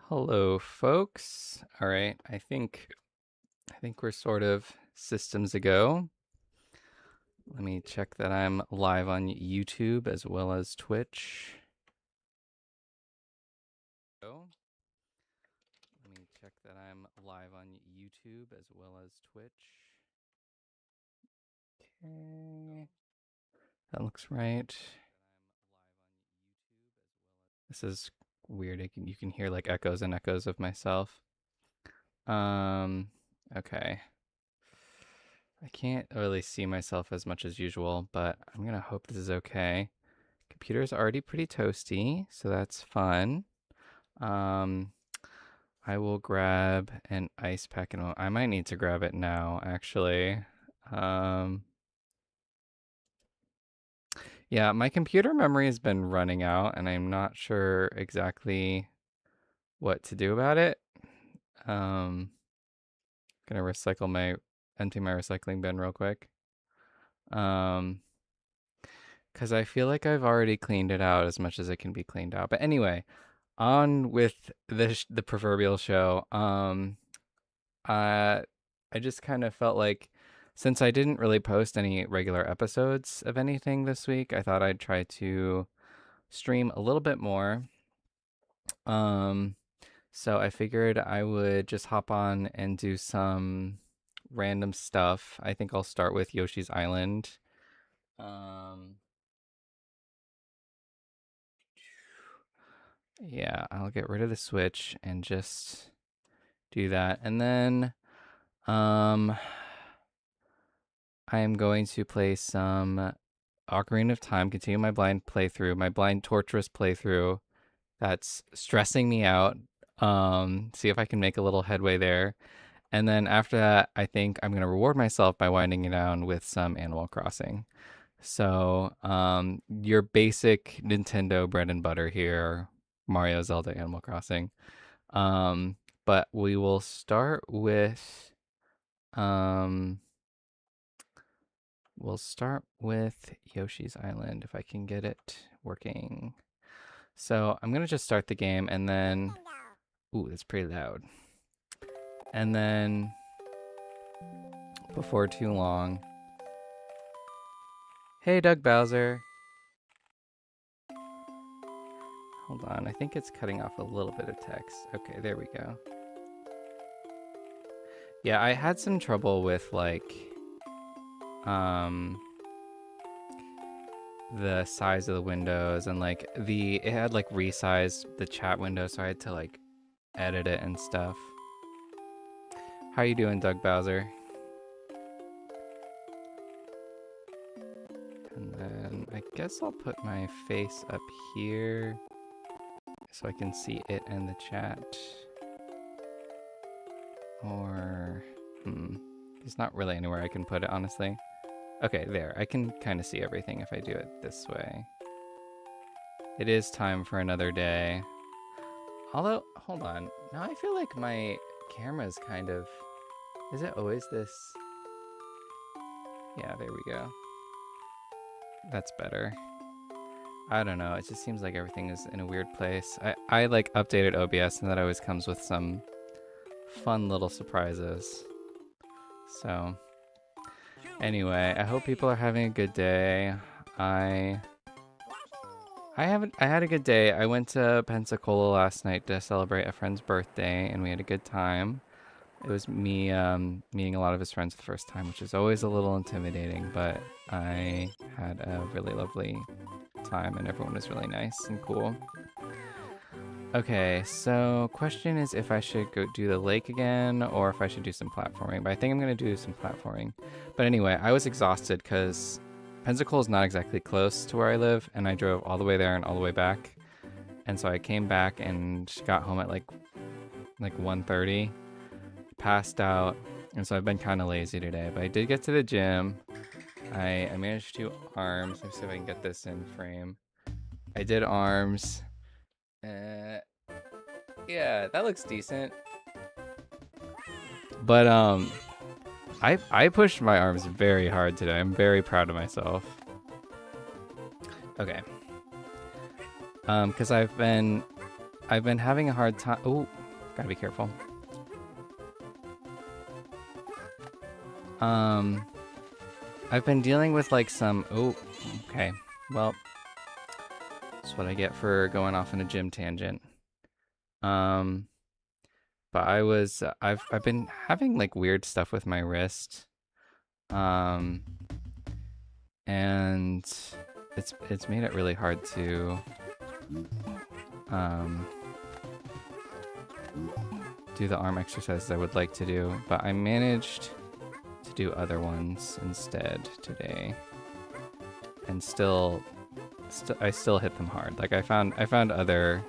Hello, folks. All right, I think we're sort of systems ago. Let me check that I'm live on YouTube as well as Twitch. Let me check that I'm live on YouTube as well as Twitch. Okay, that looks right. This is weird. You can hear like echoes and echoes of myself. Okay. I can't really see myself as much as usual, but I'm gonna hope this is okay. Computer's already pretty toasty, so that's fun. Um, I will grab an ice pack and I might need to grab it now, actually. Um, yeah, my computer memory has been running out, and I'm not sure exactly what to do about it. Gonna empty my recycling bin real quick. Because I feel like I've already cleaned it out as much as it can be cleaned out. But anyway, on with the proverbial show. Uh, I just kind of felt like since I didn't really post any regular episodes of anything this week, I thought I'd try to stream a little bit more. Um, so I figured I would just hop on and do some random stuff. I think I'll start with Yoshi's Island. Yeah, I'll get rid of the Switch and just do that. And then I am going to play some Ocarina of Time, continue my blind torturous playthrough that's stressing me out. See if I can make a little headway there. And then after that, I think I'm going to reward myself by winding it down with some Animal Crossing. So, your basic Nintendo bread and butter here, Mario, Zelda, Animal Crossing. But we will start with Yoshi's Island if I can get it working. So I'm gonna just start the game and then ooh, that's pretty loud. And then before too long. Hey Doug Bowser. Hold on, I think it's cutting off a little bit of text. Okay, there we go. Yeah, I had some trouble with like the size of the windows and like it had like resized the chat window, so I had to like edit it and stuff. How you doing, Doug Bowser? And then I guess I'll put my face up here so I can see it and the chat. Or there's not really anywhere I can put it, honestly. Okay, there. I can kind of see everything if I do it this way. It is time for another day. Although, hold on. Now I feel like my camera's kind of... Is it always this? Yeah, there we go. That's better. I don't know. It just seems like everything is in a weird place. I like updated OBS and that always comes with some fun little surprises. So... Anyway, I hope people are having a good day. I had a good day. I went to Pensacola last night to celebrate a friend's birthday, and we had a good time. It was me meeting a lot of his friends for the first time, which is always a little intimidating, but I had a really lovely time, and everyone was really nice and cool. Okay, so question is if I should go do the lake again or if I should do some platforming, but I think I'm going to do some platforming. But anyway, I was exhausted because Pensacola is not exactly close to where I live, and I drove all the way there and all the way back. And so I came back and got home at like 1:30, passed out, and so I've been kind of lazy today. But I did get to the gym. I managed to do arms. Let me see if I can get this in frame. I did arms. Yeah, that looks decent. But I pushed my arms very hard today. I'm very proud of myself. Okay. Because I've been I've been having a hard time. Oh, gotta be careful. I've been dealing with like some. Oh, okay. Well, that's what I get for going off on a gym tangent. But I've been having like weird stuff with my wrist. And it's made it really hard to do the arm exercises I would like to do, but I managed to do other ones instead today, and I still hit them hard. Like I found other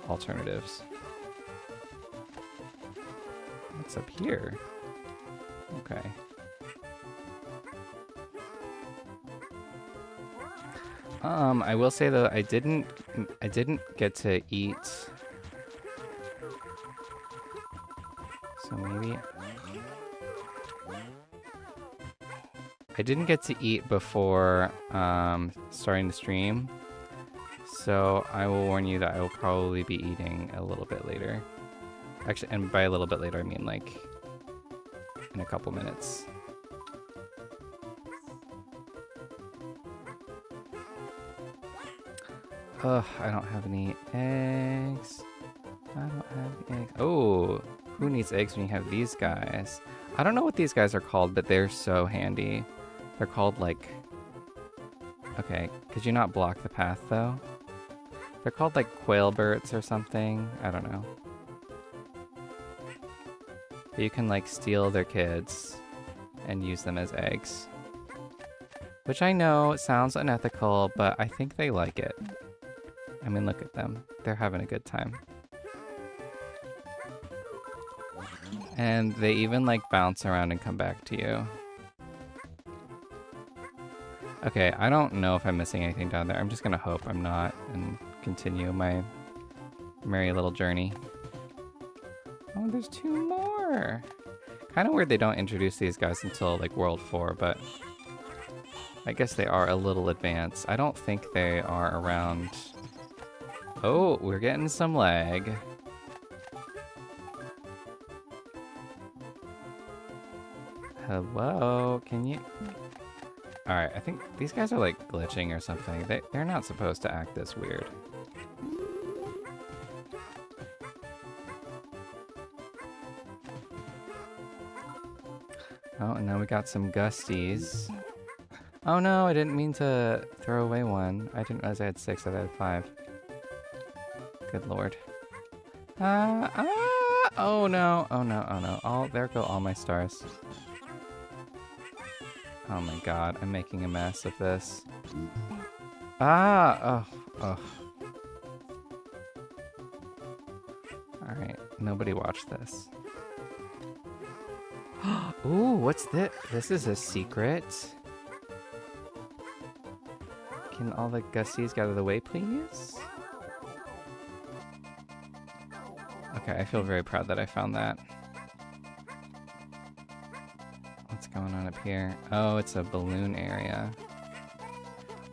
alternatives. What's up here? Okay. I will say though, I didn't get to eat. So maybe I didn't get to eat before starting the stream. So I will warn you that I will probably be eating a little bit later. Actually, and by a little bit later, I mean like in a couple minutes. Ugh, I don't have any eggs. I don't have eggs. Oh, who needs eggs when you have these guys? I don't know what these guys are called, but they're so handy. They're called like... Okay, could you not block the path though? They're called like quailberts or something. I don't know. But you can like steal their kids and use them as eggs. Which I know sounds unethical, but I think they like it. I mean, look at them. They're having a good time. And they even like bounce around and come back to you. Okay, I don't know if I'm missing anything down there. I'm just gonna hope I'm not and continue my merry little journey. Oh, there's 2 more! Kind of weird they don't introduce these guys until like World 4, but I guess they are a little advanced. I don't think they are around... Oh, we're getting some lag. Hello, can you... Alright, I think these guys are like glitching or something. They're not supposed to act this weird. Oh, and now we got some gusties. Oh no, I didn't mean to throw away one. I didn't realize I had 6, I had 5. Good lord. Oh no, oh no, oh no. There go all my stars. Oh my god, I'm making a mess of this. Oh. Alright, nobody watch this. Ooh, what's this? This is a secret. Can all the gusties get out of the way, please? Okay, I feel very proud that I found that. What's going on up here? Oh, it's a balloon area.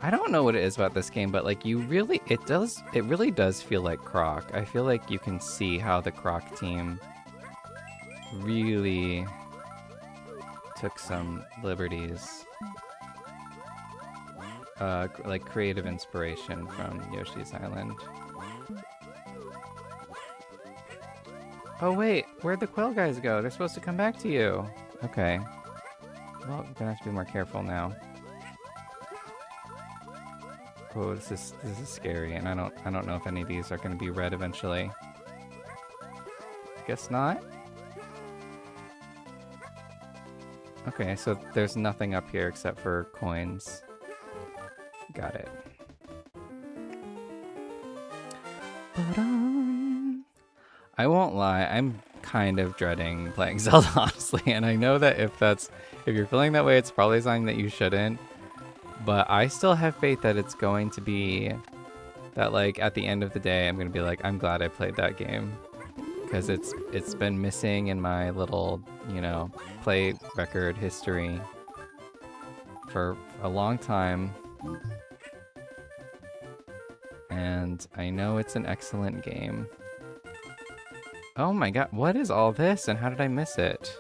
I don't know what it is about this game, but like it really does feel like Croc. I feel like you can see how the Croc team really took some liberties. Like creative inspiration from Yoshi's Island. Oh wait, where'd the quail guys go? They're supposed to come back to you. Okay. Well, I'm gonna have to be more careful now. Oh, this is scary, and I don't know if any of these are gonna be red eventually. Guess not. Okay, so there's nothing up here except for coins. Got it. I won't lie, I'm kind of dreading playing Zelda, honestly, and I know that if you're feeling that way, it's probably a sign that you shouldn't, but I still have faith that it's going to be, that like, at the end of the day, I'm gonna be like, I'm glad I played that game, because it's been missing in my little, you know, play record history for a long time. and I know it's an excellent game. Oh my god, what is all this and how did I miss it?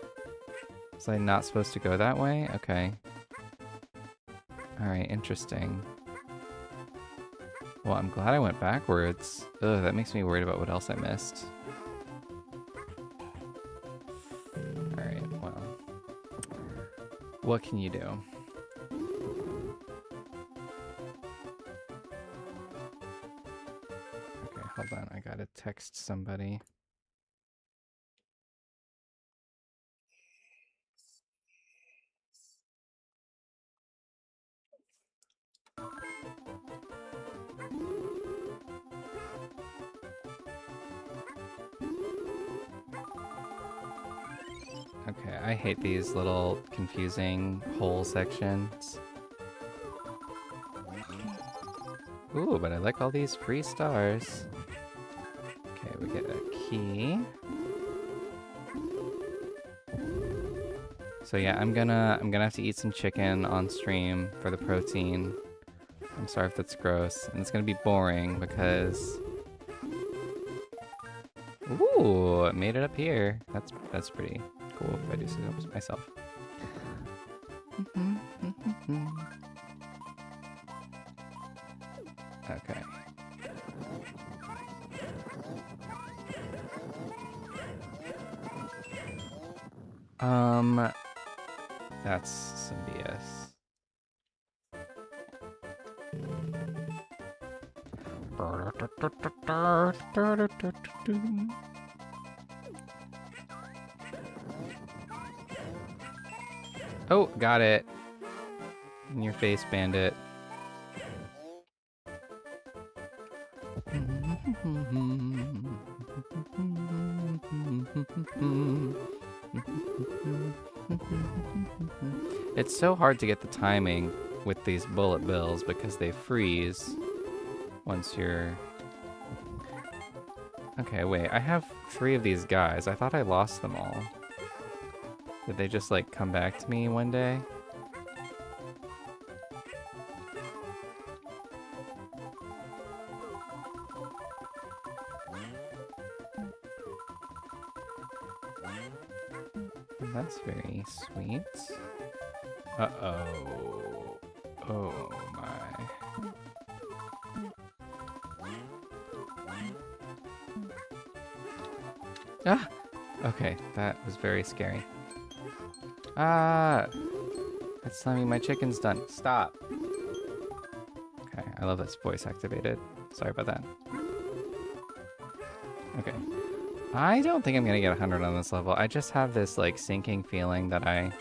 Was I not supposed to go that way? Okay. Alright, interesting. Well, I'm glad I went backwards. Ugh, that makes me worried about what else I missed. Alright, well. What can you do? Okay, hold on. I gotta text somebody. Okay, I hate these little confusing hole sections. Ooh, but I like all these free stars. Okay, we get a key. So yeah, I'm gonna have to eat some chicken on stream for the protein. I'm sorry if that's gross, and it's gonna be boring because. Ooh, it made it up here. That's pretty cool if I do so myself. Okay. That's some BS. Oh, got it. In your face, bandit. It's so hard to get the timing with these bullet bills because they freeze once you're... Okay, wait, I have 3 of these guys. I thought I lost them all. Did they just, like, come back to me one day? That's very sweet. Uh-oh. Oh, my. Ah! Okay, that was very scary. Ah! That's telling me my chicken's done. Stop! Okay, I love this voice activated. Sorry about that. Okay. I don't think I'm gonna get 100 on this level. I just have this, like, sinking feeling that I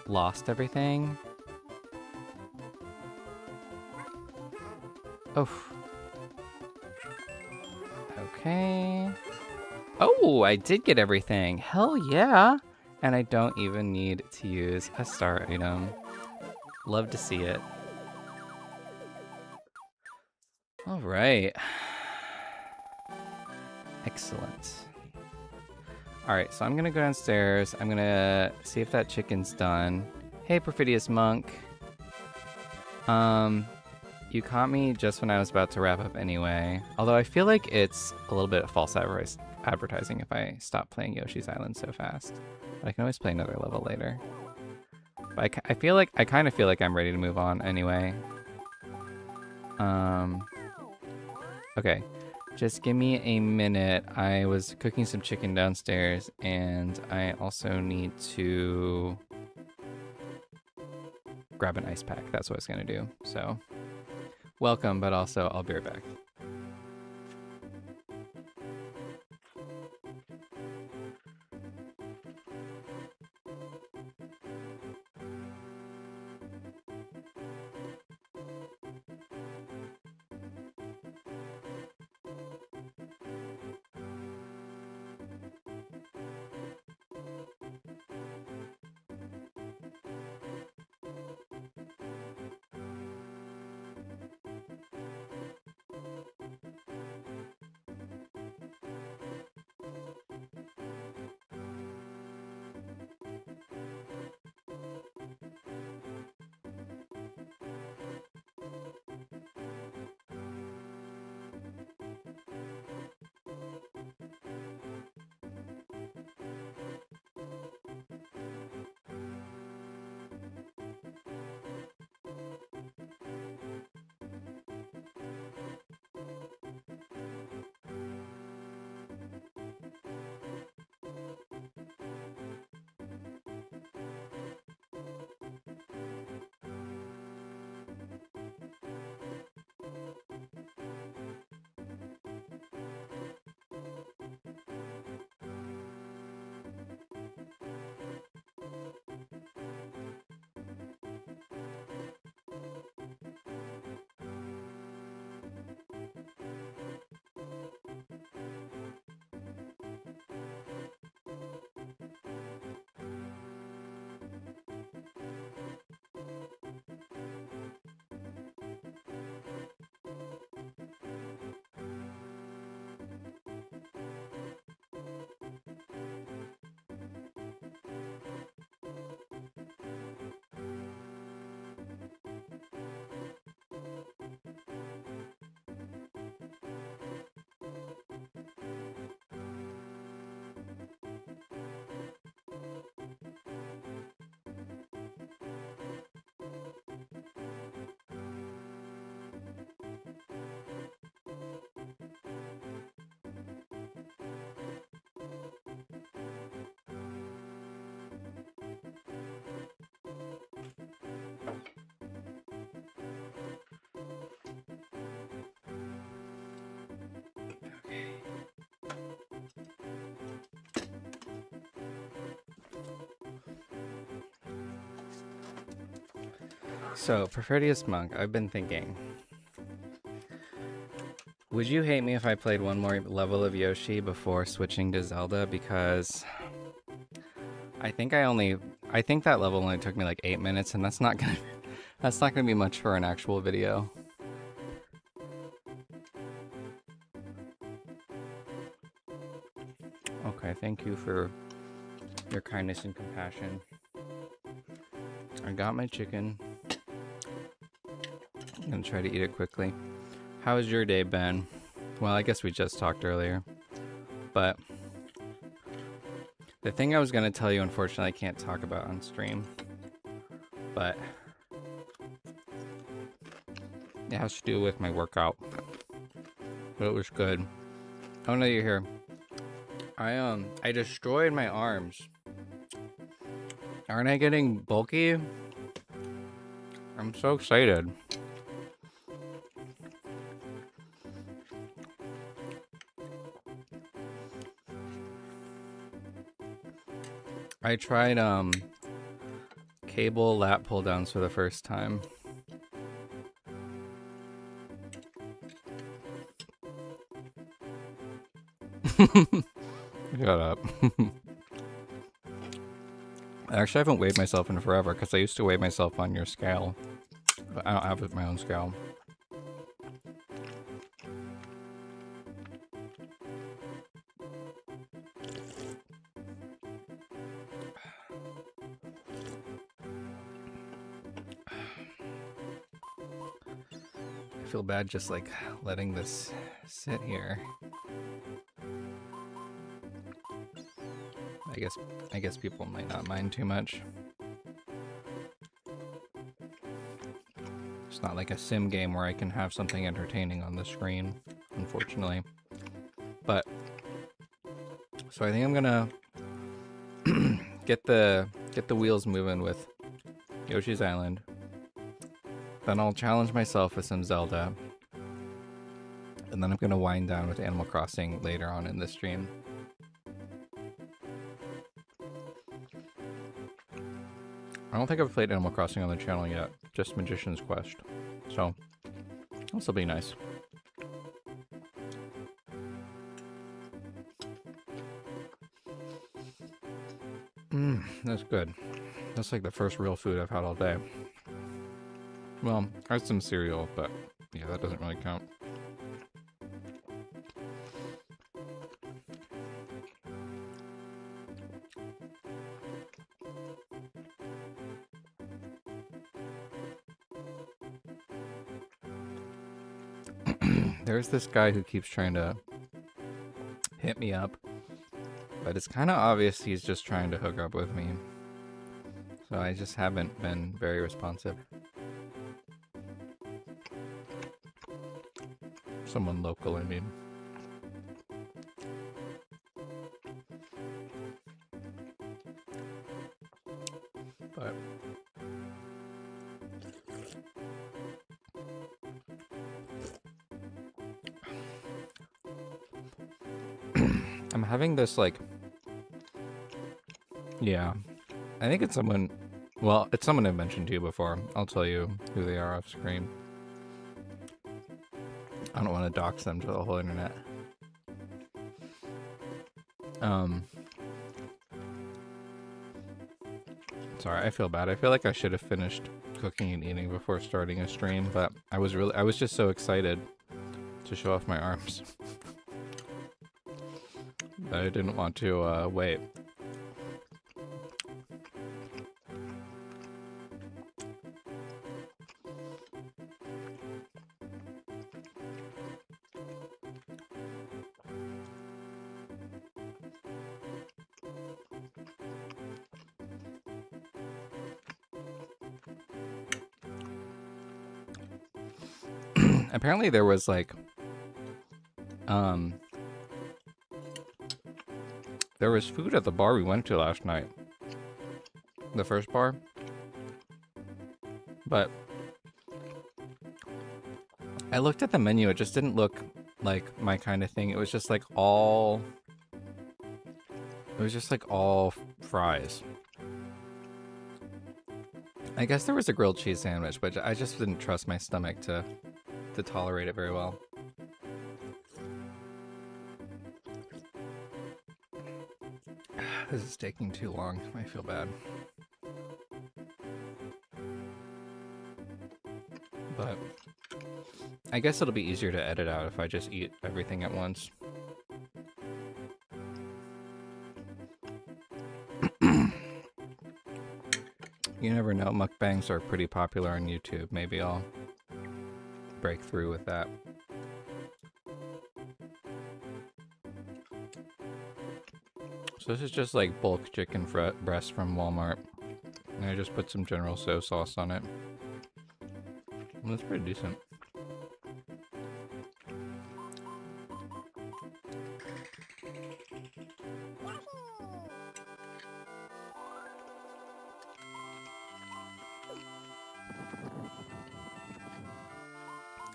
lost everything. Oof. Okay. Oh, I did get everything. Hell yeah! And I don't even need to use a star item. Love to see it. All right. Excellent. All right, so I'm gonna go downstairs. I'm gonna see if that chicken's done. Hey, Perfidious Monk. You caught me just when I was about to wrap up anyway. Although I feel like it's a little bit of false advertising if I stop playing Yoshi's Island so fast. But I can always play another level later. But I kind of feel like I'm ready to move on anyway. Okay. Just give me a minute. I was cooking some chicken downstairs, and I also need to grab an ice pack. That's what I was gonna do. So, welcome, but also I'll be right back. So, Preferdius Monk, I've been thinking. Would you hate me if I played one more level of Yoshi before switching to Zelda? Because I think that level only took me like 8 minutes, and that's not gonna be much for an actual video. Okay, thank you for your kindness and compassion. I got my chicken. I'm gonna try to eat it quickly. How's your day been? Well, I guess we just talked earlier. But the thing I was gonna tell you, unfortunately, I can't talk about on stream. But it has to do with my workout. But it was good. Oh no, you're here. I destroyed my arms. Aren't I getting bulky? I'm so excited. I tried cable lat pull downs for the first time. Shut up. Actually, I haven't weighed myself in forever because I used to weigh myself on your scale. But I don't have my own scale. I feel bad just like letting this sit here. I guess people might not mind too much. It's not like a sim game where I can have something entertaining on the screen, unfortunately. But so I think I'm gonna get the wheels moving with Yoshi's Island. Then I'll challenge myself with some Zelda. And then I'm gonna wind down with Animal Crossing later on in the stream. I don't think I've played Animal Crossing on the channel yet, just Magician's Quest. So, this will be nice. That's good. That's like the first real food I've had all day. Well, I had some cereal, but yeah, that doesn't really count. There's this guy who keeps trying to hit me up, but it's kind of obvious he's just trying to hook up with me. So I just haven't been very responsive. Someone local, I mean. But I'm having this like, yeah, I think it's someone, well, it's someone I've mentioned to you before. I'll tell you who they are off screen. I don't want to dox them to the whole internet. Sorry, I feel bad. I feel like I should have finished cooking and eating before starting a stream, but I was just so excited to show off my arms that I didn't want to wait. Apparently there was like, there was food at the bar we went to last night. The first bar. But I looked at the menu, it just didn't look like my kind of thing. It was just like all fries. I guess there was a grilled cheese sandwich, but I just didn't trust my stomach to tolerate it very well. This is taking too long. I feel bad. But I guess it'll be easier to edit out if I just eat everything at once. You never know, mukbangs are pretty popular on YouTube. Maybe I'll break through with that. So this is just like bulk chicken breast from Walmart. And I just put some General Tso sauce on it. Well, that's pretty decent.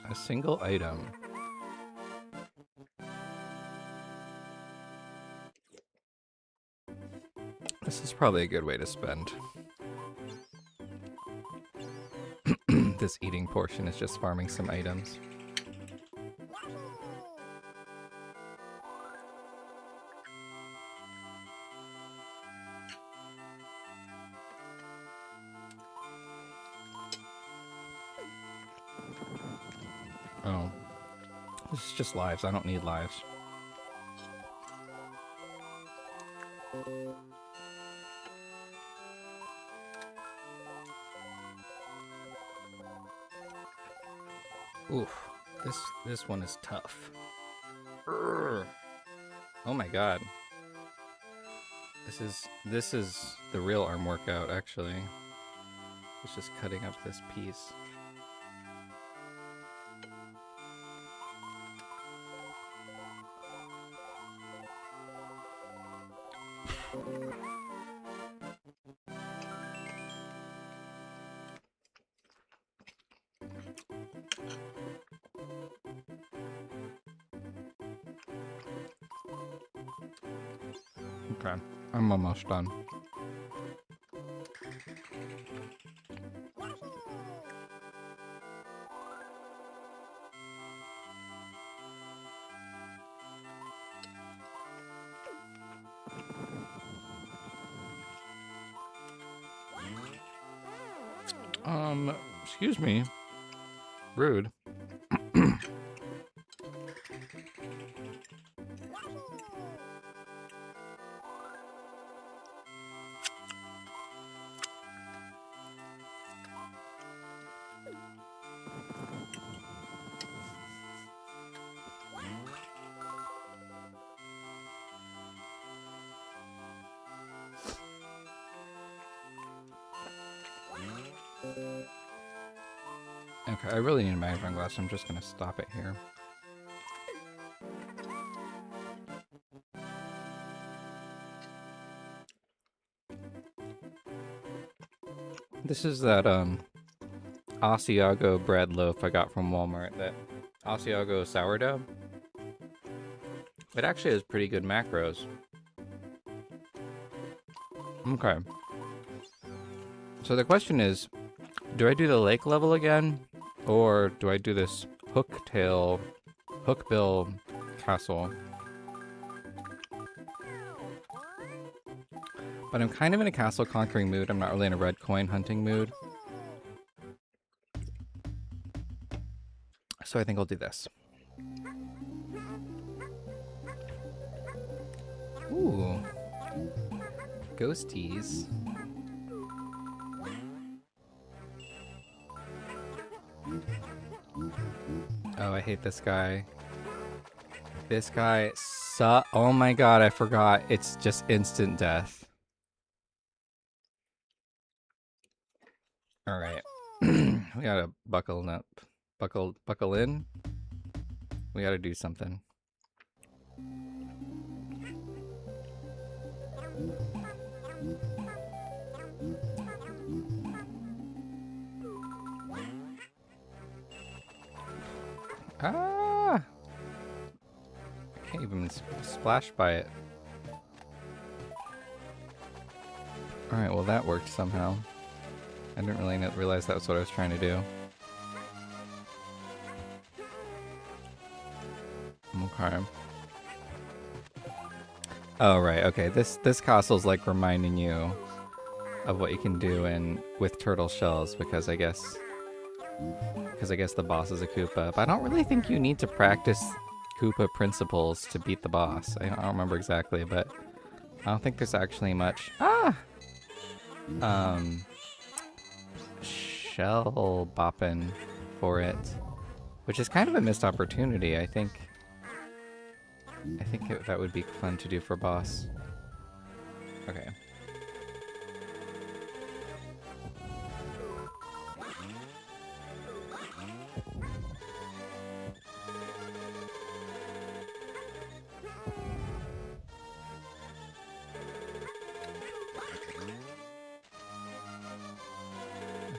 A single item. This is probably a good way to spend. This eating portion is just farming some items. Oh. This is just lives. I don't need lives. Oof. This one is tough. Urgh. Oh my god. This is the real arm workout, actually. It's just cutting up this piece. Okay, I'm almost done. Excuse me. Rude. Okay, I really need a magnifying glass. I'm just gonna stop it here. This is that Asiago bread loaf I got from Walmart. That Asiago sourdough. It actually has pretty good macros. Okay. So the question is, do I do the lake level again? Or do I do this hookbill castle? But I'm kind of in a castle conquering mood. I'm not really in a red coin hunting mood. So I think I'll do this. Ooh. Ghosties. Oh, I hate this guy. This guy oh my god, I forgot. It's just instant death. Alright. We gotta buckle up. Buckle in. We gotta do something. Ah! I can't even splash by it. Alright, well that worked somehow. I didn't really realize that was what I was trying to do. Okay. Oh, right. Okay. This castle's like reminding you of what you can do with turtle shells because I guess the boss is a Koopa. But I don't really think you need to practice Koopa principles to beat the boss. I don't remember exactly, but I don't think there's actually much shell bopping for it, which is kind of a missed opportunity. I think that would be fun to do for boss. Okay.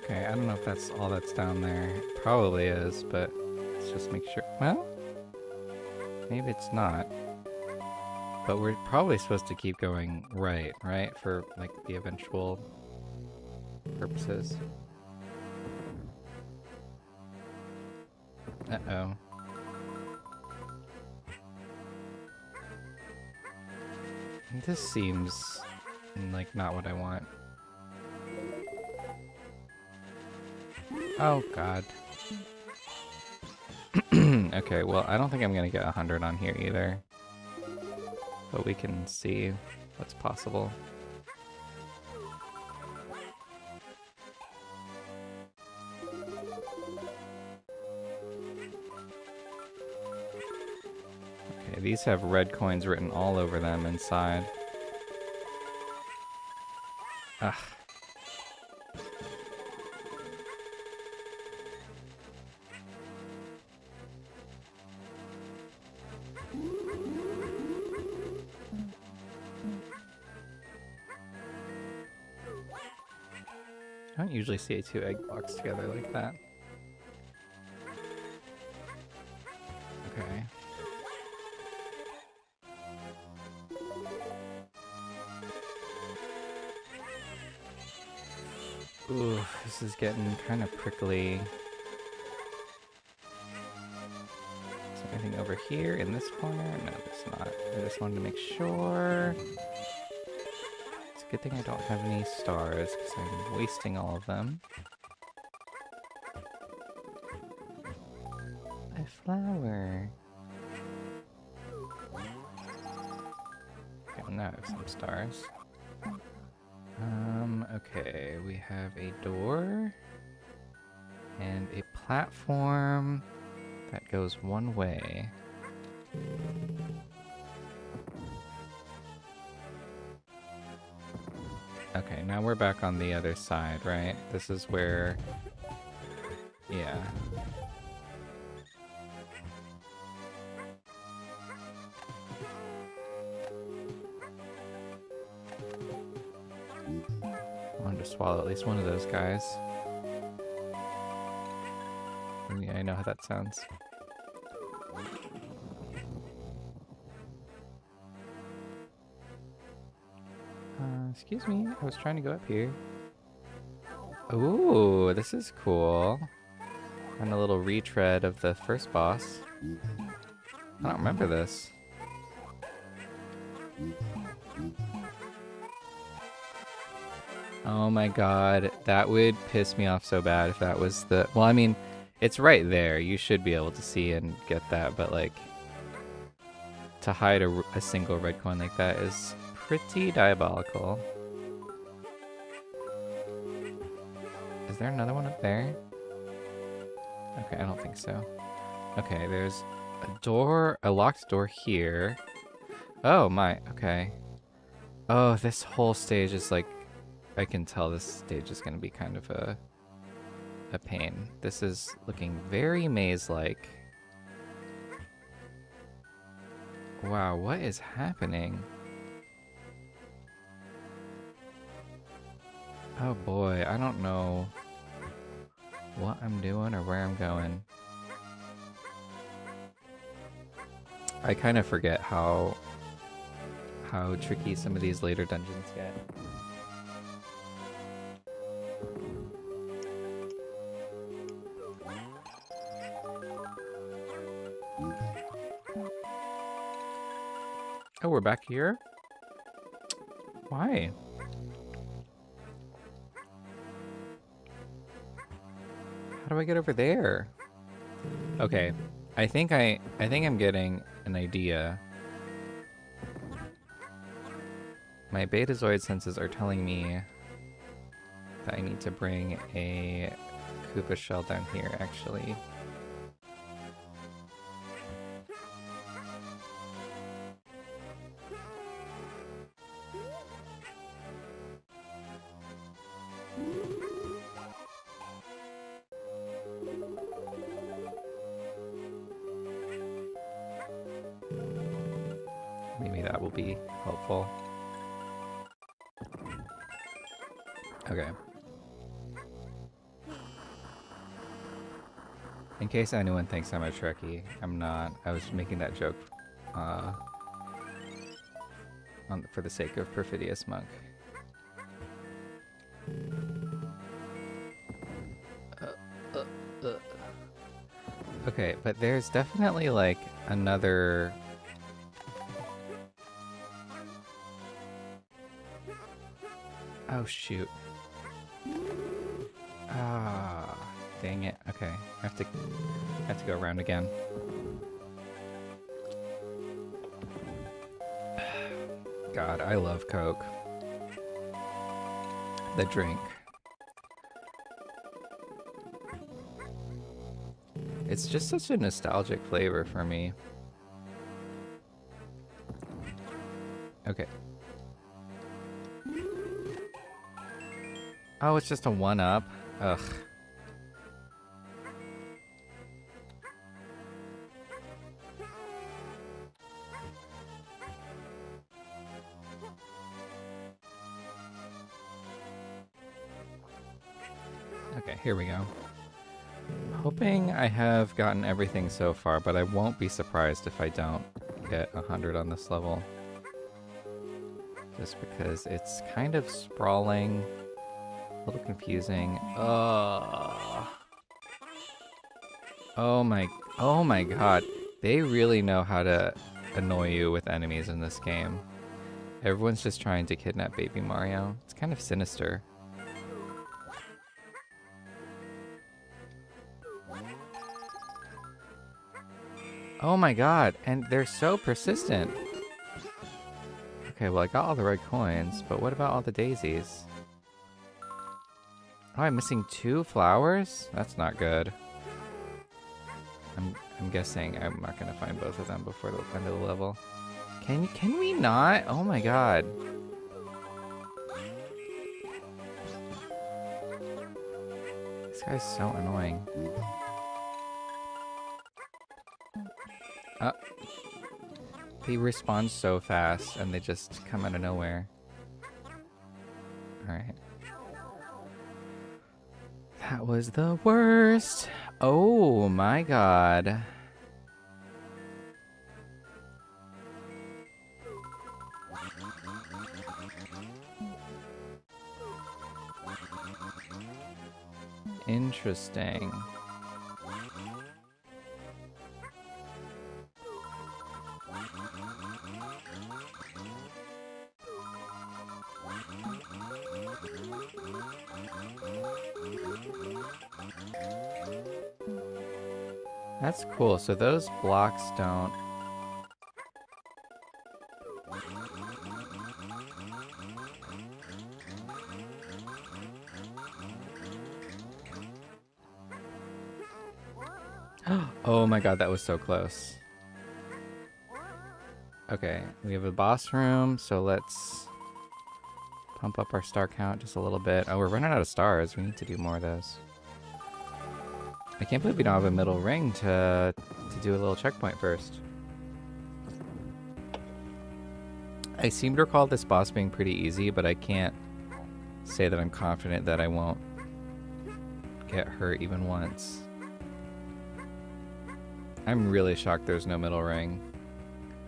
Okay, I don't know if that's all that's down there. It probably is, but let's just make sure. Well, maybe it's not. But we're probably supposed to keep going right, for like the eventual purposes. Uh-oh. This seems like not what I want. Oh, God. Okay, well, I don't think I'm gonna get 100 on here either. But we can see what's possible. Okay, these have red coins written all over them inside. Ugh. I don't usually see 2 egg blocks together like that. Okay. Ooh, this is getting kind of prickly. Is there anything over here in this corner? No, there's not. I just wanted to make sure. Good thing I don't have any stars, because I'm wasting all of them. A flower. Okay, now I have some stars. Okay, we have a door. And a platform that goes one way. Okay, now we're back on the other side, right? This is where... Yeah. I wanted to swallow at least one of those guys. Yeah, I know how that sounds. Excuse me, I was trying to go up here. Ooh, this is cool. And a little retread of the first boss. I don't remember this. Oh my god, that would piss me off so bad if that was the... Well, I mean, it's right there. You should be able to see and get that, but like... To hide a single red coin like that is pretty diabolical. Is there another one up there? Okay, I don't think so. Okay, there's a door, a locked door here. Oh my, okay. Oh, this whole stage is like, I can tell this stage is gonna be kind of a pain. This is looking very maze-like. Wow, what is happening? Oh boy, I don't know what I'm doing or where I'm going. I kind of forget how tricky some of these later dungeons get. Oh, we're back here? Why? How do I get over there? Okay, I think I'm getting an idea. My Betazoid senses are telling me that I need to bring a Koopa shell down here, actually. Maybe that will be helpful. Okay. In case anyone thinks I'm a Trekkie, I'm not. I was making that joke for the sake of Perfidious Monk. Okay, but there's definitely like another... Oh shoot. Ah, dang it. Okay, I have to go around again. God, I love Coke. The drink. It's just such a nostalgic flavor for me. Okay. Oh, it's just a 1-up? Ugh. Okay, here we go. Hoping I have gotten everything so far, but I won't be surprised if I don't get 100 on this level. Just because it's kind of sprawling, a little confusing. Oh my god. They really know how to annoy you with enemies in this game. Everyone's just trying to kidnap Baby Mario. It's kind of sinister. Oh my god, and they're so persistent. Okay, well I got all the red coins, but what about all the daisies? Oh, I'm missing 2 flowers? That's not good. I'm guessing I'm not gonna find both of them before the end of the level. Can we not? Oh my god. This guy's so annoying. They respawn so fast and they just come out of nowhere. Alright. That was the worst. Oh my god. Interesting. That's cool. So those blocks don't... Oh my god, that was so close. Okay, we have a boss room, so let's pump up our star count just a little bit. Oh, we're running out of stars. We need to do more of those. I can't believe we don't have a middle ring to do a little checkpoint first. I seem to recall this boss being pretty easy, but I can't say that I'm confident that I won't get hurt even once. I'm really shocked there's no middle ring.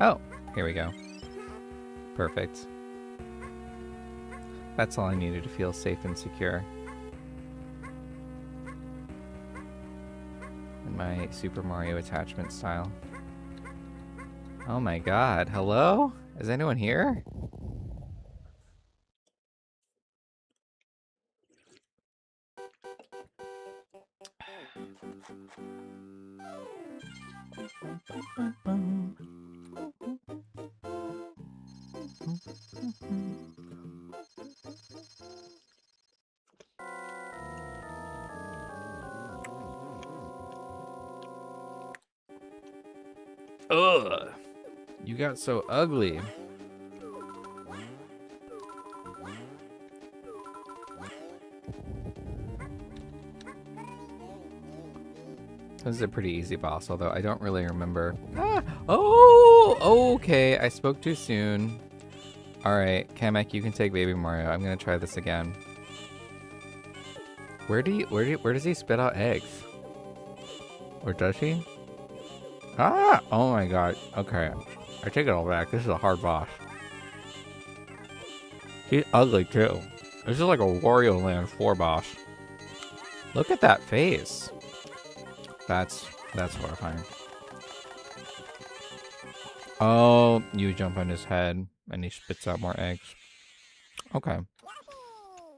Oh, here we go. Perfect. That's all I needed to feel safe and secure. In my Super Mario attachment style. Oh my god, hello? Is anyone here? Ugh! You got so ugly. This is a pretty easy boss, although I don't really remember. Ah! Oh! Okay, I spoke too soon. Alright, Kamek, you can take Baby Mario. I'm gonna try this again. Where does he spit out eggs? Or does he? Ah! Oh my god. Okay. I take it all back. This is a hard boss. He's ugly too. This is like a Wario Land 4 boss. Look at that face. That's horrifying. Oh, you jump on his head and he spits out more eggs. Okay.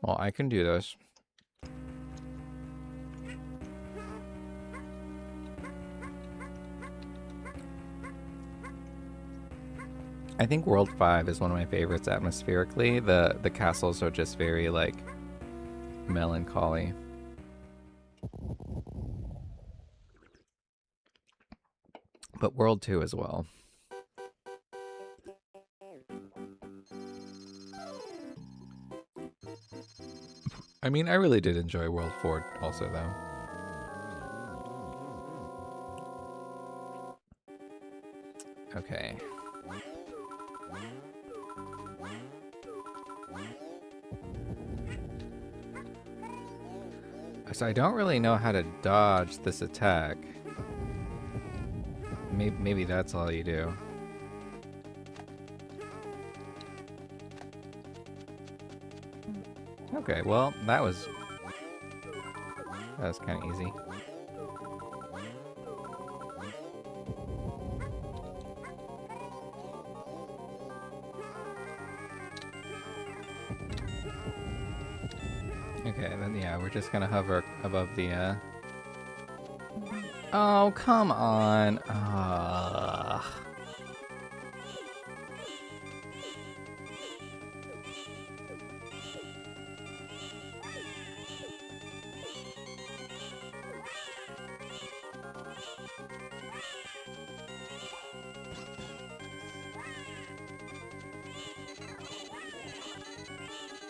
Well, I can do this. I think World 5 is one of my favorites atmospherically. The castles are just very, like, melancholy. But World 2 as well. I mean, I really did enjoy World 4 also, though. Okay. So I don't really know how to dodge this attack. Maybe that's all you do. Okay, well, that was kind of easy. Okay, then yeah, we're just gonna hover above the, Oh, come on. Ugh.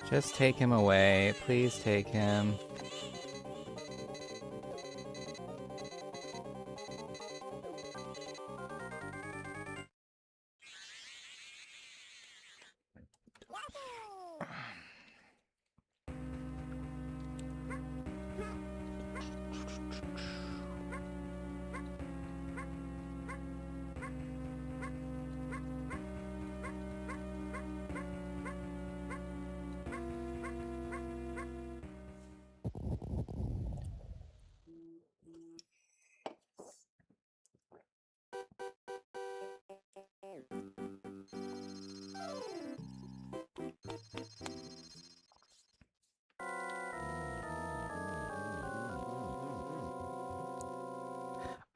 Just take him away. Please take him.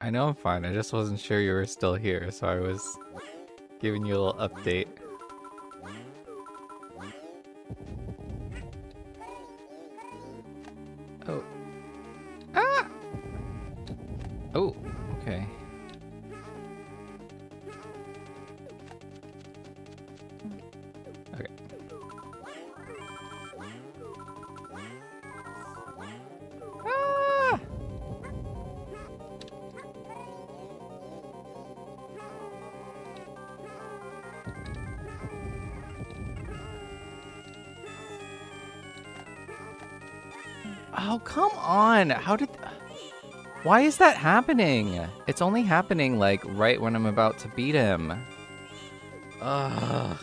I know I'm fine. I just wasn't sure you were still here, so I was giving you a little update. Oh. Ah! Oh, okay. Okay. Ah! Oh, come on. Why is that happening? It's only happening, like, right when I'm about to beat him. Ugh.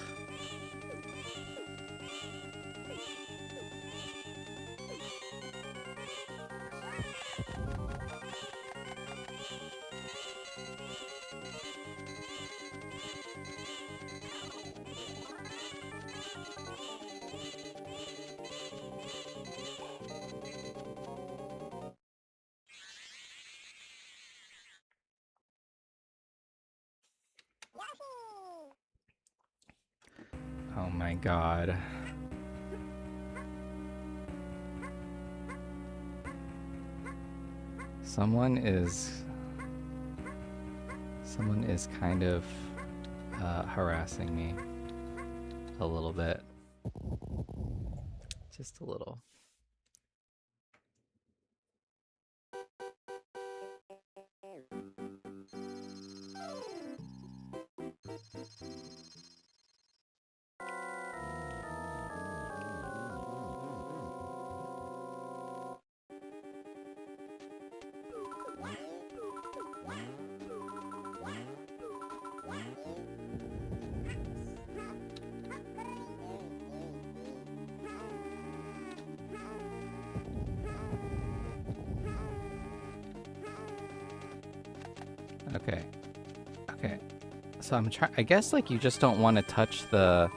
Oh my god. Someone is kind of harassing me a little bit. Just a little. Okay. Okay. So I'm trying. I guess like you just don't want to touch the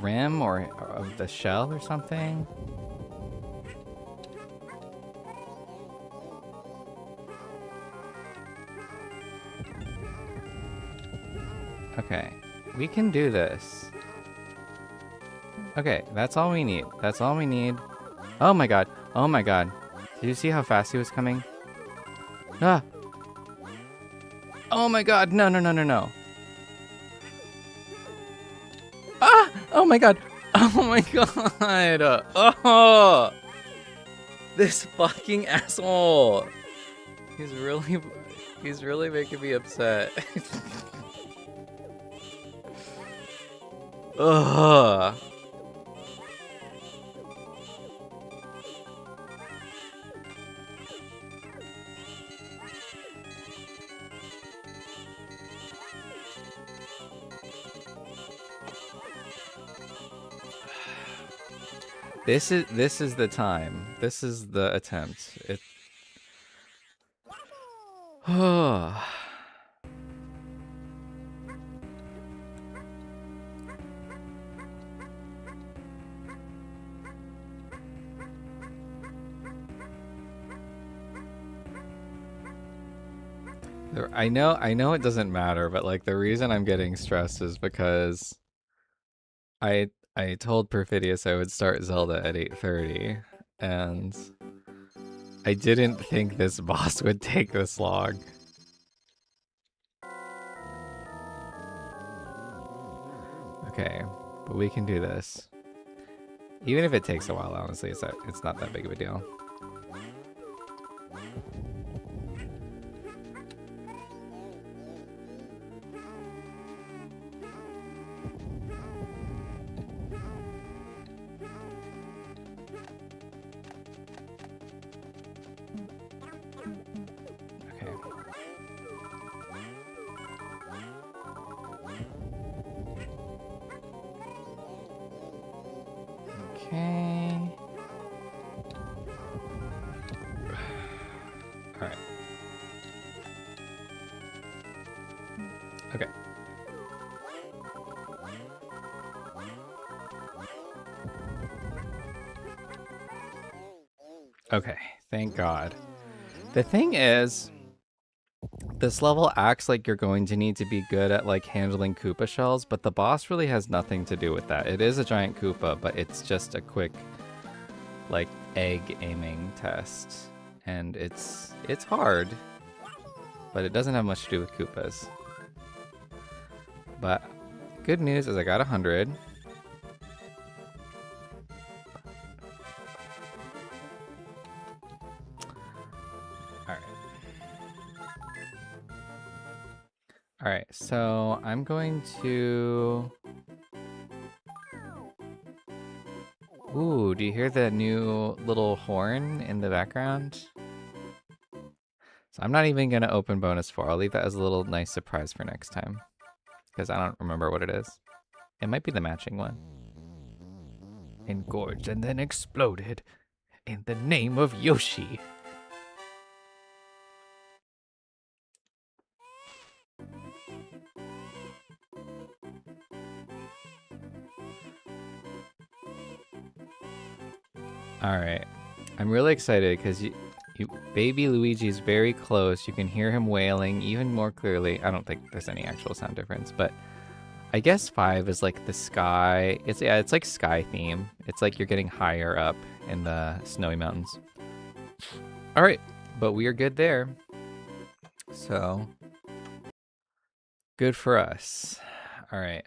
rim or of the shell or something. Okay. We can do this. Okay, that's all we need. That's all we need. Oh my god. Oh my god. Did you see how fast he was coming? Ah! Oh my god, no, no, no, no, no. Ah! Oh my god. Oh my god. Oh! This fucking asshole. He's really making me upset. Ugh. This is the time. This is the attempt. It. I know it doesn't matter, but like the reason I'm getting stressed is because I told Perfidious I would start Zelda at 8:30, and I didn't think this boss would take this long. Okay, but we can do this. Even if it takes a while, honestly, it's not that big of a deal. Okay, thank God. The thing is, this level acts like you're going to need to be good at like handling Koopa shells, but the boss really has nothing to do with that. It is a giant Koopa, but it's just a quick like egg aiming test. And it's hard, but it doesn't have much to do with Koopas. But good news is I got 100. Alright, so I'm going to... Ooh, do you hear the new little horn in the background? So I'm not even going to open bonus 4. I'll leave that as a little nice surprise for next time. Because I don't remember what it is. It might be the matching one. Engorged and then exploded. In the name of Yoshi. Alright. I'm really excited because baby Luigi's very close. You can hear him wailing even more clearly. I don't think there's any actual sound difference, but I guess 5 is like the sky. It's like sky theme. It's like you're getting higher up in the snowy mountains. All right, but we are good there. So good for us. All right.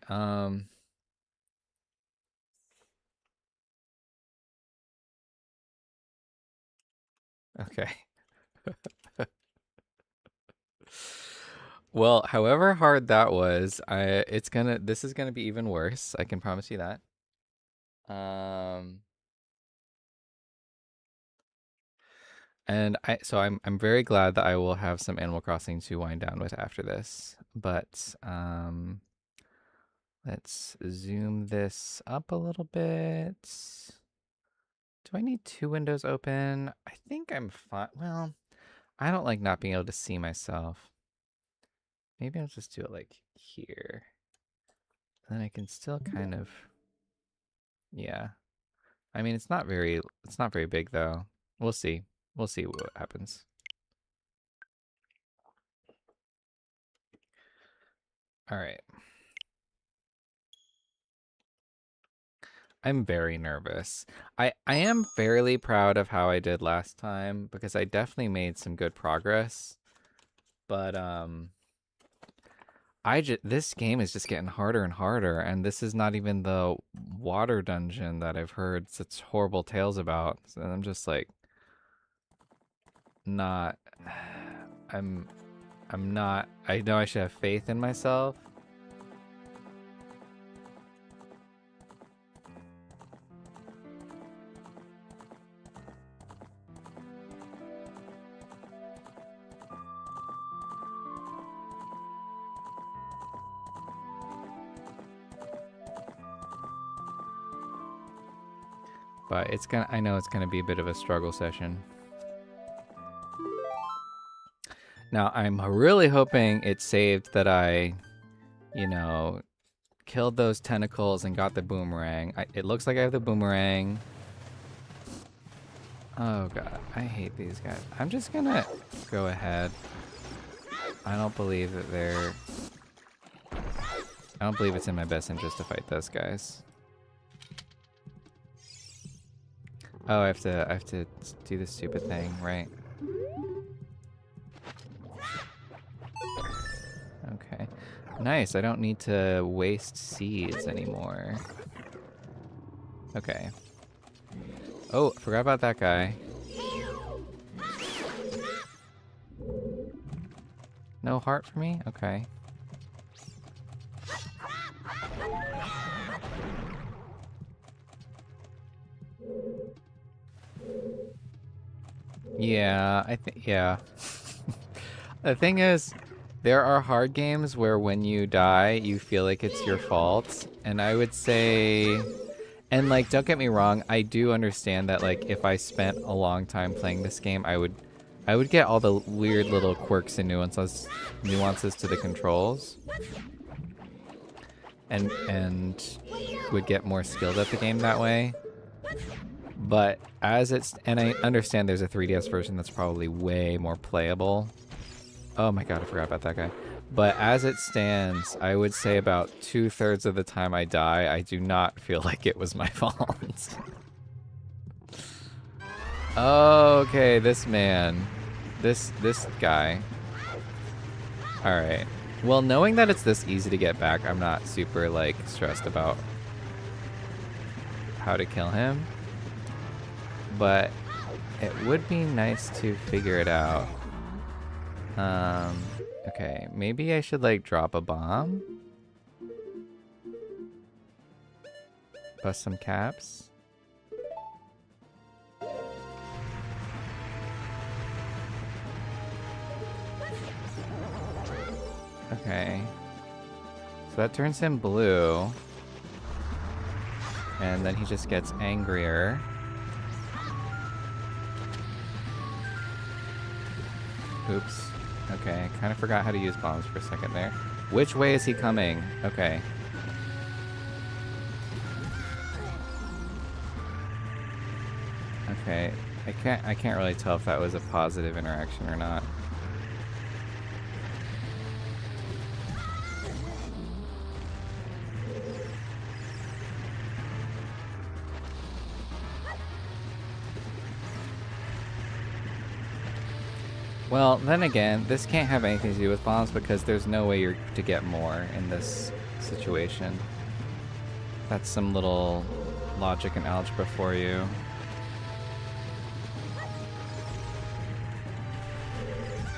Okay. Well, however hard that was, this is gonna be even worse. I can promise you that. And I'm very glad that I will have some Animal Crossing to wind down with after this. But let's zoom this up a little bit. Do I need 2 windows open? I think I'm fine. Well, I don't like not being able to see myself. Maybe I'll just do it like here. Then I can still kind of, yeah. I mean, it's not very big though. We'll see. We'll see what happens. All right. I'm very nervous. I am fairly proud of how I did last time because I definitely made some good progress. But this game is just getting harder and harder, and this is not even the water dungeon that I've heard such horrible tales about. So I'm just like not I'm not. I know I should have faith in myself. But I know it's gonna be a bit of a struggle session. Now, I'm really hoping it saved that I, you know, killed those tentacles and got the boomerang. It looks like I have the boomerang. Oh god, I hate these guys. I'm just gonna go ahead. I don't believe it's in my best interest to fight those guys. Oh, I have to do this stupid thing, right? Okay. Nice, I don't need to waste seeds anymore. Okay. Oh, forgot about that guy. No heart for me? Okay. Yeah, yeah. The thing is, there are hard games where when you die, you feel like it's your fault. And I would say, and like, don't get me wrong, I do understand that like if I spent a long time playing this game, I would get all the weird little quirks and nuances to the controls. And would get more skilled at the game that way. But and I understand there's a 3DS version that's probably way more playable. Oh my god, I forgot about that guy. But as it stands, I would say about 2/3 of the time I die, I do not feel like it was my fault. Okay, this man. This guy. Alright. Well, knowing that it's this easy to get back, I'm not super, like, stressed about how to kill him. But it would be nice to figure it out. Okay, maybe I should like drop a bomb. Bust some caps. Okay. So that turns him blue. And then he just gets angrier. Oops. Okay, I kind of forgot how to use bombs for a second there. Which way is he coming? Okay. Okay, I can't really tell if that was a positive interaction or not. Well, then again, this can't have anything to do with bombs because there's no way you're to get more in this situation. That's some little logic and algebra for you.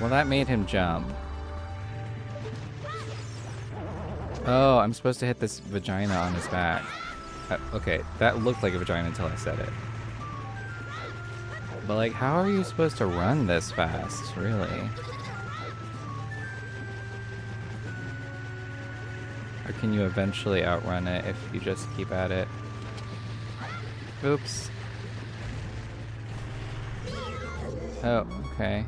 Well, that made him jump. Oh, I'm supposed to hit this vagina on his back. Okay, that looked like a vagina until I said it. But like, how are you supposed to run this fast, really? Or can you eventually outrun it if you just keep at it? Oops. Oh, okay.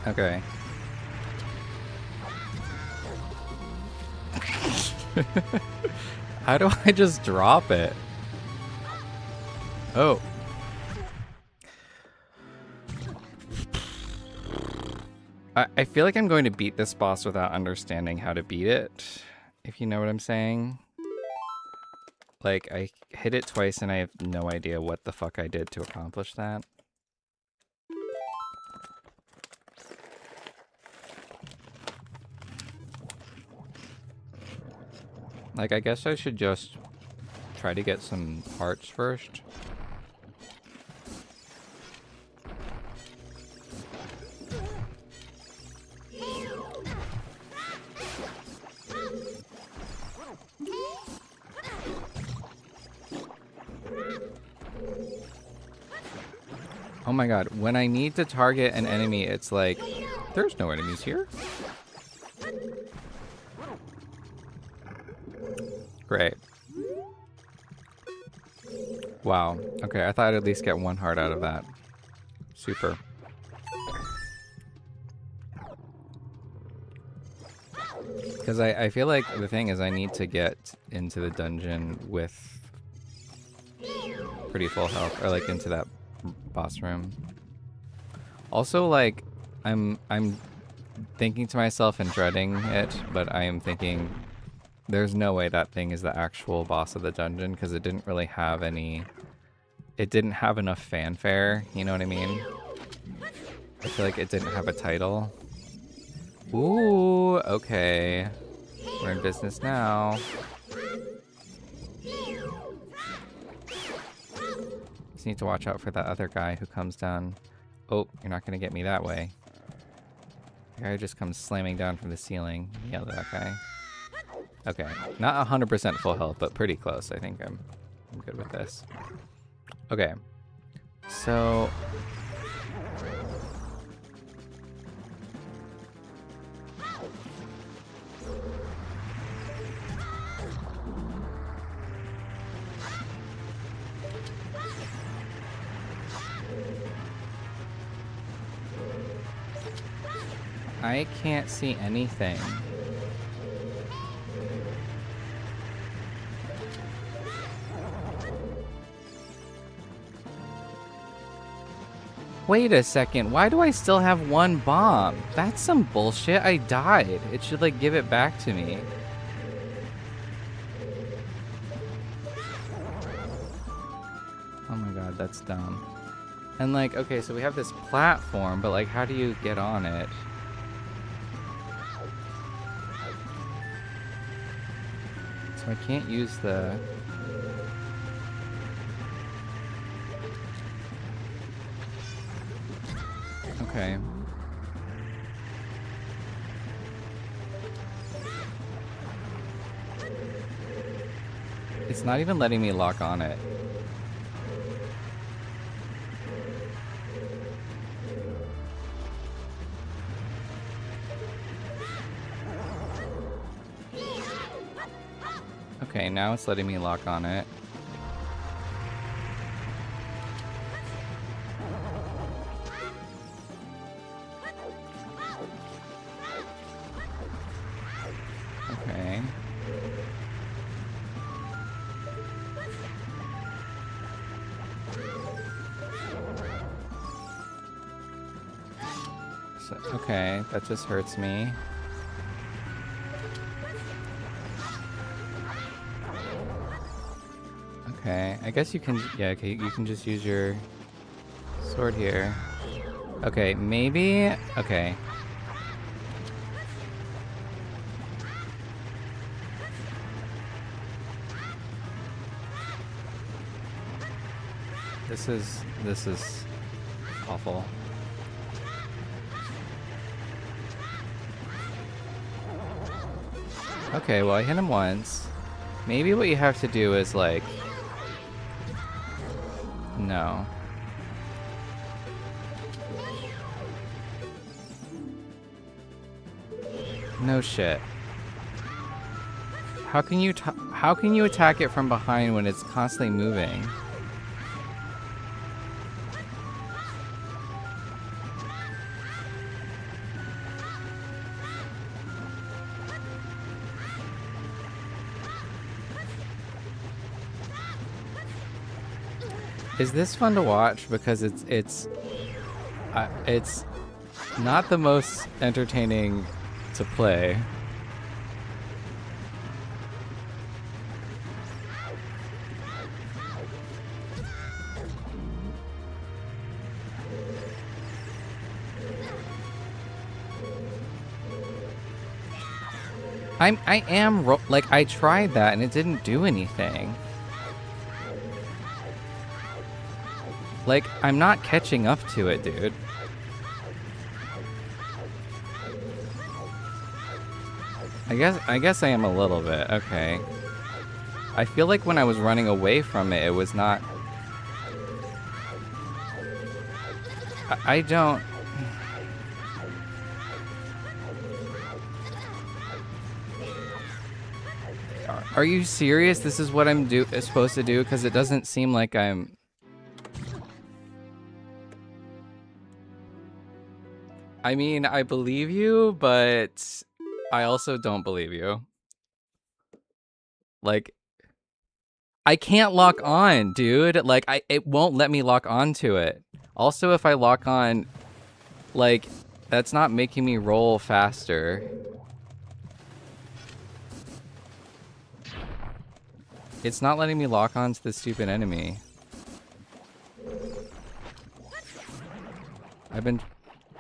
Okay. How do I just drop it? Oh. I feel like I'm going to beat this boss without understanding how to beat it, if you know what I'm saying. Like, I hit it twice and I have no idea what the fuck I did to accomplish that. Like, I guess I should just try to get some hearts first. Oh my god, when I need to target an enemy, it's like, there's no enemies here. Great. Wow. Okay, I thought I'd at least get one heart out of that. Super. Because I feel like the thing is I need to get into the dungeon with pretty full health, or like into that boss room. Also, like, I'm thinking to myself and dreading it, but I am thinking there's no way that thing is the actual boss of the dungeon because it didn't really have any... It didn't have enough fanfare, you know what I mean? I feel like it didn't have a title. Ooh, okay. We're in business now. Just need to watch out for that other guy who comes down. Oh, you're not gonna get me that way. The guy just comes slamming down from the ceiling. Yell at that guy. Okay, not 100% full health, but pretty close. I think I'm good with this. Okay, so... I can't see anything. Wait a second, why do I still have one bomb? That's some bullshit. I died. It should, like, give it back to me. Oh my god, that's dumb. And, like, okay, so we have this platform, but, like, how do you get on it? So I can't use the... Okay. It's not even letting me lock on it. Okay, now it's letting me lock on it. Okay. So, okay, that just hurts me. Okay, I guess you can, yeah, okay, you can just use your sword here. Okay, maybe, okay. This is awful. Okay, well I hit him once. Maybe what you have to do is like... No. No shit. How can you attack it from behind when it's constantly moving? Is this fun to watch? Because it's not the most entertaining to play. Like I tried that and it didn't do anything. Like, I'm not catching up to it, dude. I guess I am a little bit. Okay. I feel like when I was running away from it, it was not... I don't... Are you serious? This is what I'm supposed to do? Because it doesn't seem like I'm... I mean, I believe you, but I also don't believe you. Like, I can't lock on, dude. Like, it won't let me lock on to it. Also, if I lock on, like, that's not making me roll faster. It's not letting me lock on to the stupid enemy.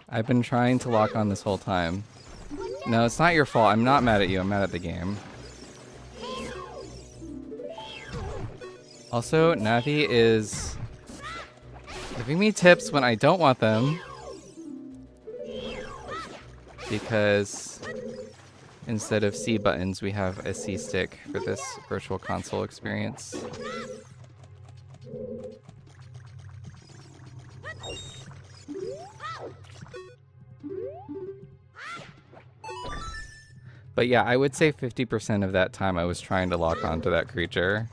I've been trying to lock on this whole time. No, it's not your fault. I'm not mad at you. I'm mad at the game. Also, Navi is giving me tips when I don't want them. Because instead of C buttons, we have a C stick for this virtual console experience. But yeah, I would say 50% of that time I was trying to lock onto that creature.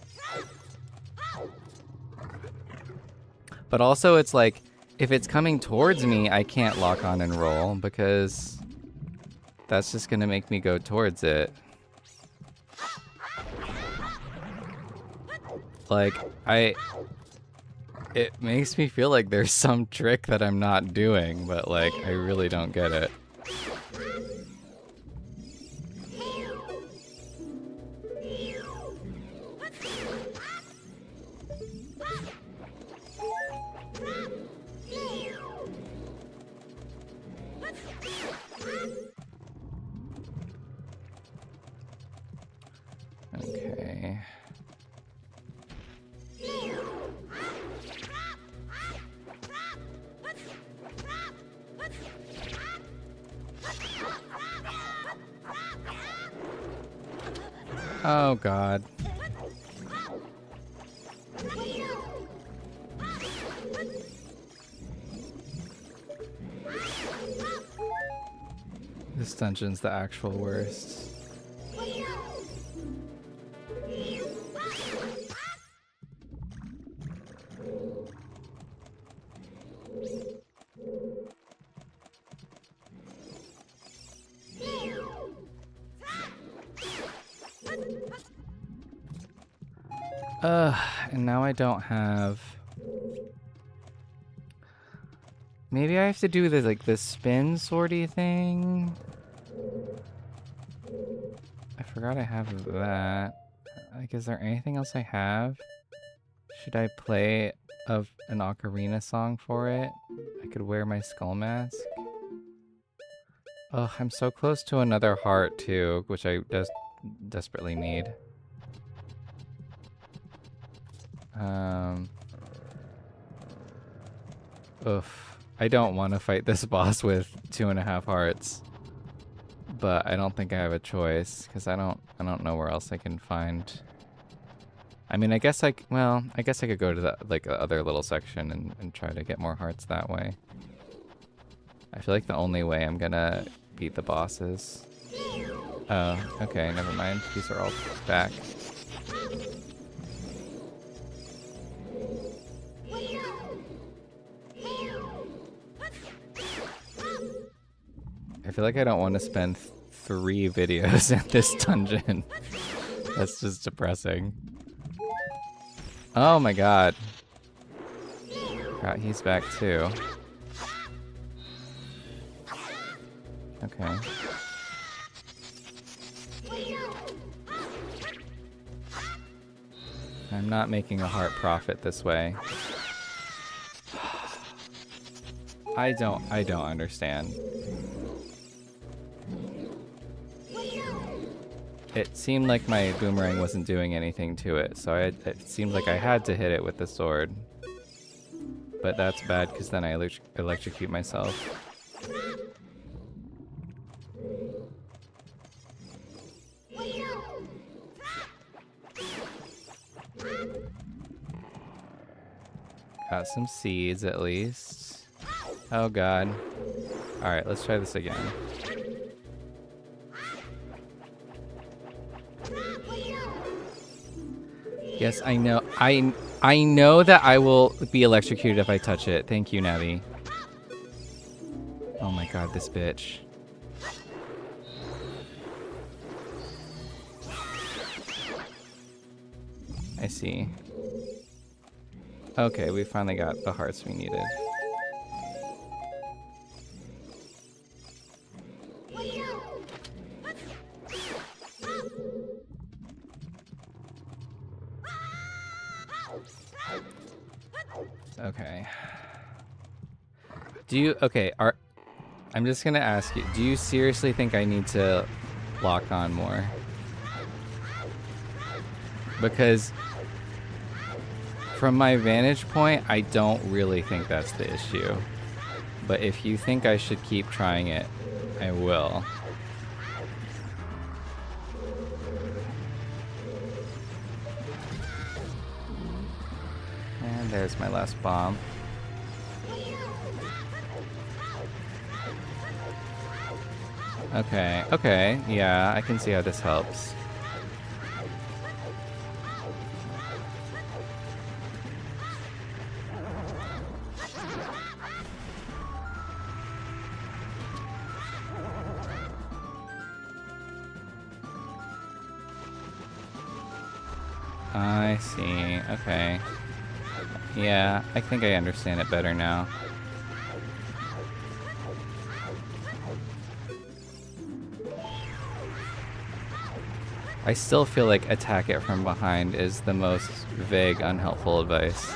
But also it's like, if it's coming towards me, I can't lock on and roll because that's just gonna make me go towards it. Like, it makes me feel like there's some trick that I'm not doing, but like, I really don't get it. Okay. Oh God. This dungeon's the actual worst. And now I don't have... Maybe I have to do the like the spin sorty thing. I forgot I have that. Like, is there anything else I have? Should I play an ocarina song for it? I could wear my skull mask. Oh, I'm so close to another heart too, which I desperately need. Oof. I don't want to fight this boss with 2.5 hearts. But I don't think I have a choice, because I don't know where else I can find. I mean, I guess I could go to the like other little section and try to get more hearts that way. I feel like the only way I'm gonna beat the bosses. Oh, okay, never mind. These are all back. I feel like I don't want to spend 3 videos in this dungeon. That's just depressing. Oh my god. God, he's back too. Okay. I'm not making a heart profit this way. I don't understand. It seemed like my boomerang wasn't doing anything to it, so it seemed like I had to hit it with the sword. But that's bad, because then I electrocute myself. Got some seeds, at least. Oh god. Alright, let's try this again. Yes, I know. I know that I will be electrocuted if I touch it. Thank you, Navi. Oh my god, this bitch. I see. Okay, we finally got the hearts we needed. Okay. I'm just gonna ask you, do you seriously think I need to lock on more? Because from my vantage point, I don't really think that's the issue. But if you think I should keep trying it, I will. And there's my last bomb. Okay, yeah, I can see how this helps. I see, okay. Yeah, I think I understand it better now. I still feel like attack it from behind is the most vague, unhelpful advice.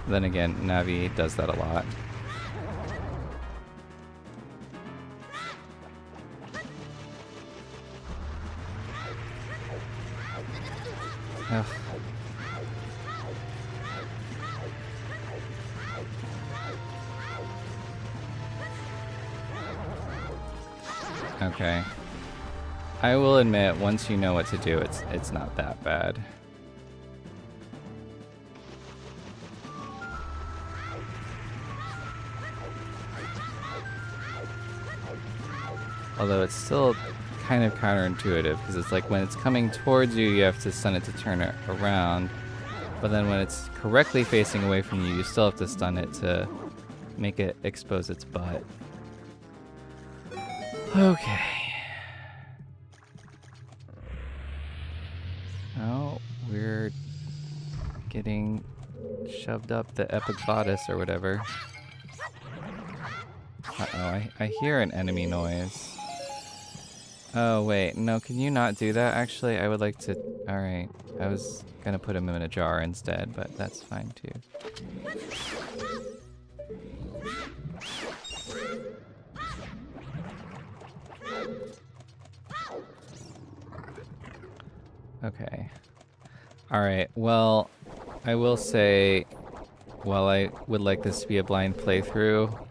Then again, Navi does that a lot. Ugh. Okay. I will admit, once you know what to do, it's not that bad. Although it's still kind of counterintuitive, because it's like when it's coming towards you, you have to stun it to turn it around. But then when it's correctly facing away from you, you still have to stun it to make it expose its butt. Okay. Oh, we're getting shoved up the epic bodice or whatever. Uh-oh, I hear an enemy noise. Oh, wait. No, can you not do that? Actually, I would like to... Alright. I was gonna put him in a jar instead, but that's fine too. Okay. Alright, well, I will say, while I would like this to be a blind playthrough,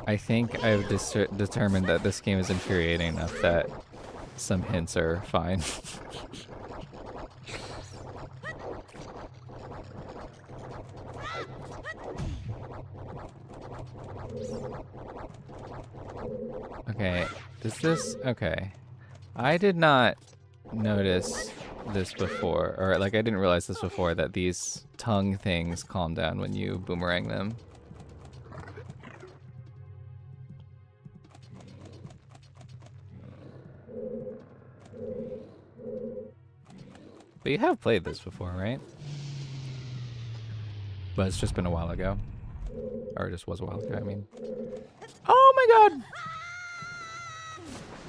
I think I've determined that this game is infuriating enough that some hints are fine. Okay, does this... Okay. I did not notice this before, or like I didn't realize this before, that these tongue things calm down when you boomerang them. But you have played this before, right? But it's just been a while ago. Or it just was a while ago, I mean. Oh my god!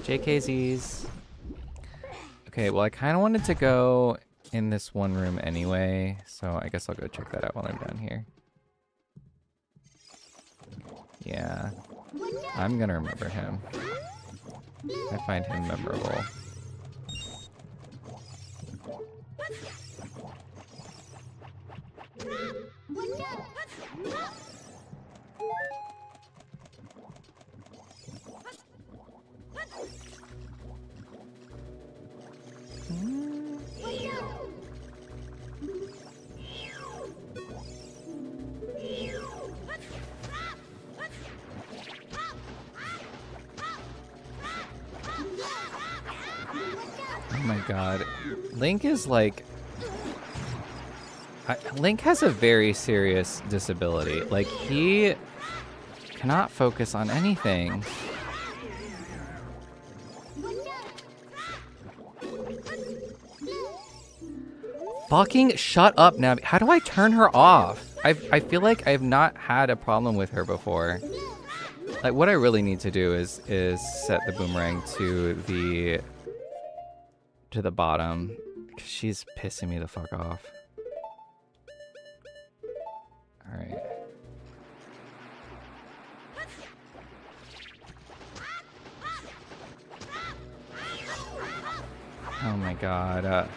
JKZs. Okay, well I kind of wanted to go in this one room anyway, so I guess I'll go check that out while I'm down here. Yeah. I'm gonna remember him. I find him memorable. Oh my god. Link is like... Link has a very serious disability. Like, he cannot focus on anything. Fucking shut up, Navi. How do I turn her off? I feel like I've not had a problem with her before. Like, what I really need to do is set the boomerang to the bottom. 'Cause she's pissing me the fuck off. Alright. Oh my god.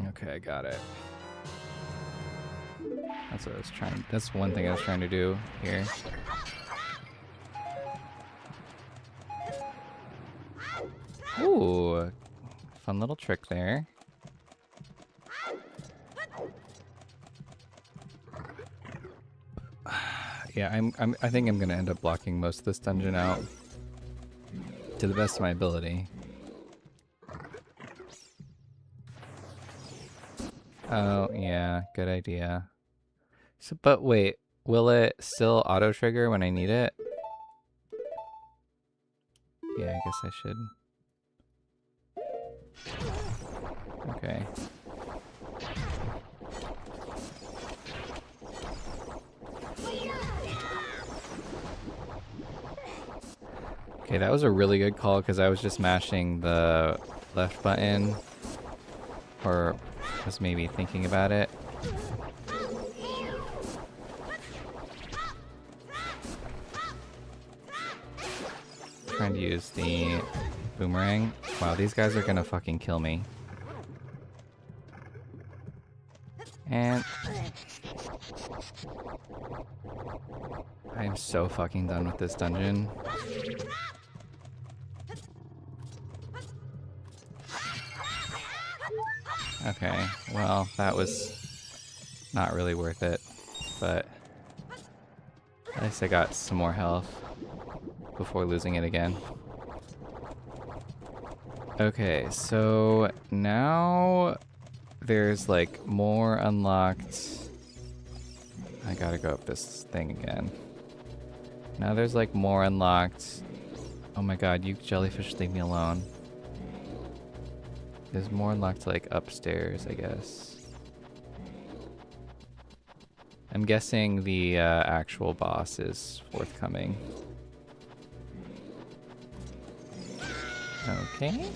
Okay, I got it. That's what I was trying. That's one thing I was trying to do here. Ooh, fun little trick there. Yeah, I think I'm gonna end up blocking most of this dungeon out to the best of my ability. Oh, yeah, good idea. So, but wait, will it still auto-trigger when I need it? Yeah, I guess I should. Okay. Okay, that was a really good call because I was just mashing the left button. Or was maybe thinking about it. Trying to use the boomerang. Wow, these guys are gonna fucking kill me. And I am so fucking done with this dungeon. Okay, well, that was not really worth it, but at least I got some more health before losing it again. Okay, so now there's like more unlocked. I gotta go up this thing again. Now there's like more unlocked. Oh my god, you jellyfish, leave me alone. There's more unlocked like upstairs, I guess. I'm guessing the actual boss is forthcoming. Okay.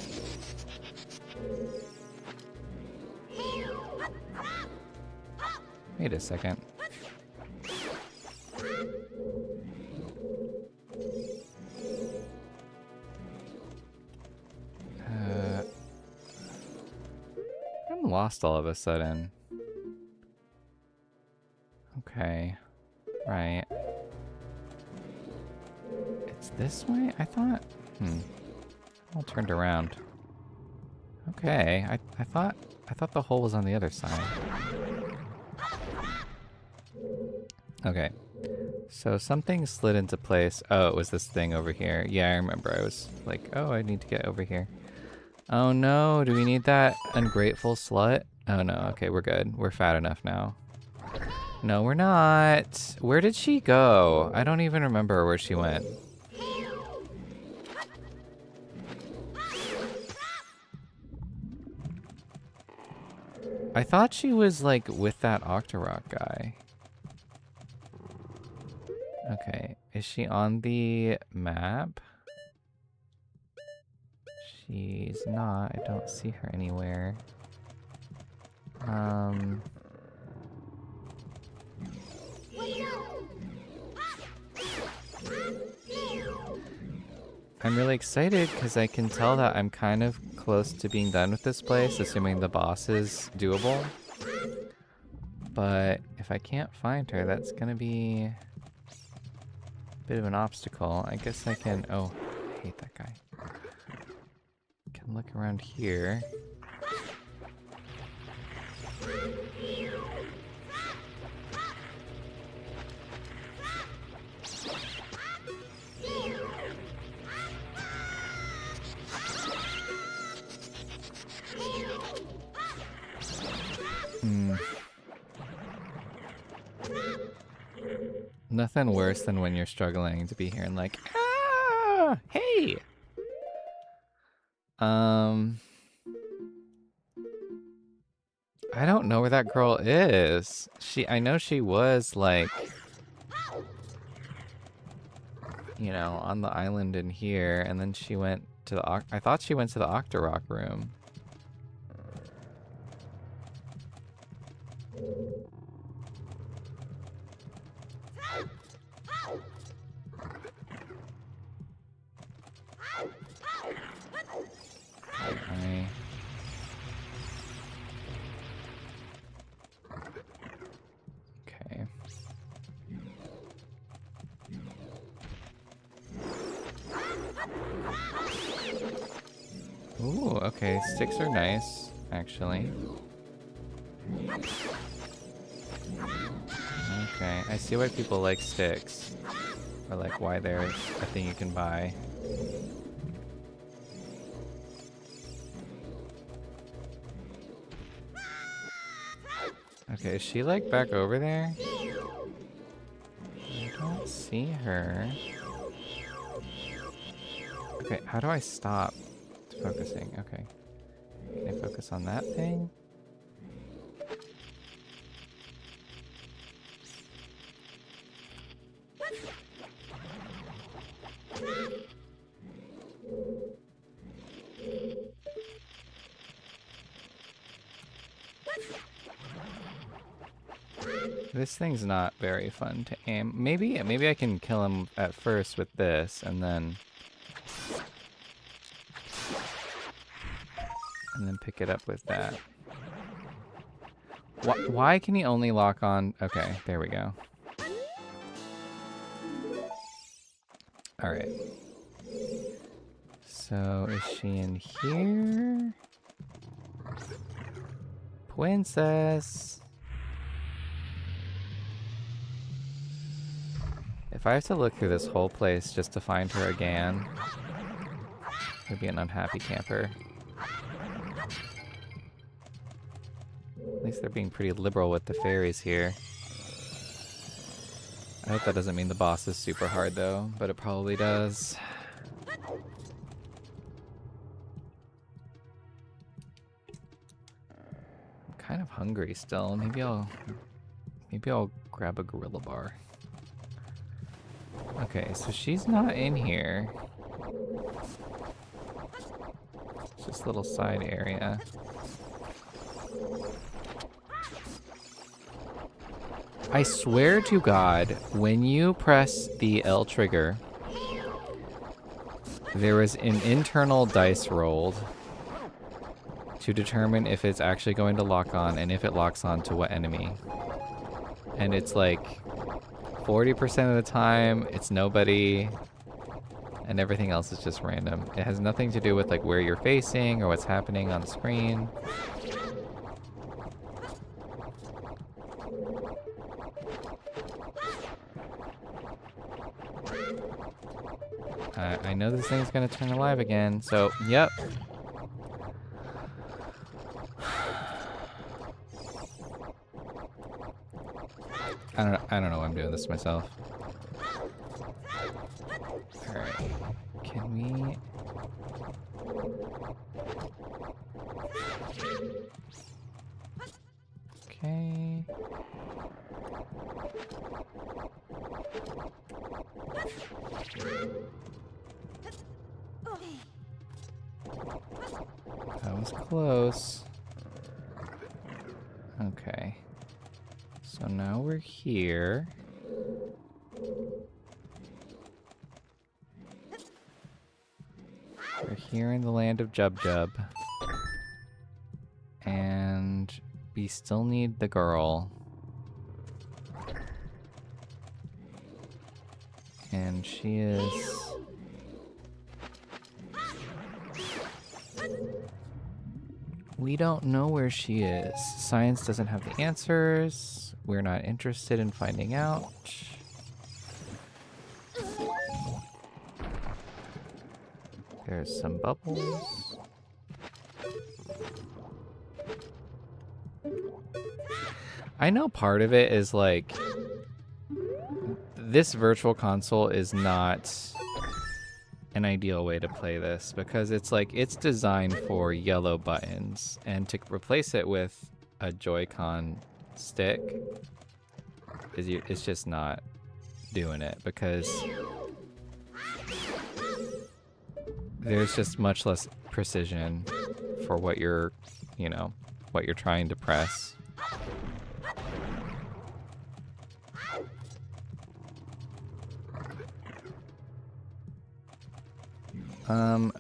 Wait a second. I'm lost all of a sudden. Okay. Right. It's this way? I thought... all turned around. Okay. I thought the hole was on the other side. Okay. So something slid into place. Oh, it was this thing over here. Yeah, I remember. I was like, oh, I need to get over here. Oh no, do we need that ungrateful slut? Oh no, okay, we're good. We're fat enough now. No, we're not. Where did she go? I don't even remember where she went. I thought she was like with that Octorok guy. Okay, is she on the map? She's not. I don't see her anywhere. I'm really excited because I can tell that I'm kind of close to being done with this place, assuming the boss is doable. But if I can't find her, that's gonna be a bit of an obstacle. I guess I can... Oh, I hate that guy. Can look around here. Nothing worse than when you're struggling to be here and like, ah, hey! I don't know where that girl is. I know she was like, you know, on the island in here, and then she went to the, I thought she went to the Octorok room. Okay. Ooh, okay, sticks are nice, actually. Okay, I see why people like sticks. Or like why they're a thing you can buy. Okay, is she like back over there? I don't see her. Okay, how do I stop focusing? Okay. Can I focus on that thing? This thing's not very fun to aim. Maybe I can kill him at first with this, and then pick it up with that. Why can he only lock on? Okay, there we go. All right. So is she in here? Princess! If I have to look through this whole place just to find her again, I'd be an unhappy camper. At least they're being pretty liberal with the fairies here. I hope that doesn't mean the boss is super hard though, but it probably does. I'm kind of hungry still. Maybe I'll grab a gorilla bar. Okay, so she's not in here. It's just a little side area. I swear to God, when you press the L trigger, there is an internal dice rolled to determine if it's actually going to lock on and if it locks on to what enemy. And it's like 40% of the time it's nobody and everything else is just random. It has nothing to do with like where you're facing or what's happening on screen. I know this thing's gonna turn alive again, so yep. I don't know why I'm doing this myself. Alright. Can we... Okay. That was close. Okay. So now we're here. We're here in the land of Jub Jub. And we still need the girl. And she is... We don't know where she is. Science doesn't have the answers. We're not interested in finding out. There's some bubbles. I know part of it is like, this virtual console is not an ideal way to play this because it's like, it's designed for yellow buttons, and to replace it with a Joy-Con stick it's just not doing it because there's just much less precision for what you're, you know, what you're trying to press.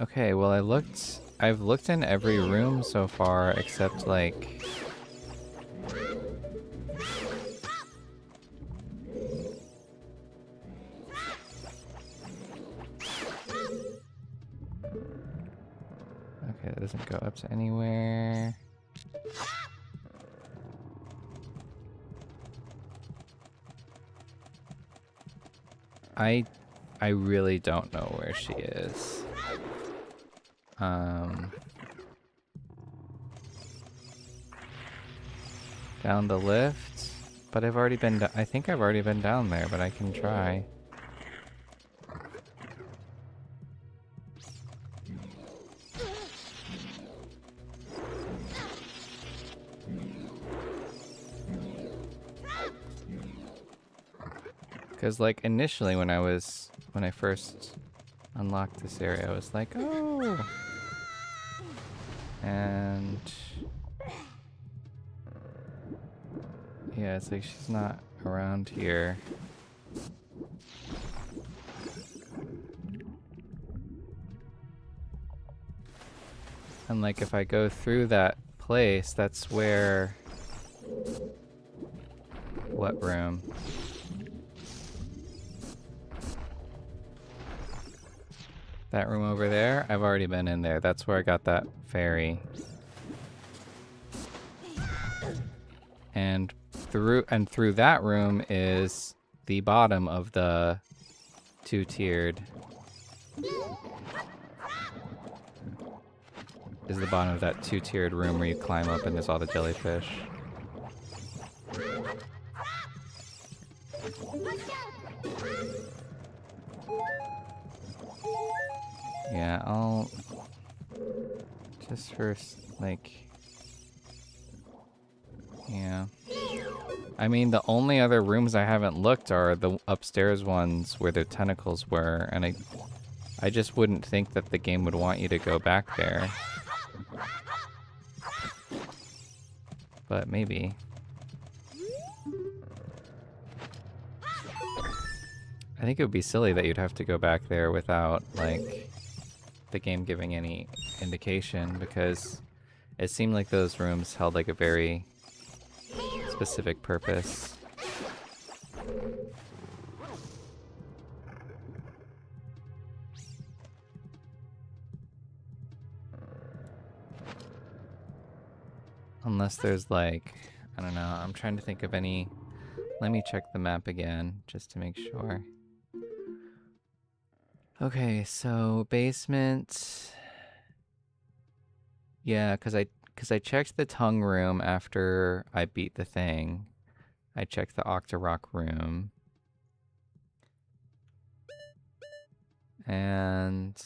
Okay, well I've looked in every room so far except like... Okay, that doesn't go up to anywhere. I really don't know where she is. Down the lift, but I've already been. I think I've already been down there, but I can try. Because like initially when I first unlocked this area, I was like, oh, and yeah, it's like she's not around here. And like if I go through that place, that's where... What room? That room over there? I've already been in there. That's where I got that fairy. And through that room is the bottom of the two-tiered. Is the bottom of that two-tiered room where you climb up and there's all the jellyfish. Yeah, I'll just first, like, yeah. I mean, the only other rooms I haven't looked are the upstairs ones where the tentacles were, and I just wouldn't think that the game would want you to go back there. But maybe. I think it would be silly that you'd have to go back there without, like, the game giving any indication, because it seemed like those rooms held, like, a very specific purpose. Unless there's, like, I don't know, I'm trying to think of any. Let me check the map again just to make sure. Okay, so basement. Yeah, because I checked the tongue room after I beat the thing. I checked the Octorok room. And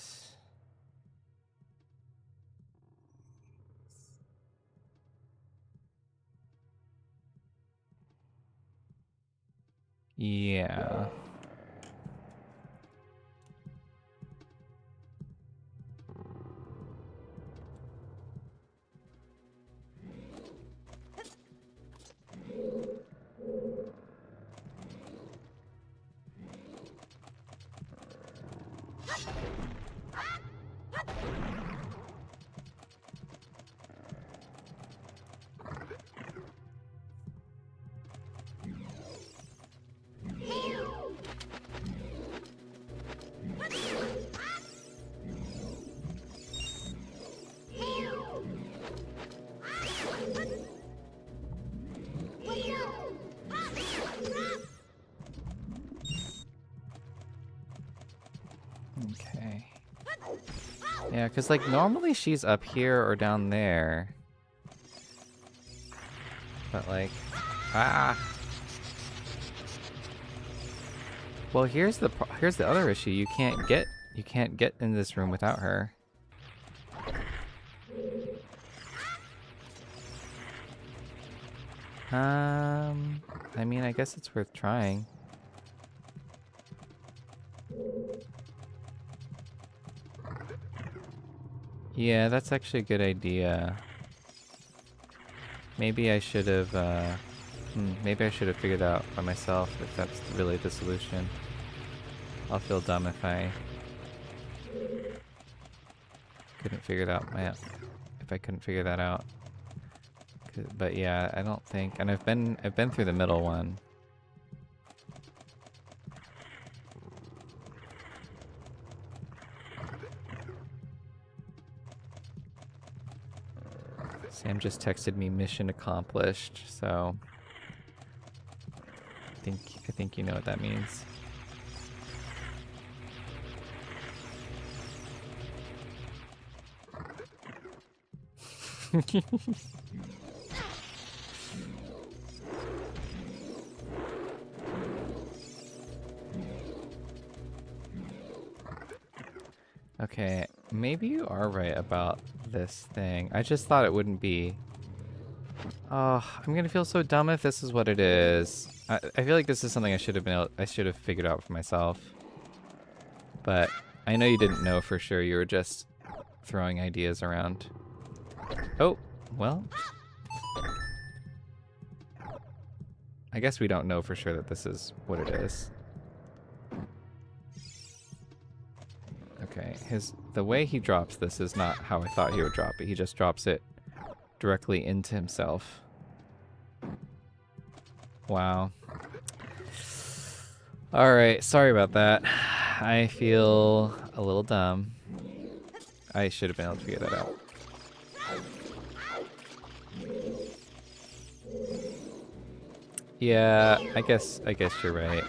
yeah. Okay. Yeah, because, like, normally she's up here or down there. But, like, ah. Well, here's the other issue. You can't get in this room without her. I mean, I guess it's worth trying. Yeah, that's actually a good idea. Maybe I should have, maybe I should have figured out by myself if that's really the solution. I'll feel dumb if I couldn't figure it out. If I couldn't figure that out. But yeah, I don't think, and I've been through the middle one. Sam just texted me mission accomplished, so I think you know what that means. Okay, maybe you are right about this thing. I just thought it wouldn't be. Oh, I'm gonna feel so dumb if this is what it is. I feel like this is something I should have figured out for myself. But I know you didn't know for sure. You were just throwing ideas around. Oh, well. I guess we don't know for sure that this is what it is. Okay, the way he drops this is not how I thought he would drop it. He just drops it directly into himself. Wow. Alright, sorry about that. I feel a little dumb. I should have been able to figure that out. Yeah, I guess you're right.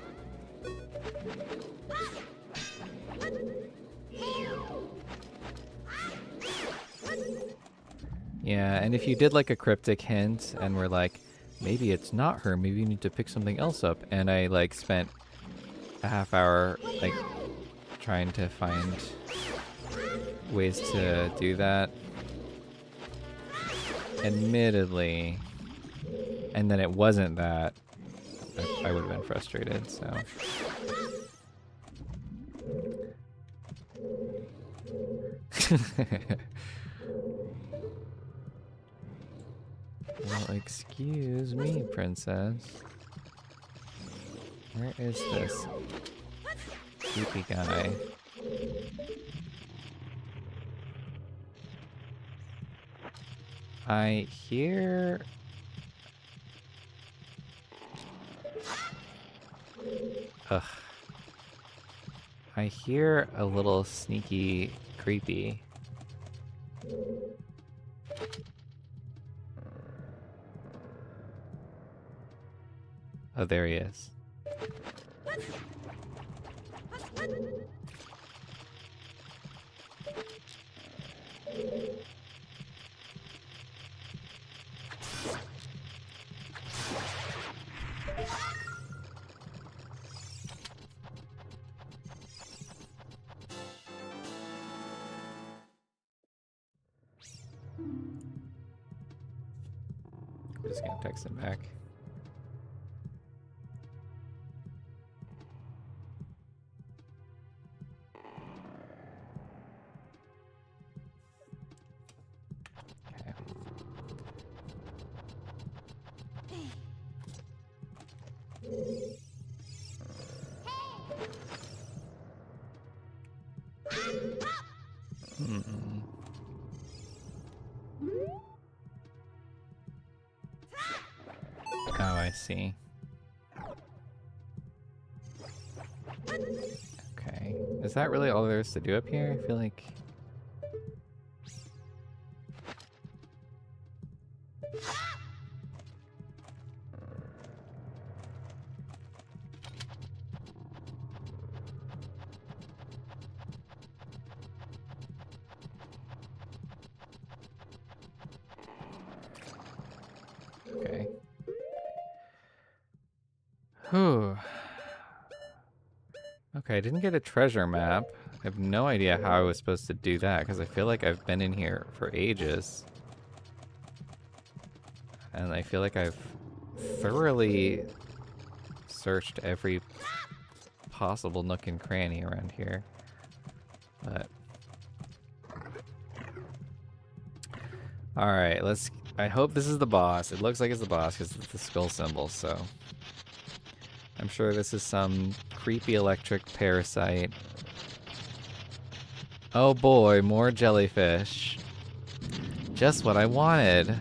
Yeah, and if you did like a cryptic hint and we're like, maybe it's not her, maybe you need to pick something else up, and I like spent a half hour like trying to find ways to do that, admittedly, and then it wasn't that, I would have been frustrated, so. Well, excuse me, princess. Where is this creepy guy? I hear... Ugh. I hear a little sneaky creepy. Oh, there he is. I'm just gonna text him back. Oh, I see. Okay. Is that really all there is to do up here? I feel like... Okay. Whew. Okay, I didn't get a treasure map. I have no idea how I was supposed to do that, because I feel like I've been in here for ages. And I feel like I've thoroughly searched every possible nook and cranny around here. But... Alright, let's... I hope this is the boss. It looks like it's the boss because it's the skull symbol, so... I'm sure this is some creepy electric parasite. Oh boy, more jellyfish. Just what I wanted.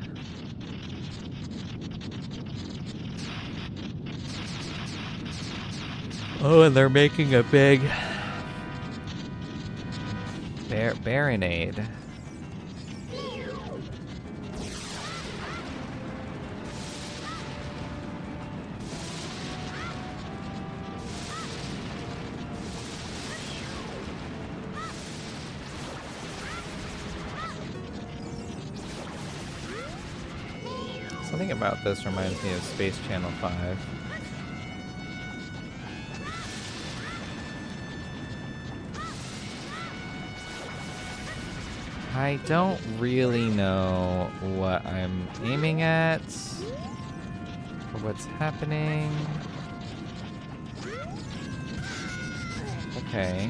Oh, and they're making a big... Baronade. Something about this reminds me of Space Channel 5. I don't really know what I'm aiming at or what's happening. Okay.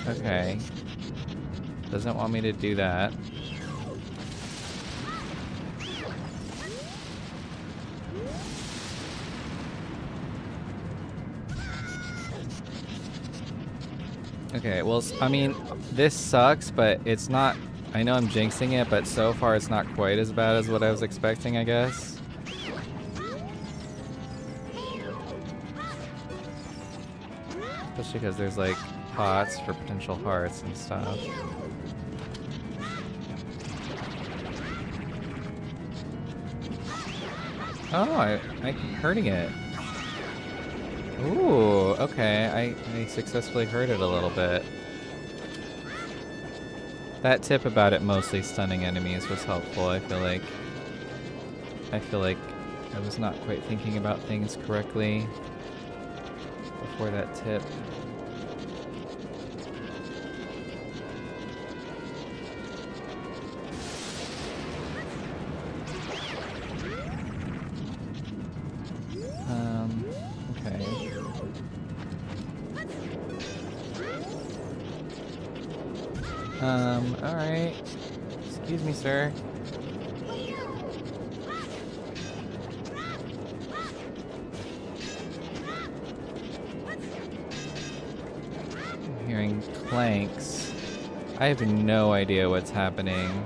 Okay. Doesn't want me to do that. Okay, well, I mean, this sucks, but it's not... I know I'm jinxing it, but so far it's not quite as bad as what I was expecting, I guess. Especially because there's, like, pots for potential hearts and stuff. Oh, I'm hurting it. Ooh, okay. I successfully hurt it a little bit. That tip about it mostly stunning enemies was helpful, I feel like. I was not quite thinking about things correctly before that tip. Okay. Alright. Excuse me, sir. I'm hearing clanks. I have no idea what's happening.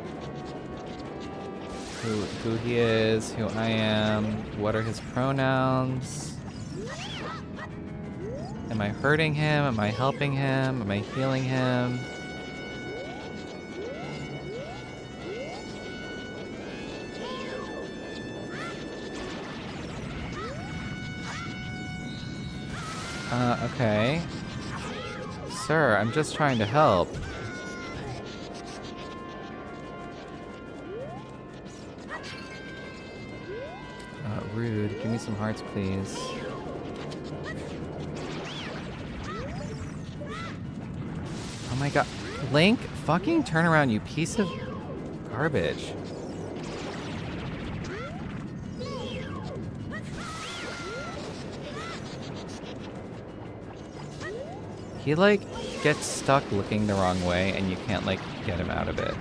Who he is, who I am, what are his pronouns? Am I hurting him? Am I helping him? Am I healing him? Okay. Sir, I'm just trying to help. Rude. Give me some hearts, please. Oh my god. Link, fucking turn around, you piece of garbage. He, like, gets stuck looking the wrong way, and you can't, like, get him out of it.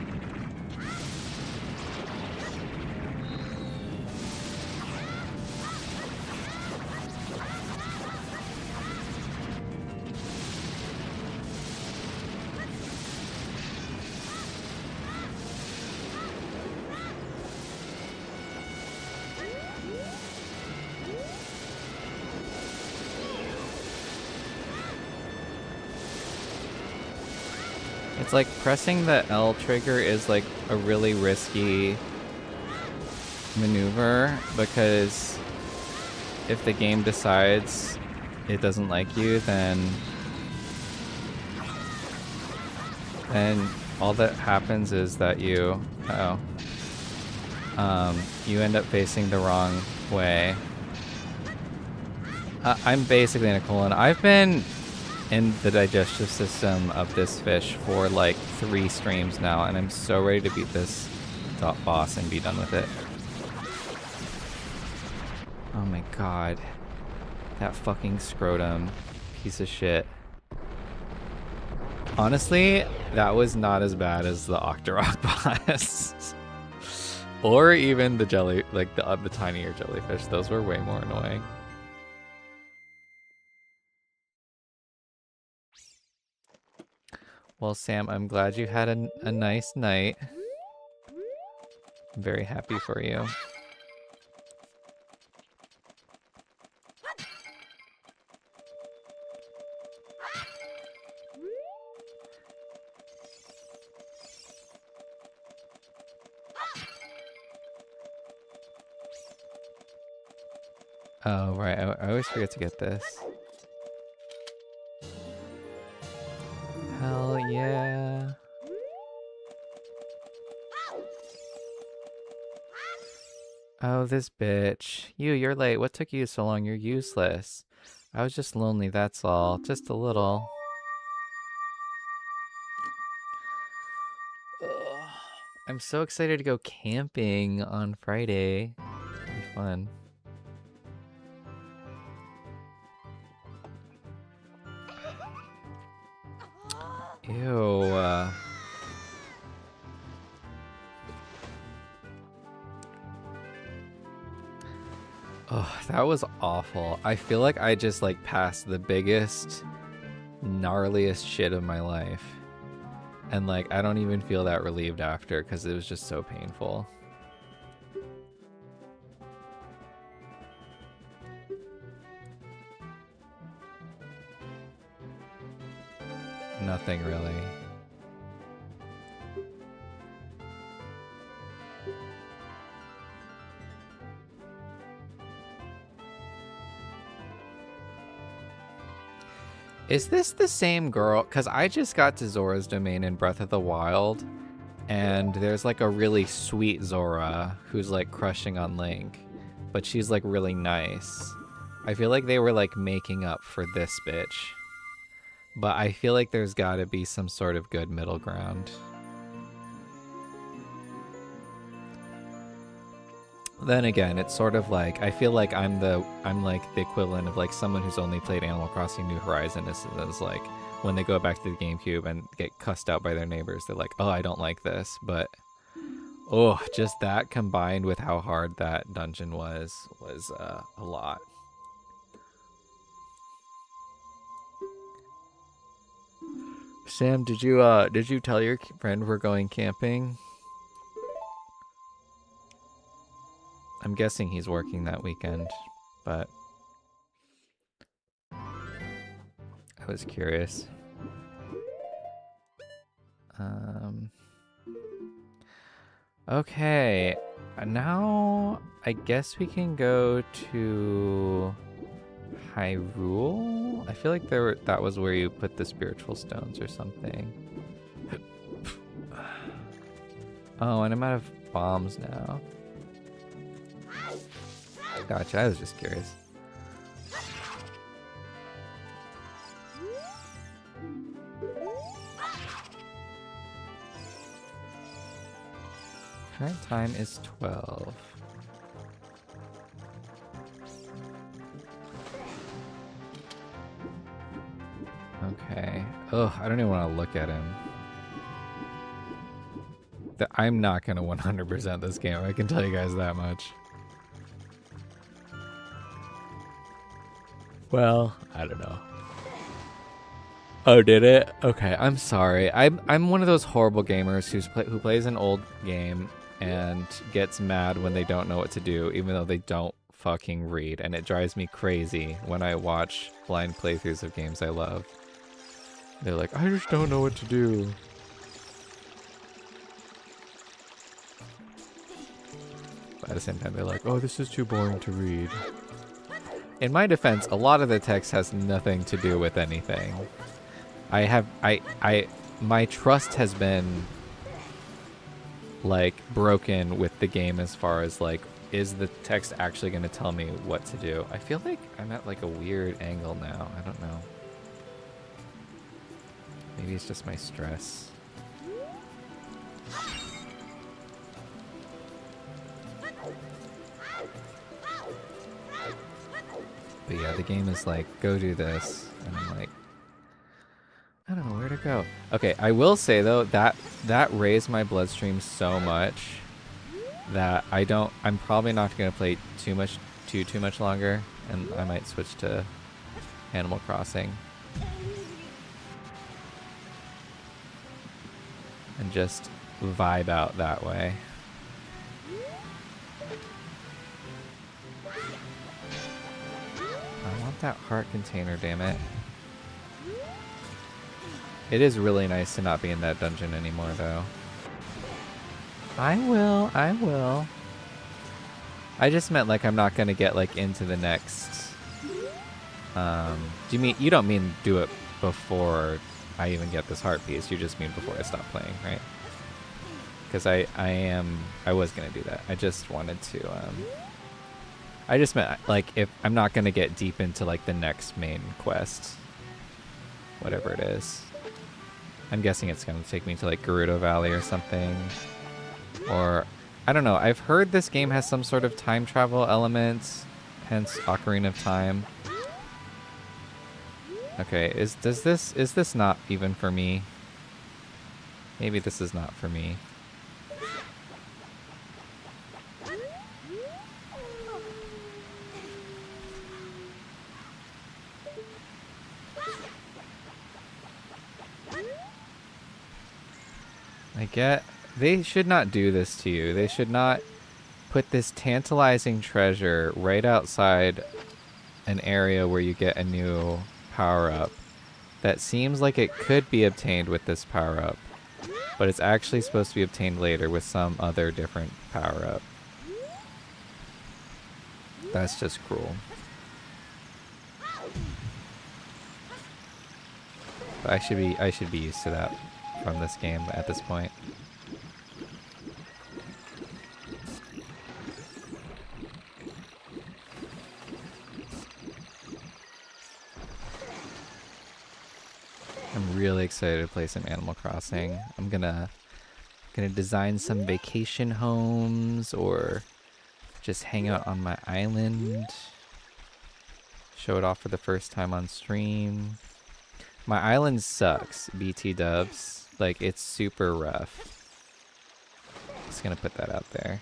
It's like pressing the L trigger is like a really risky maneuver because if the game decides it doesn't like you, then all that happens is that you you end up facing the wrong way. I'm basically in a colon. I've been in the digestive system of this fish for like 3 streams now, and I'm so ready to beat this top boss and be done with it. Oh my god. That fucking scrotum. Piece of shit. Honestly, that was not as bad as the Octorok boss. Or even the jelly, like the tinier jellyfish. Those were way more annoying. Well, Sam, I'm glad you had a nice night. I'm very happy for you. Oh, right. I always forget to get this. Hell yeah. Oh, this bitch. You're late. What took you so long? You're useless. I was just lonely, that's all. Just a little. Ugh. I'm so excited to go camping on Friday. It'll be fun. Ew. Oh, that was awful. I feel like I just like passed the biggest, gnarliest shit of my life. And like, I don't even feel that relieved after because it was just so painful. Nothing really. Is this the same girl? Because I just got to Zora's Domain in Breath of the Wild, and there's like a really sweet Zora who's like crushing on Link, but she's like really nice. I feel like they were like making up for this bitch, but I feel like there's got to be some sort of good middle ground. Then again, it's sort of like I feel like I'm like the equivalent of like someone who's only played Animal Crossing New Horizons is like when they go back to the GameCube and get cussed out by their neighbors, they're like, "Oh, I don't like this." But oh, just that combined with how hard that dungeon was a lot. Sam, did you tell your friend we're going camping? I'm guessing he's working that weekend, but I was curious. Okay, now I guess we can go to Hyrule. I feel like that was where you put the spiritual stones or something. Oh, and I'm out of bombs now. Gotcha, I was just curious. Current time is 12. Okay. Ugh, I don't even want to look at him. I'm not going to 100% this game, I can tell you guys that much. Well, I don't know. Oh, did it? Okay, I'm sorry. I'm one of those horrible gamers who plays an old game and gets mad when they don't know what to do, even though they don't fucking read, and it drives me crazy when I watch blind playthroughs of games I love. They're like, I just don't know what to do. But at the same time, they're like, oh, this is too boring to read. In my defense, a lot of the text has nothing to do with anything. My trust has been like broken with the game as far as like, is the text actually going to tell me what to do? I feel like I'm at like a weird angle now. I don't know. Maybe it's just my stress. But yeah, the game is like, go do this. And I'm like, I don't know where to go. Okay, I will say though, that raised my bloodstream so much that I'm probably not going to play too much longer, and I might switch to Animal Crossing. And just vibe out that way. I want that heart container, damn it. It is really nice to not be in that dungeon anymore, though. I will. I just meant like I'm not gonna get like into the next. You don't mean do it before I even get this heart piece? You just mean before I stop playing, right? Because I was gonna do that. I just wanted to. I just meant like if I'm not gonna get deep into like the next main quest, whatever it is. I'm guessing it's going to take me to like Gerudo Valley or something. Or, I don't know. I've heard this game has some sort of time travel element, hence Ocarina of Time. Okay, is this not even for me? Maybe this is not for me. They should not do this to you. They should not put this tantalizing treasure right outside an area where you get a new power-up that seems like it could be obtained with this power-up, but it's actually supposed to be obtained later with some other different power-up. That's just cruel. But I should be used to that from this game at this point. I'm really excited to play some Animal Crossing. I'm gonna design some vacation homes or just hang out on my island. Show it off for the first time on stream. My island sucks, BT dubs. Like, it's super rough. Just gonna put that out there.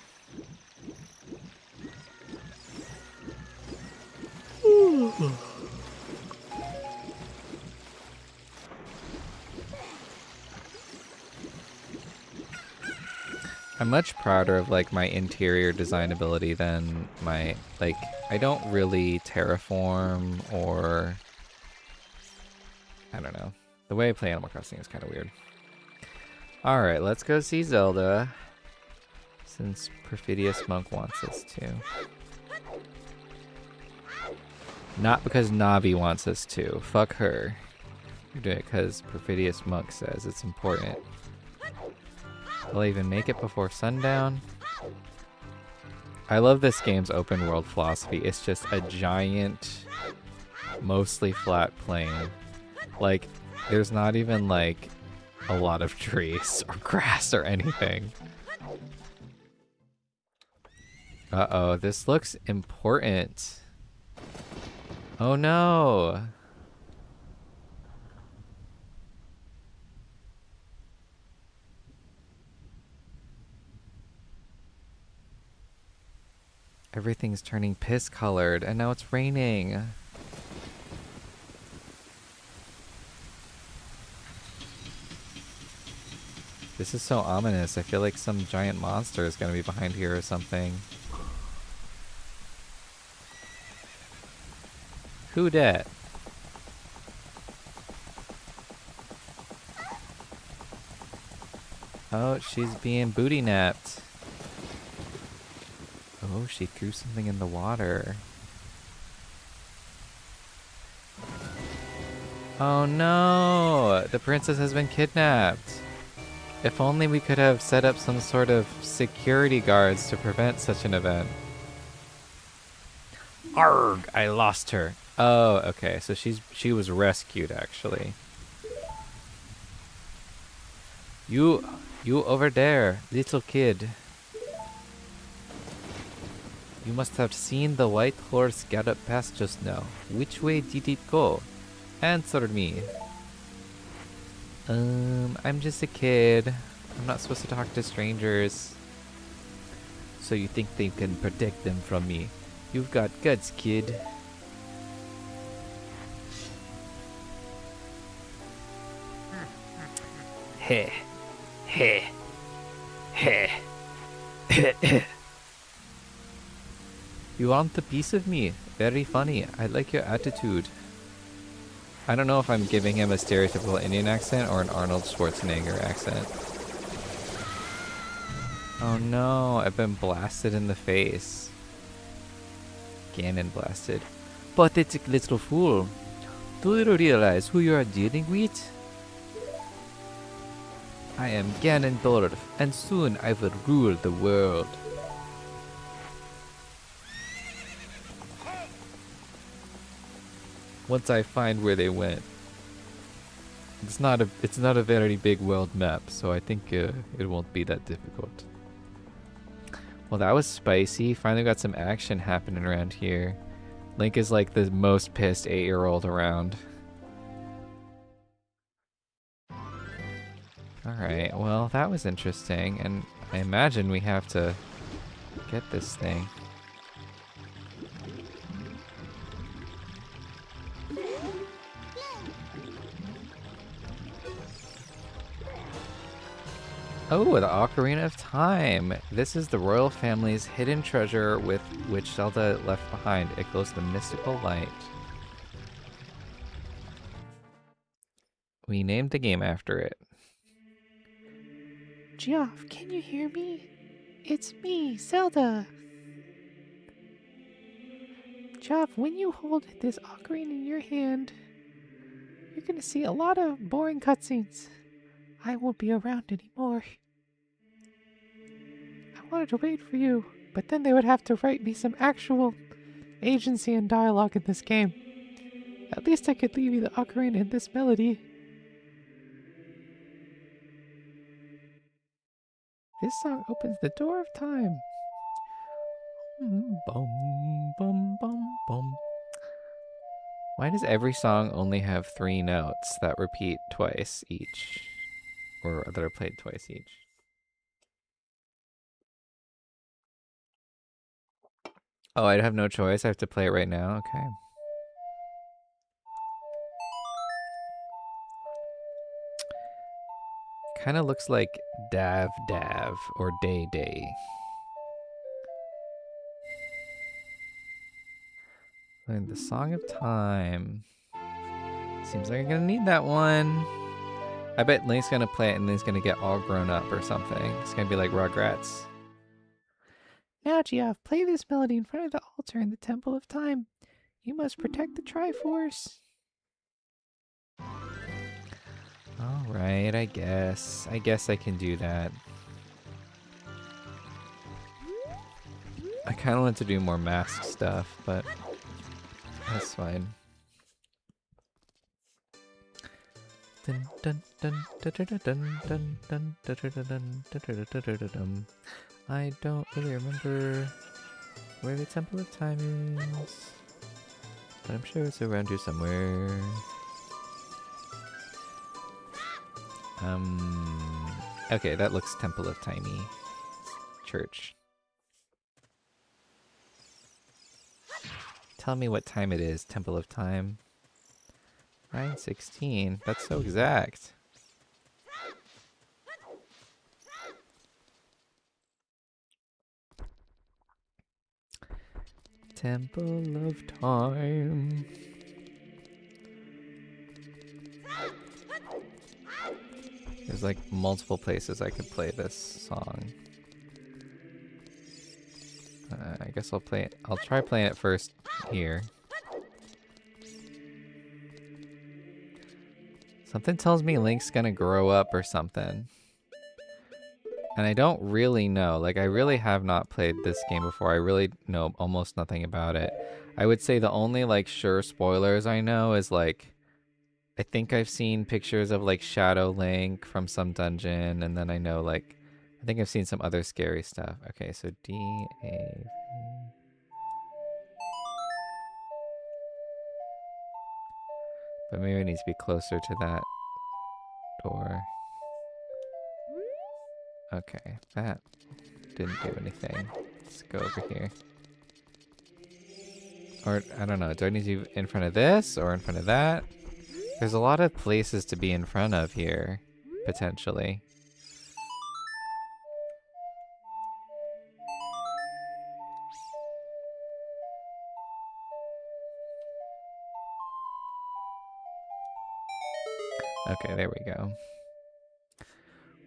I'm much prouder of like my interior design ability than my, like, I don't really terraform or, I don't know. The way I play Animal Crossing is kind of weird. Alright, let's go see Zelda, since Perfidious Monk wants us to. Not because Navi wants us to. Fuck her. We're doing it because Perfidious Monk says it's important. Will I even make it before sundown? I love this game's open world philosophy. It's just a giant, mostly flat plain. Like, there's not even like a lot of trees or grass or anything. Uh-oh, this looks important. Oh no! Everything's turning piss-colored, and now it's raining. This is so ominous. I feel like some giant monster is gonna be behind here or something. Who dat? Oh, she's being booty napped. Oh, she threw something in the water. Oh no! The princess has been kidnapped. If only we could have set up some sort of security guards to prevent such an event. Arg! I lost her. Oh, okay. So she was rescued actually. You over there, little kid. You must have seen the white horse gallop past just now. Which way did it go? Answer me. I'm just a kid. I'm not supposed to talk to strangers. So you think they can protect them from me? You've got guts, kid. Heh. Heh. Heh. You want a piece of me? Very funny. I like your attitude. I don't know if I'm giving him a stereotypical Indian accent or an Arnold Schwarzenegger accent. Oh no, I've been blasted in the face. Ganon blasted. Pathetic little fool. Do you realize who you are dealing with? I am Ganondorf, and soon I will rule the world. Once I find where they went. It's not a very big world map, so I think it won't be that difficult. Well, that was spicy. Finally got some action happening around here. Link is like the most pissed 8-year-old around. Alright, well, that was interesting, and I imagine we have to get this thing. Oh, the Ocarina of Time! This is the royal family's hidden treasure with which Zelda left behind. It glows with a mystical light. We named the game after it. Geoff, can you hear me? It's me, Zelda. Geoff, when you hold this ocarina in your hand, you're You're gonna see a lot of boring cutscenes. I won't be around anymore. I wanted to wait for you, but then they would have to write me some actual agency and dialogue in this game. At least I could leave you the ocarina and this melody. This song opens the door of time. Bum, bum, bum, bum. Why does every song only have 3 notes that repeat twice each? Or that are played twice each? Oh, I have no choice. I have to play it right now? Okay. Kind of looks like Dav Dav or Day Day. Learn the Song of Time. Seems like I'm gonna need that one. I bet Link's gonna play it and then he's gonna get all grown up or something. It's gonna be like Rugrats. Now, Geoff, play this melody in front of the altar in the Temple of Time. You must protect the Triforce. Alright, I guess. I guess I can do that. I kind of want to do more mask stuff, but that's fine. Dun, dun, dun, dun, dun, dun, dun, dun, dun, dun, dun, dun, dun. I don't really remember where the Temple of Time is, but I'm sure it's around here somewhere. Okay, that looks Temple of Timey. Church. Tell me what time it is, Temple of Time. 9:16. That's so exact. Temple of Time. There's like multiple places I could play this song. I guess I'll play it. I'll try playing it first here. Something tells me Link's gonna grow up or something. And I don't really know. Like, I really have not played this game before. I really know almost nothing about it. I would say the only, like, sure spoilers I know is, like, I think I've seen pictures of, like, Shadow Link from some dungeon. And then I know, like, I think I've seen some other scary stuff. Okay, so D-A... But maybe I need to be closer to that door. Okay, that didn't do anything. Let's go over here. Or, I don't know, do I need to be in front of this or in front of that? There's a lot of places to be in front of here, potentially. Okay, there we go.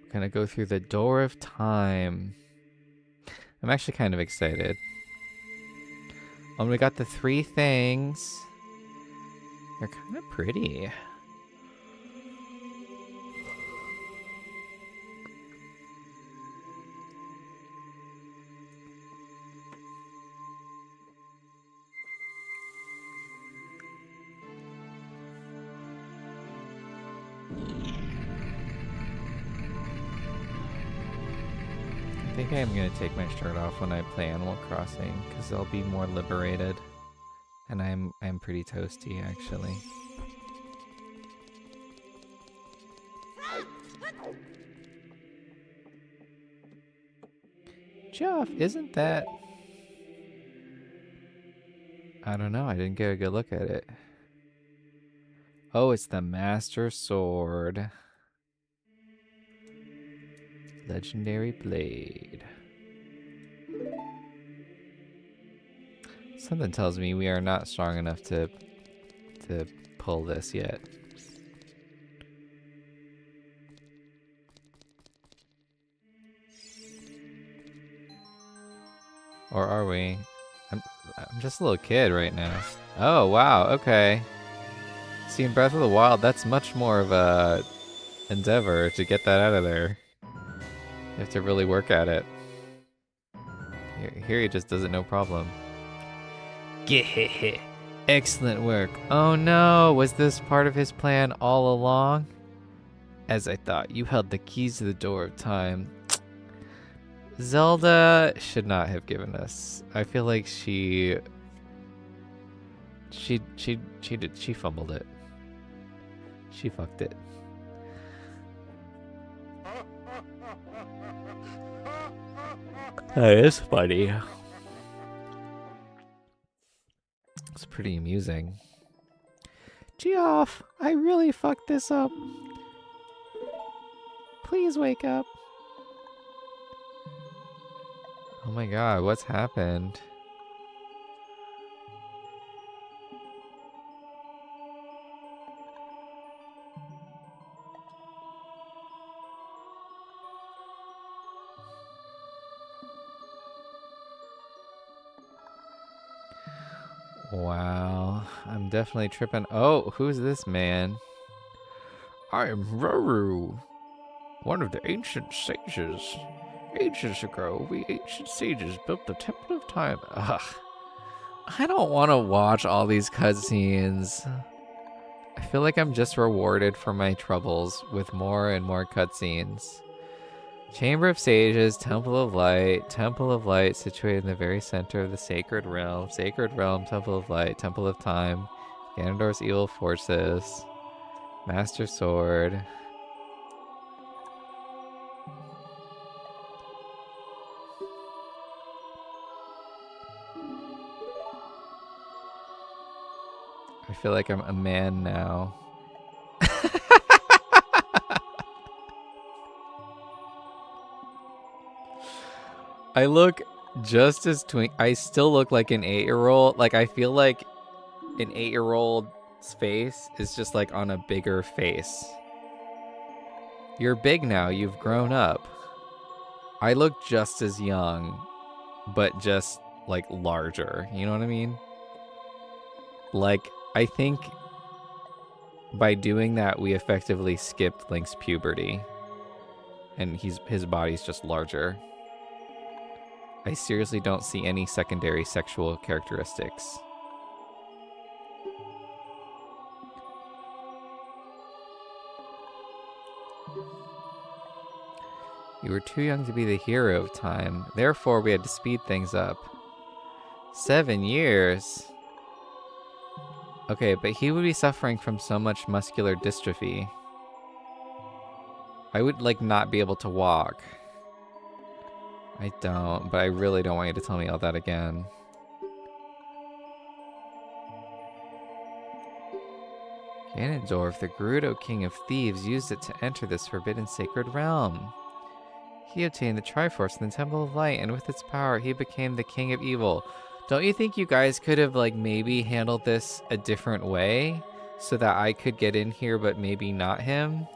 We're gonna go through the Door of Time. I'm actually kind of excited. We got the 3 things. They're kind of pretty. I think I'm gonna take my shirt off when I play Animal Crossing because I'll be more liberated, and I'm pretty toasty actually. Geoff, isn't that? I don't know. I didn't get a good look at it. Oh, it's the Master Sword. Legendary Blade. Something tells me we are not strong enough to pull this yet. Or are we? I'm just a little kid right now. Oh, wow, okay. See, in Breath of the Wild, that's much more of a endeavor to get that out of there. You have to really work at it. Here he just does it no problem. Geh. Excellent work. Oh no, was this part of his plan all along? As I thought, you held the keys to the door of time. Zelda should not have given us. I feel like she fumbled it. She fucked it. That is funny. It's pretty amusing. Geoff, I really fucked this up. Please wake up. Oh my god, what's happened? Wow, I'm definitely tripping. Oh, who's this man? I am Ruru, one of the ancient sages. Ages ago, we ancient sages built the Temple of Time. Ugh. I don't want to watch all these cutscenes. I feel like I'm just rewarded for my troubles with more and more cutscenes. Chamber of Sages, Temple of Light situated in the very center of the Sacred Realm. Sacred Realm, Temple of Light, Temple of Time, Ganondorf's evil forces, Master Sword. I feel like I'm a man now. I look just as I still look like an 8-year-old. Like, I feel like an 8-year-old's face is just like on a bigger face. You're big now. You've grown up. I look just as young, but just like larger. You know what I mean? Like, I think by doing that, we effectively skipped Link's puberty. And his body's just larger. I seriously don't see any secondary sexual characteristics. You were too young to be the hero of time. Therefore, we had to speed things up. 7 years? Okay, but he would be suffering from so much muscular dystrophy. I would, like, not be able to walk. I don't, but I really don't want you to tell me all that again. Ganondorf, the Gerudo King of Thieves, used it to enter this forbidden sacred realm. He obtained the Triforce in the Temple of Light, and with its power, he became the King of Evil. Don't you think you guys could have, like, maybe handled this a different way? So that I could get in here, but maybe not him?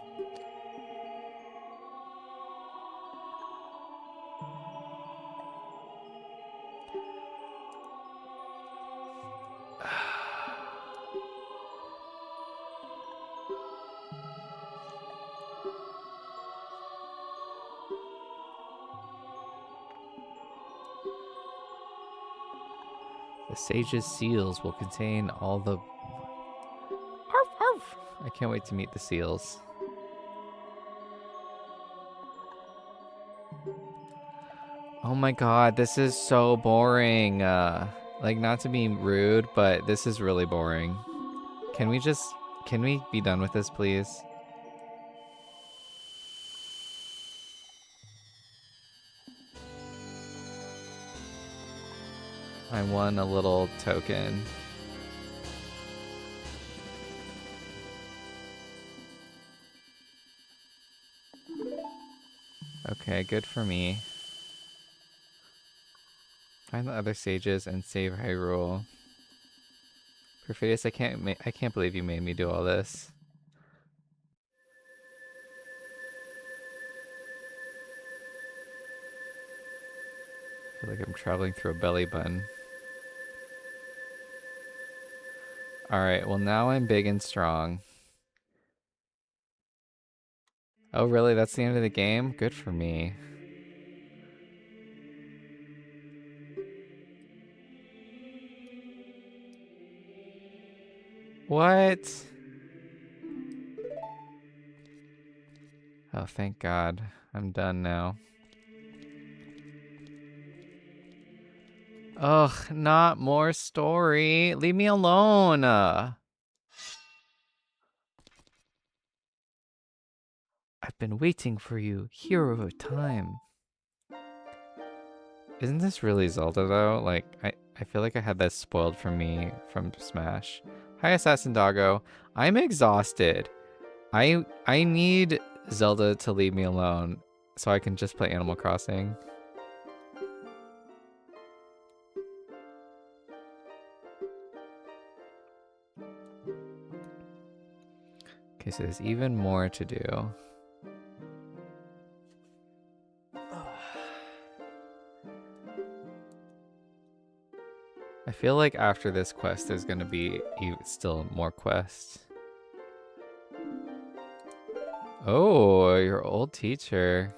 The Sage's seals will contain all the... Arf, arf! I can't wait to meet the seals. Oh my god, this is so boring. Like, not to be rude, but this is really boring. Can we be done with this, please? I won a little token. Okay, good for me. Find the other sages and save Hyrule. Perfidious, I can't believe you made me do all this. I feel like I'm traveling through a belly button. Alright, well now I'm big and strong. Oh really? That's the end of the game? Good for me. What? Oh, thank God. I'm done now. Ugh, not more story. Leave me alone. I've been waiting for you, hero of time. Isn't this really Zelda though? Like, I feel like I had that spoiled for me from Smash. Hi, Assassin Doggo. I'm exhausted. I need Zelda to leave me alone so I can just play Animal Crossing. Okay, so there's even more to do. I feel like after this quest, there's gonna be still more quests. Oh, your old teacher.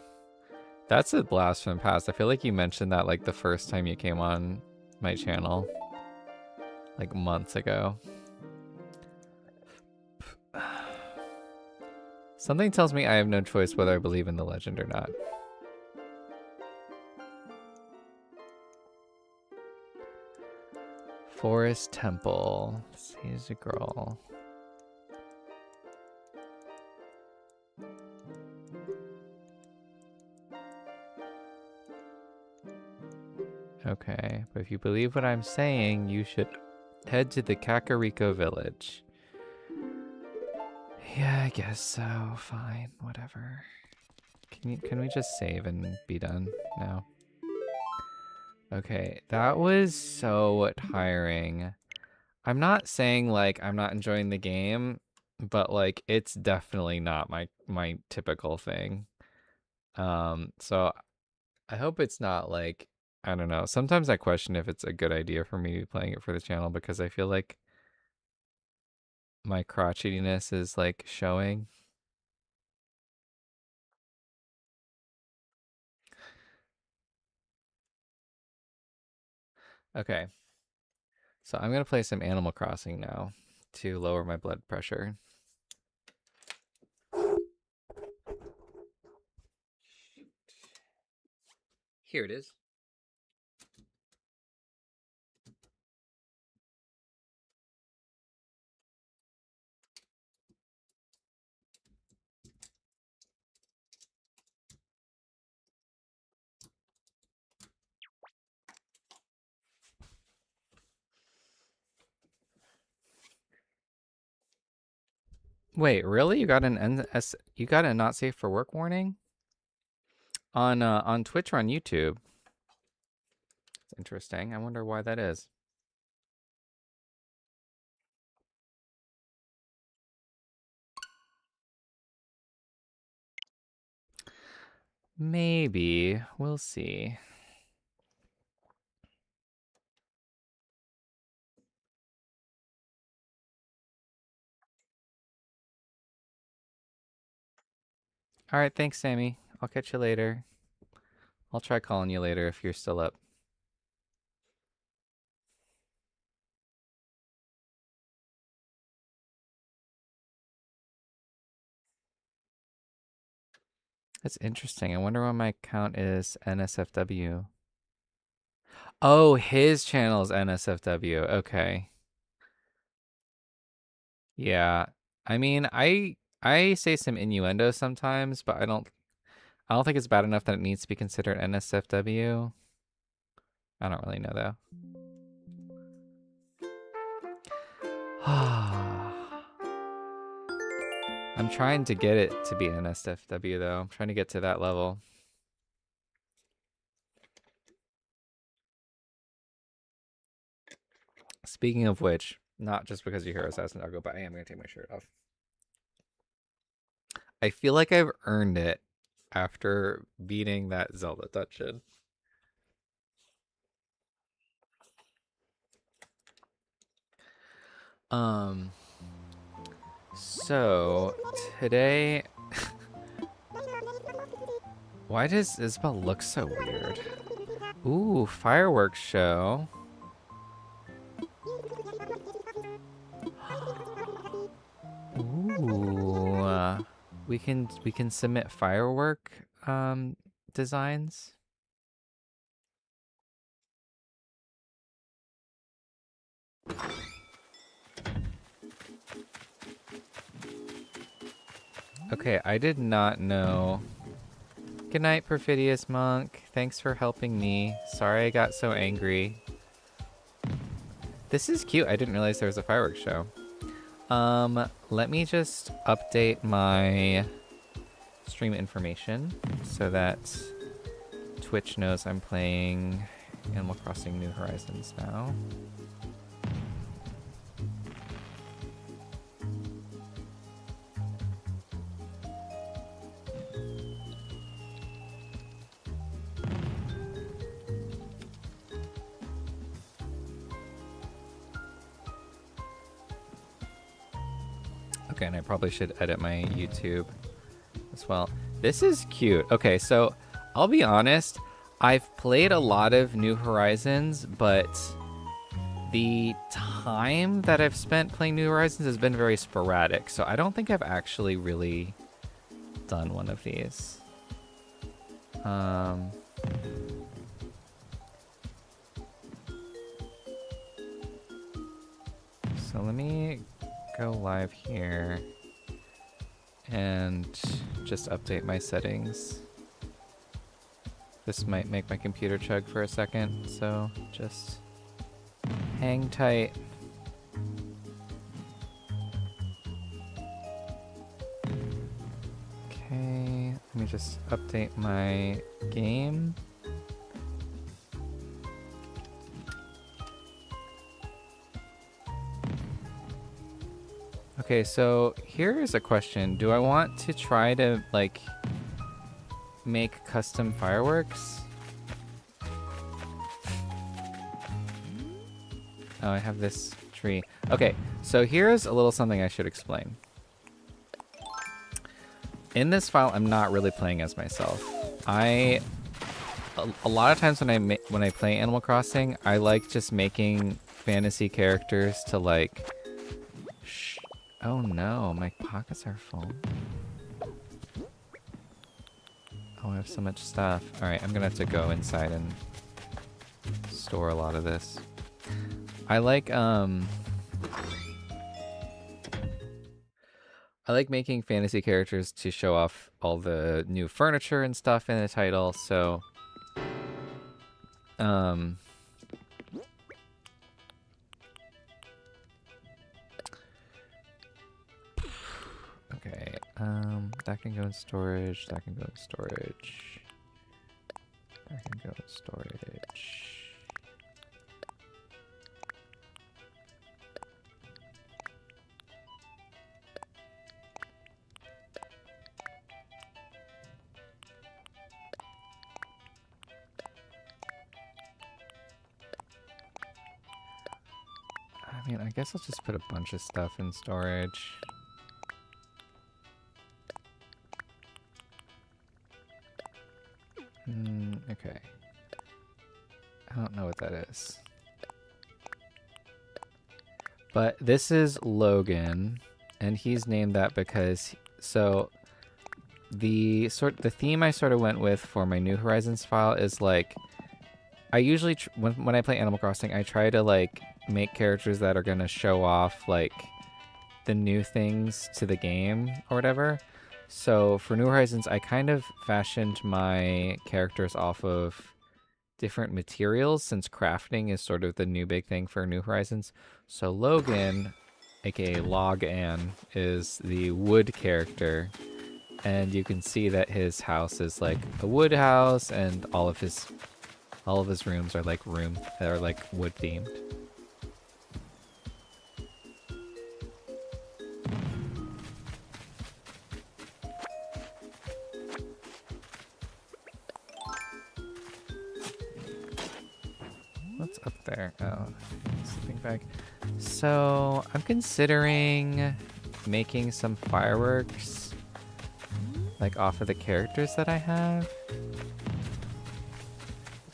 That's a blast from the past. I feel like you mentioned that like the first time you came on my channel. Like months ago. Something tells me I have no choice whether I believe in the legend or not. Forest Temple. Here's a girl. Okay, but if you believe what I'm saying, you should head to the Kakariko village. Yeah, I guess so. Fine, whatever. Can we just save and be done now? Okay, that was so tiring. I'm not saying like I'm not enjoying the game, but like it's definitely not my typical thing. So I hope it's not like, I don't know. Sometimes I question if it's a good idea for me to be playing it for the channel because I feel like my crotchetiness is like showing. Okay. So I'm gonna play some Animal Crossing now to lower my blood pressure. Here it is. Wait, really? You got you got a not safe for work warning on Twitch or on YouTube? It's interesting. I wonder why that is. Maybe. We'll see. All right, thanks, Sammy. I'll catch you later. I'll try calling you later if you're still up. That's interesting. I wonder why my account is NSFW. Oh, his channel is NSFW. Okay. Yeah. I mean, I say some innuendo sometimes, but I don't think it's bad enough that it needs to be considered NSFW. I don't really know though. I'm trying to get it to be NSFW though. I'm trying to get to that level. Speaking of which, not just because you hear Assassin Doggo, but I am going to take my shirt off. I feel like I've earned it after beating that Zelda dungeon. Um, so today, why does Isabel look so weird? Ooh, fireworks show. Ooh, we can submit firework designs. Okay, I did not know. Good night, perfidious monk. Thanks for helping me. Sorry I got so angry. This is cute. I didn't realize there was a fireworks show. Let me just update my stream information so that Twitch knows I'm playing Animal Crossing New Horizons now. Okay, and I probably should edit my YouTube as well. This is cute. Okay, so I'll be honest, I've played a lot of New Horizons, but the time that I've spent playing New Horizons has been very sporadic, so I don't think I've actually really done one of these. So let me go live here and just update my settings. This might make my computer chug for a second, so just hang tight. Okay, let me just update my game. Okay, so here is a question. Do I want to try to, like, make custom fireworks? Oh, I have this tree. Okay, so here's a little something I should explain. In this file, I'm not really playing as myself. A lot of times when I play Animal Crossing, I like just making fantasy characters to, like... Oh no, my pockets are full. Oh, I have so much stuff. Alright, I'm gonna have to go inside and store a lot of this. I like making fantasy characters to show off all the new furniture and stuff in the title, so okay, that can go in storage, that can go in storage, that can go in storage. I mean, I guess I'll just put a bunch of stuff in storage. Okay. I don't know what that is. But this is Logan, and he's named that because, so the theme I sort of went with for my New Horizons file is like, I usually when I play Animal Crossing, I try to like make characters that are gonna show off like the new things to the game or whatever. So for New Horizons, I kind of fashioned my characters off of different materials since crafting is sort of the new big thing for New Horizons. So Logan, aka Log-An, is the wood character. And you can see that his house is like a wood house, and all of his rooms are like wood themed. What's up there? there? Oh, sleeping bag. So I'm considering making some fireworks, like off of the characters that I have.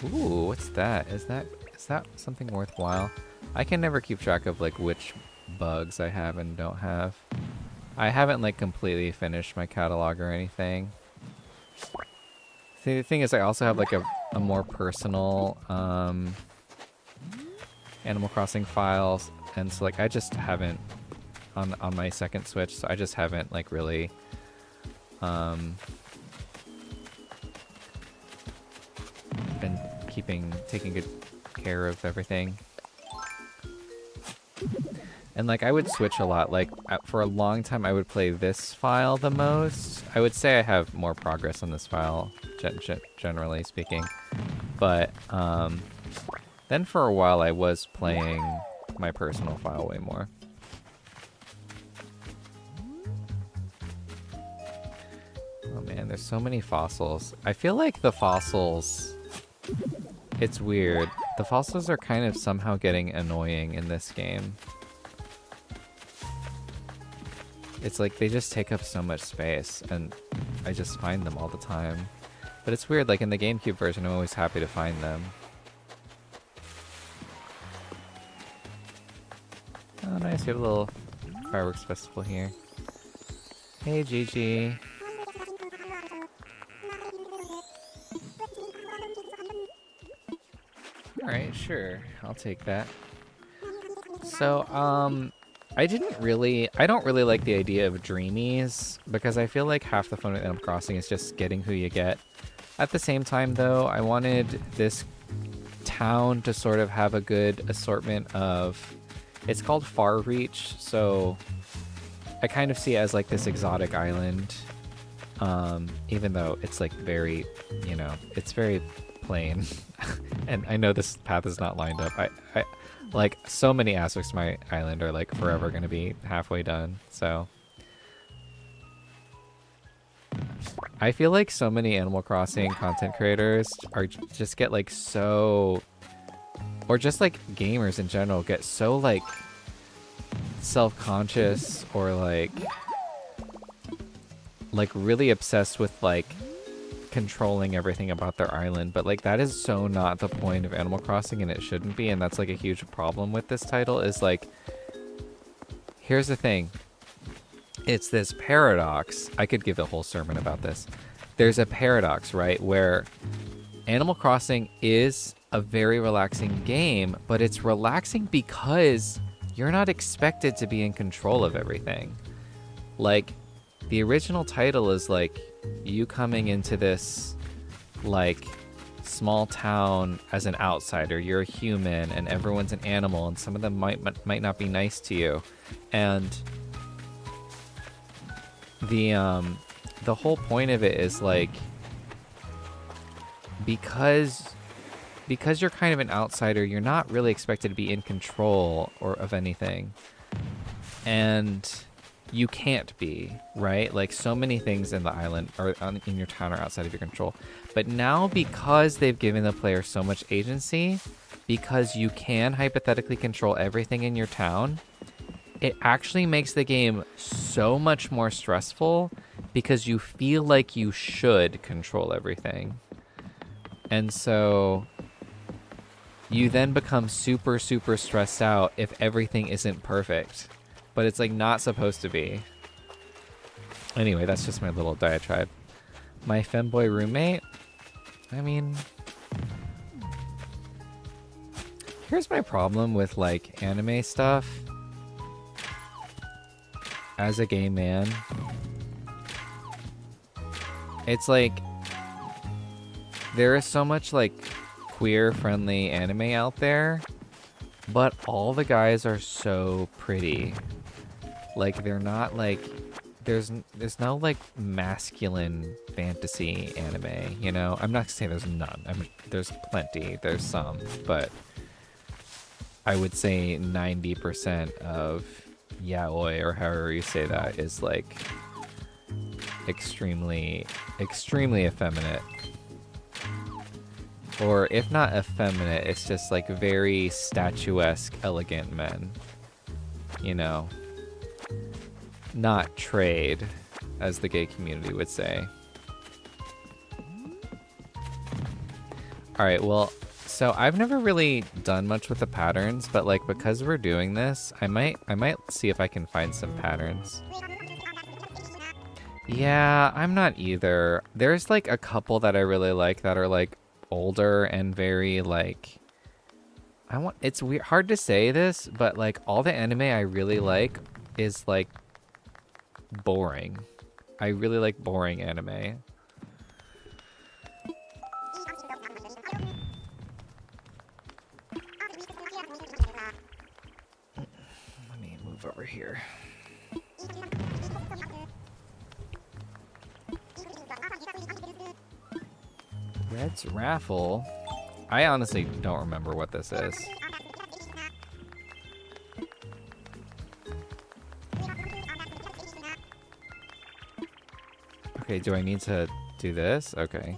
Ooh, what's that? Is that something worthwhile? I can never keep track of like which bugs I have and don't have. I haven't like completely finished my catalog or anything. See, the thing is, I also have like a more personal Animal Crossing files, and so like I just haven't on my second Switch, so I just haven't like really been taking good care of everything. And like I would switch a lot. Like for a long time I would play this file the most. I would say I have more progress on this file generally speaking. But then for a while I was playing my personal file way more. Oh man, there's so many fossils. I feel like the fossils, it's weird. The fossils are kind of somehow getting annoying in this game. It's like they just take up so much space, and I just find them all the time. But it's weird, like in the GameCube version, I'm always happy to find them. Oh nice, we have a little fireworks festival here. Hey Gigi. Alright, sure. I'll take that. So, I don't really like the idea of dreamies, because I feel like half the fun with Animal Crossing is just getting who you get. At the same time, though, I wanted this town to sort of have a good assortment of... It's called Far Reach, so I kind of see it as like this exotic island, even though it's like very, you know, it's very plain. And I know this path is not lined up. I like, so many aspects of my island are like forever going to be halfway done, so. I feel like so many Animal Crossing content creators are just get like so, or just like gamers in general get so like self-conscious or like really obsessed with like controlling everything about their island, but like that is so not the point of Animal Crossing, and it shouldn't be. And that's like a huge problem with this title, is like, here's the thing, it's this paradox. I could give a whole sermon about this. There's a paradox, right, where Animal Crossing is a very relaxing game, but it's relaxing because you're not expected to be in control of everything. Like, the original title is like you coming into this like small town as an outsider. You're a human and everyone's an animal, and some of them might not be nice to you. And the whole point of it is like, because you're kind of an outsider, you're not really expected to be in control or of anything. And you can't be, right? Like, so many things in the island or in your town are outside of your control. But now, because they've given the player so much agency, because you can hypothetically control everything in your town, it actually makes the game so much more stressful, because you feel like you should control everything. And so you then become super, super stressed out if everything isn't perfect. But it's like not supposed to be. Anyway, that's just my little diatribe. My femboy roommate? I mean, here's my problem with like anime stuff. As a gay man, it's like there is so much like queer friendly anime out there, but all the guys are so pretty. Like, they're not like, there's no like masculine fantasy anime, you know? I'm not saying there's none. There's plenty. There's some, but I would say 90% of yaoi, or however you say that, is like extremely, extremely effeminate. Or if not effeminate, it's just like very statuesque, elegant men. You know, not trade, as the gay community would say. All right, well, so I've never really done much with the patterns, but like because we're doing this, I might see if I can find some patterns. Yeah, I'm not either. There's like a couple that I really like that are like older and very like it's weird, hard to say this, but like all the anime I really like is like boring. I really like boring anime. Let me move over here. Red's Raffle? I honestly don't remember what this is. Okay, do I need to do this? Okay.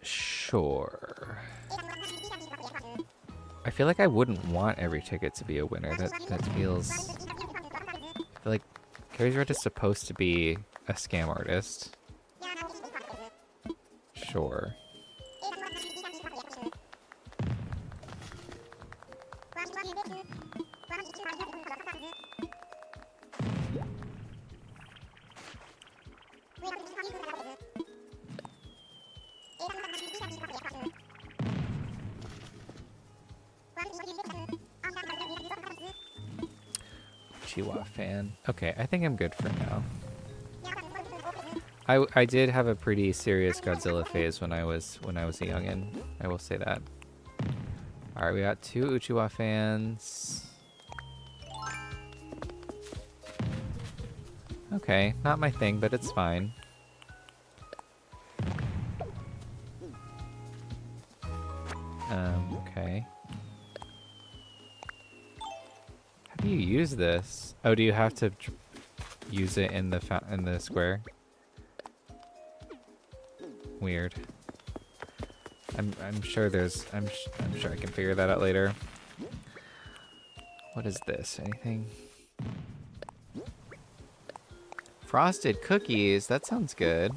Sure. I feel like I wouldn't want every ticket to be a winner. That feels... I feel like Carrie's Red is supposed to be a scam artist. Sure. Chihuahua fan. Okay, I think I'm good for now. I did have a pretty serious Godzilla phase when I was a youngin'. I will say that. All right, we got 2 Uchiwa fans. Okay, not my thing, but it's fine. Okay. How do you use this? Oh, do you have to use it in the square? Weird. I'm sure there's I'm sure I can figure that out later. What is this? Anything? Frosted cookies. That sounds good.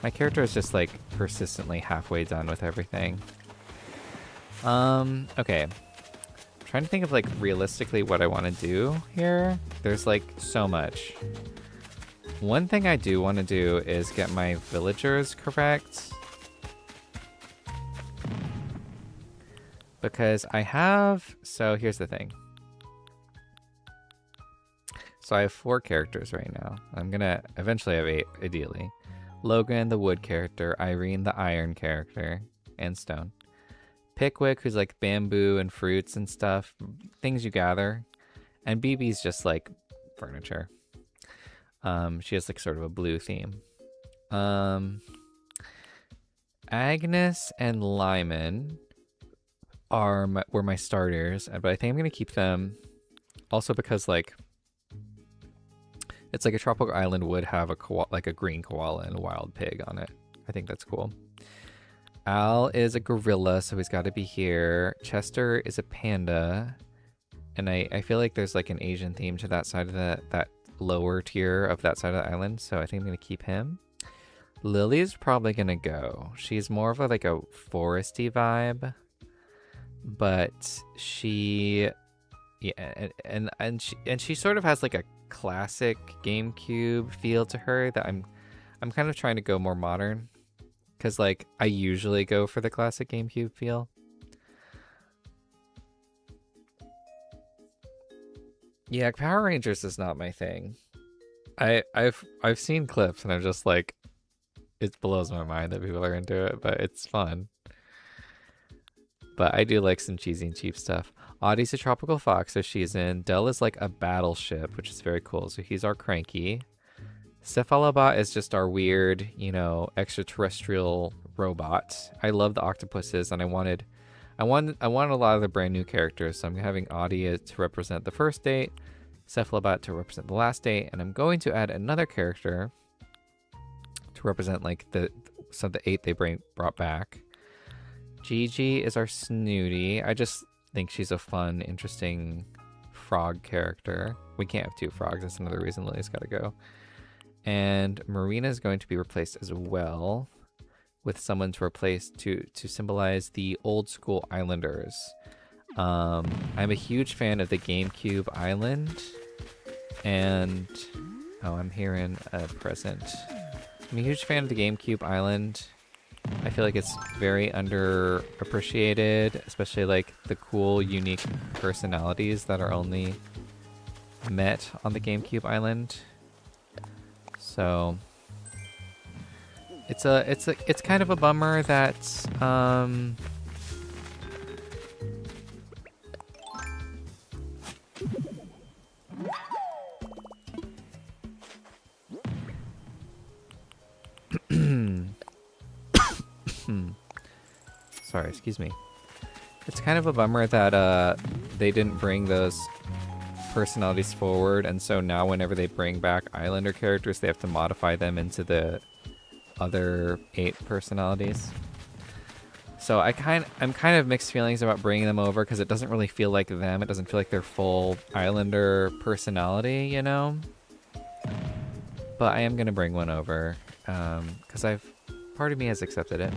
My character is just like persistently halfway done with everything. Okay. I'm trying to think of like realistically what I want to do here. There's like so much. One thing I do want to do is get my villagers correct. Because I have... So here's the thing. So I have 4 characters right now. I'm going to eventually have 8, ideally. Logan, the wood character. Irene, the iron character. And stone. Pickwick, who's like bamboo and fruits and stuff. Things you gather. And BB's just like furniture. She has like sort of a blue theme. Agnes and Lyman were my starters, but I think I'm gonna keep them. Also because like it's like a tropical island would have a green koala and a wild pig on it. I think that's cool. Al is a gorilla, so he's got to be here. Chester is a panda, and I feel like there's like an Asian theme to that side of that lower tier of that side of the island, so I think I'm gonna keep him. Lily's probably gonna go. She's more of like a foresty vibe, but she, yeah, and she sort of has like a classic GameCube feel to her that I'm kind of trying to go more modern, because like I usually go for the classic GameCube feel. Yeah, Power Rangers is not my thing. I've seen clips and I'm just like, it blows my mind that people are into it, but it's fun. But I do like some cheesy and cheap stuff. Audie's a tropical fox, so she's in. Dell is like a battleship, which is very cool. So he's our Cranky. Cephalobot is just our weird, you know, extraterrestrial robot. I love the octopuses, and I wanted a lot of the brand new characters, so I'm having Audie to represent the first date. Cephalobot to represent the last day, and I'm going to add another character to represent like the 8 they brought back. Gigi is our Snooty. I just think she's a fun, interesting frog character. We can't have 2 frogs. That's another reason Lily's got to go. And Marina is going to be replaced as well with someone to replace to symbolize the old school Islanders. I'm a huge fan of the GameCube Island, and I'm hearing a present. I'm a huge fan of the GameCube Island. I feel like it's very underappreciated, especially like the cool, unique personalities that are only met on the GameCube Island. So it's kind of a bummer that sorry, excuse me. It's kind of a bummer that they didn't bring those personalities forward, and so now whenever they bring back Islander characters, they have to modify them into the other 8 personalities. So I'm kind of mixed feelings about bringing them over because it doesn't really feel like them. It doesn't feel like their full Islander personality, you know? But I am going to bring one over because part of me has accepted it.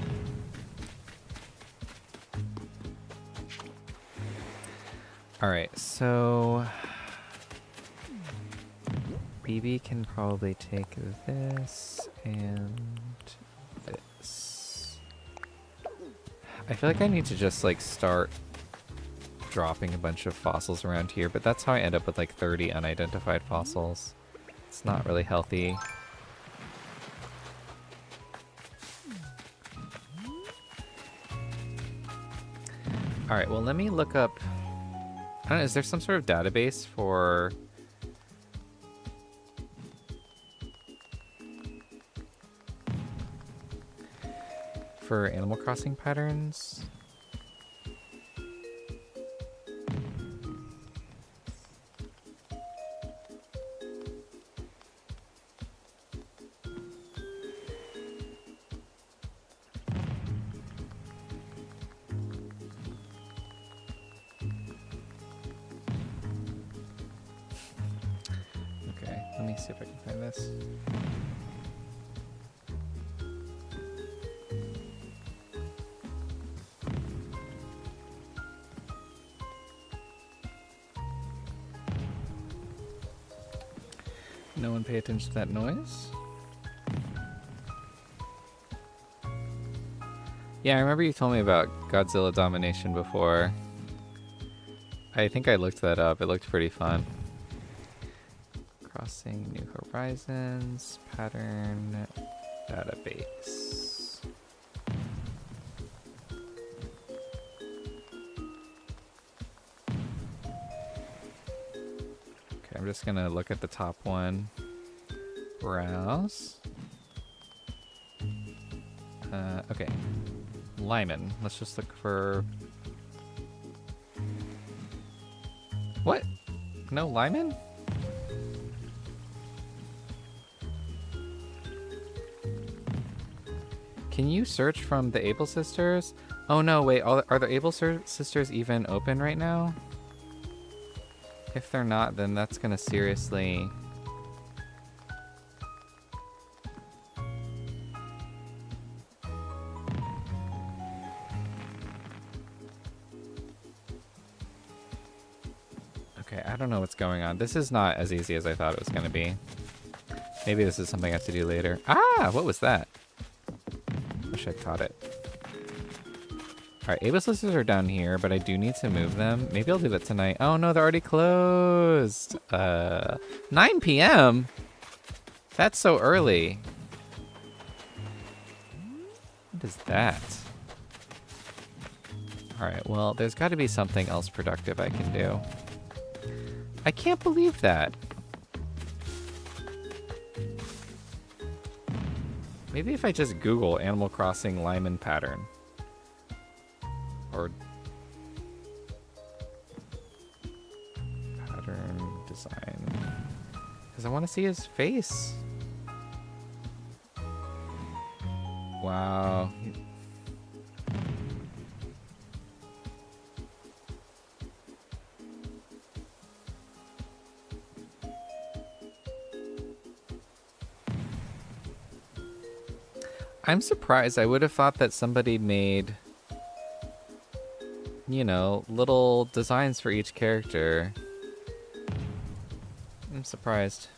Alright, so BB can probably take this and this. I feel like I need to just like start dropping a bunch of fossils around here, but that's how I end up with like 30 unidentified fossils. It's not really healthy. Alright, well let me look up, I don't know, is there some sort of database for Animal Crossing patterns? Okay, let me see if I can find this. No one pay attention to that noise. Yeah, I remember you told me about Godzilla Domination before. I think I looked that up. It looked pretty fun. Crossing New Horizons, pattern, database. Okay, I'm just gonna look at the top one. Browse. Okay. Lyman. Let's just look for... What? No Lyman? Can you search from the Able Sisters? Oh no, wait, are the Able Sisters even open right now? If they're not, then that's gonna seriously... Okay, I don't know what's going on. This is not as easy as I thought it was gonna be. Maybe this is something I have to do later. Ah, what was that? Wish I caught it. Alright, Able Sisters are down here, but I do need to move them. Maybe I'll do that tonight. Oh no, they're already closed. 9 p.m.? That's so early. What is that? Alright, well, there's got to be something else productive I can do. I can't believe that. Maybe if I just Google Animal Crossing Lyman pattern. Or pattern design. Because I want to see his face. Wow. I'm surprised. I would have thought that somebody made, you know, little designs for each character. I'm surprised.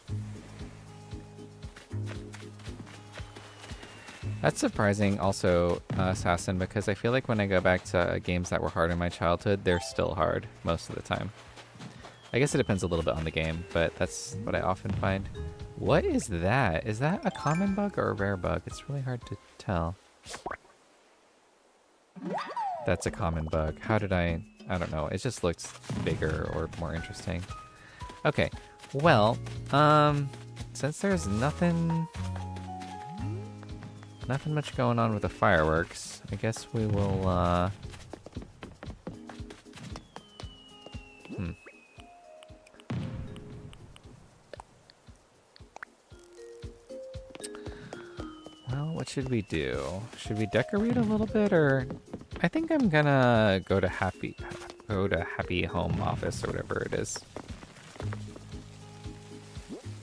That's surprising also, Assassin, because I feel like when I go back to games that were hard in my childhood, they're still hard most of the time. I guess it depends a little bit on the game, but that's what I often find. What is that? Is that a common bug or a rare bug? It's really hard to tell. That's a common bug. How did I don't know. It just looks bigger or more interesting. Okay. Well, since there's nothing much going on with the fireworks, I guess we will, Well, what should we do? Should we decorate a little bit, or I think I'm gonna go to Happy Home Office or whatever it is.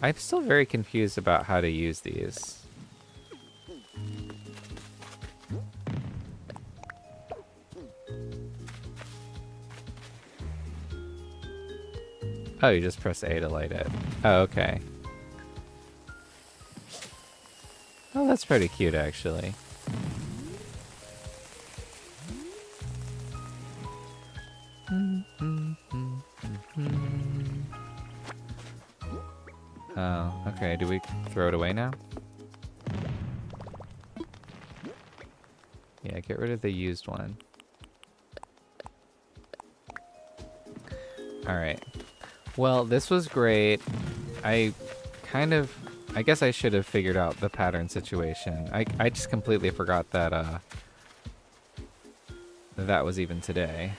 I'm still very confused about how to use these. Oh, you just press A to light it. Oh, okay. Oh, that's pretty cute, actually. Oh, okay. Do we throw it away now? Yeah, get rid of the used one. Alright. Well, this was great. I guess I should have figured out the pattern situation. I just completely forgot that that was even today.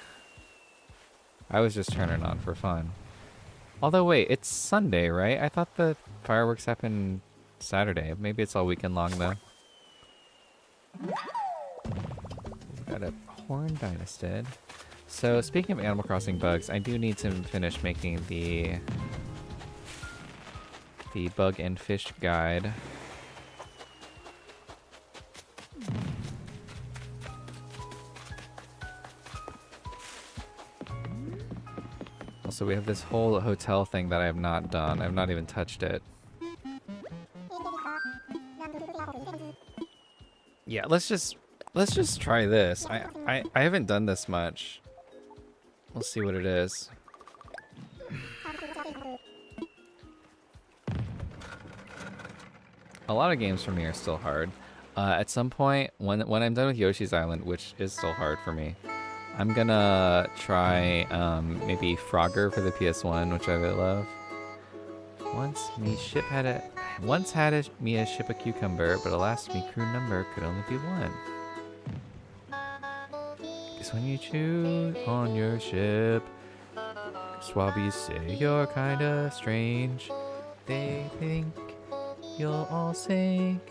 I was just turning it on for fun. Although wait, it's Sunday, right? I thought the fireworks happened Saturday. Maybe it's all weekend long though. Got a horn dynasted. So speaking of Animal Crossing bugs, I do need to finish making the bug and fish guide. Also, we have this whole hotel thing that I have not done. I've not even touched it. Yeah, let's just try this. I haven't done this much. We'll see what it is. A lot of games for me are still hard. At some point, when I'm done with Yoshi's Island, which is still hard for me, I'm gonna try maybe Frogger for the PS1, which I really love. Once had a ship a cucumber, but alas, me crew number could only be one. Cause when you choose on your ship, Swabbies say you're kinda strange. They think you'll all sink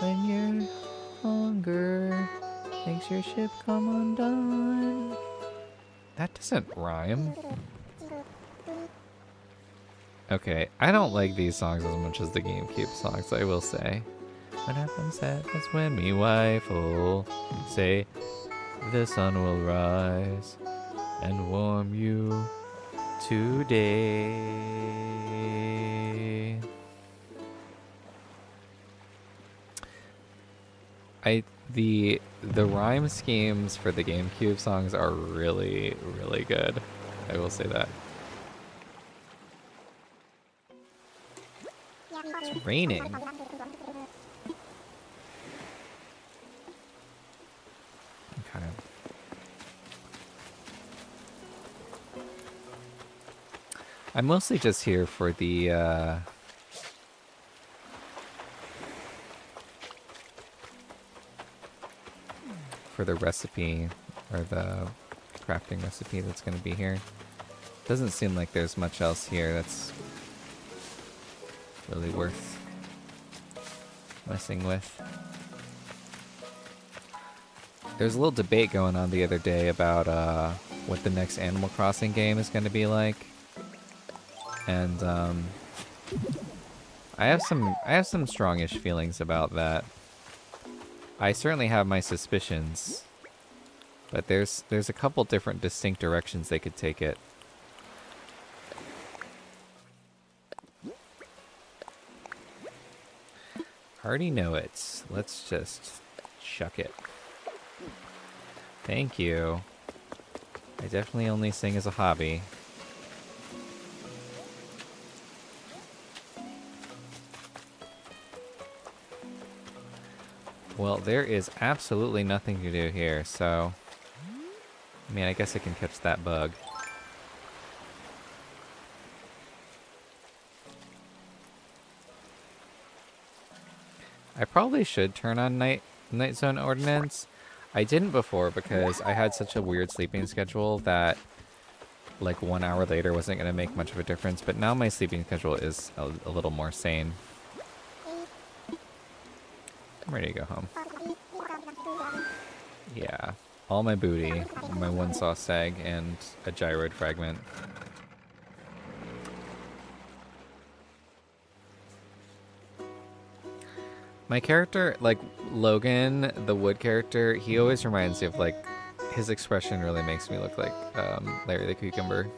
when your hunger makes your ship come undone. That doesn't rhyme. Okay, I don't like these songs as much as the GameCube songs, I will say. What happens that's when me wife will say the sun will rise and warm you today. The rhyme schemes for the GameCube songs are really, really good. I will say that. It's raining. Okay. I'm mostly just here for the recipe, or the crafting recipe that's going to be here. Doesn't seem like there's much else here that's really worth messing with. There's a little debate going on the other day about what the next Animal Crossing game is going to be like, and I have some strongish feelings about that. I certainly have my suspicions, but there's a couple different distinct directions they could take it. Already know it. Let's just chuck it. Thank you. I definitely only sing as a hobby. Well, there is absolutely nothing to do here, so... I mean, I guess I can catch that bug. I probably should turn on night zone ordinance. I didn't before because I had such a weird sleeping schedule that like 1 hour later wasn't going to make much of a difference, but now my sleeping schedule is a little more sane. I'm ready to go home. Yeah, all my booty, my one sauce egg, and a gyroid fragment. My character, like Logan, the wood character, he always reminds me of like, his expression really makes me look like Larry the Cucumber.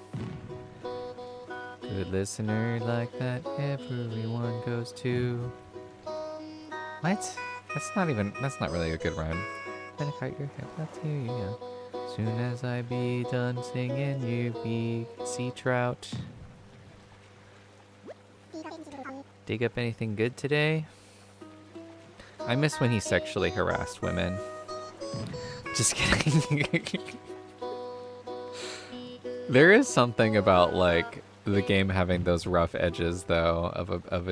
Good listener like that everyone goes to. What? That's not really a good rhyme. Better cut your hair, let's hear you now. Soon as I be done singing, you be sea trout. Dig up anything good today? I miss when he sexually harassed women. Just kidding. There is something about like the game having those rough edges though of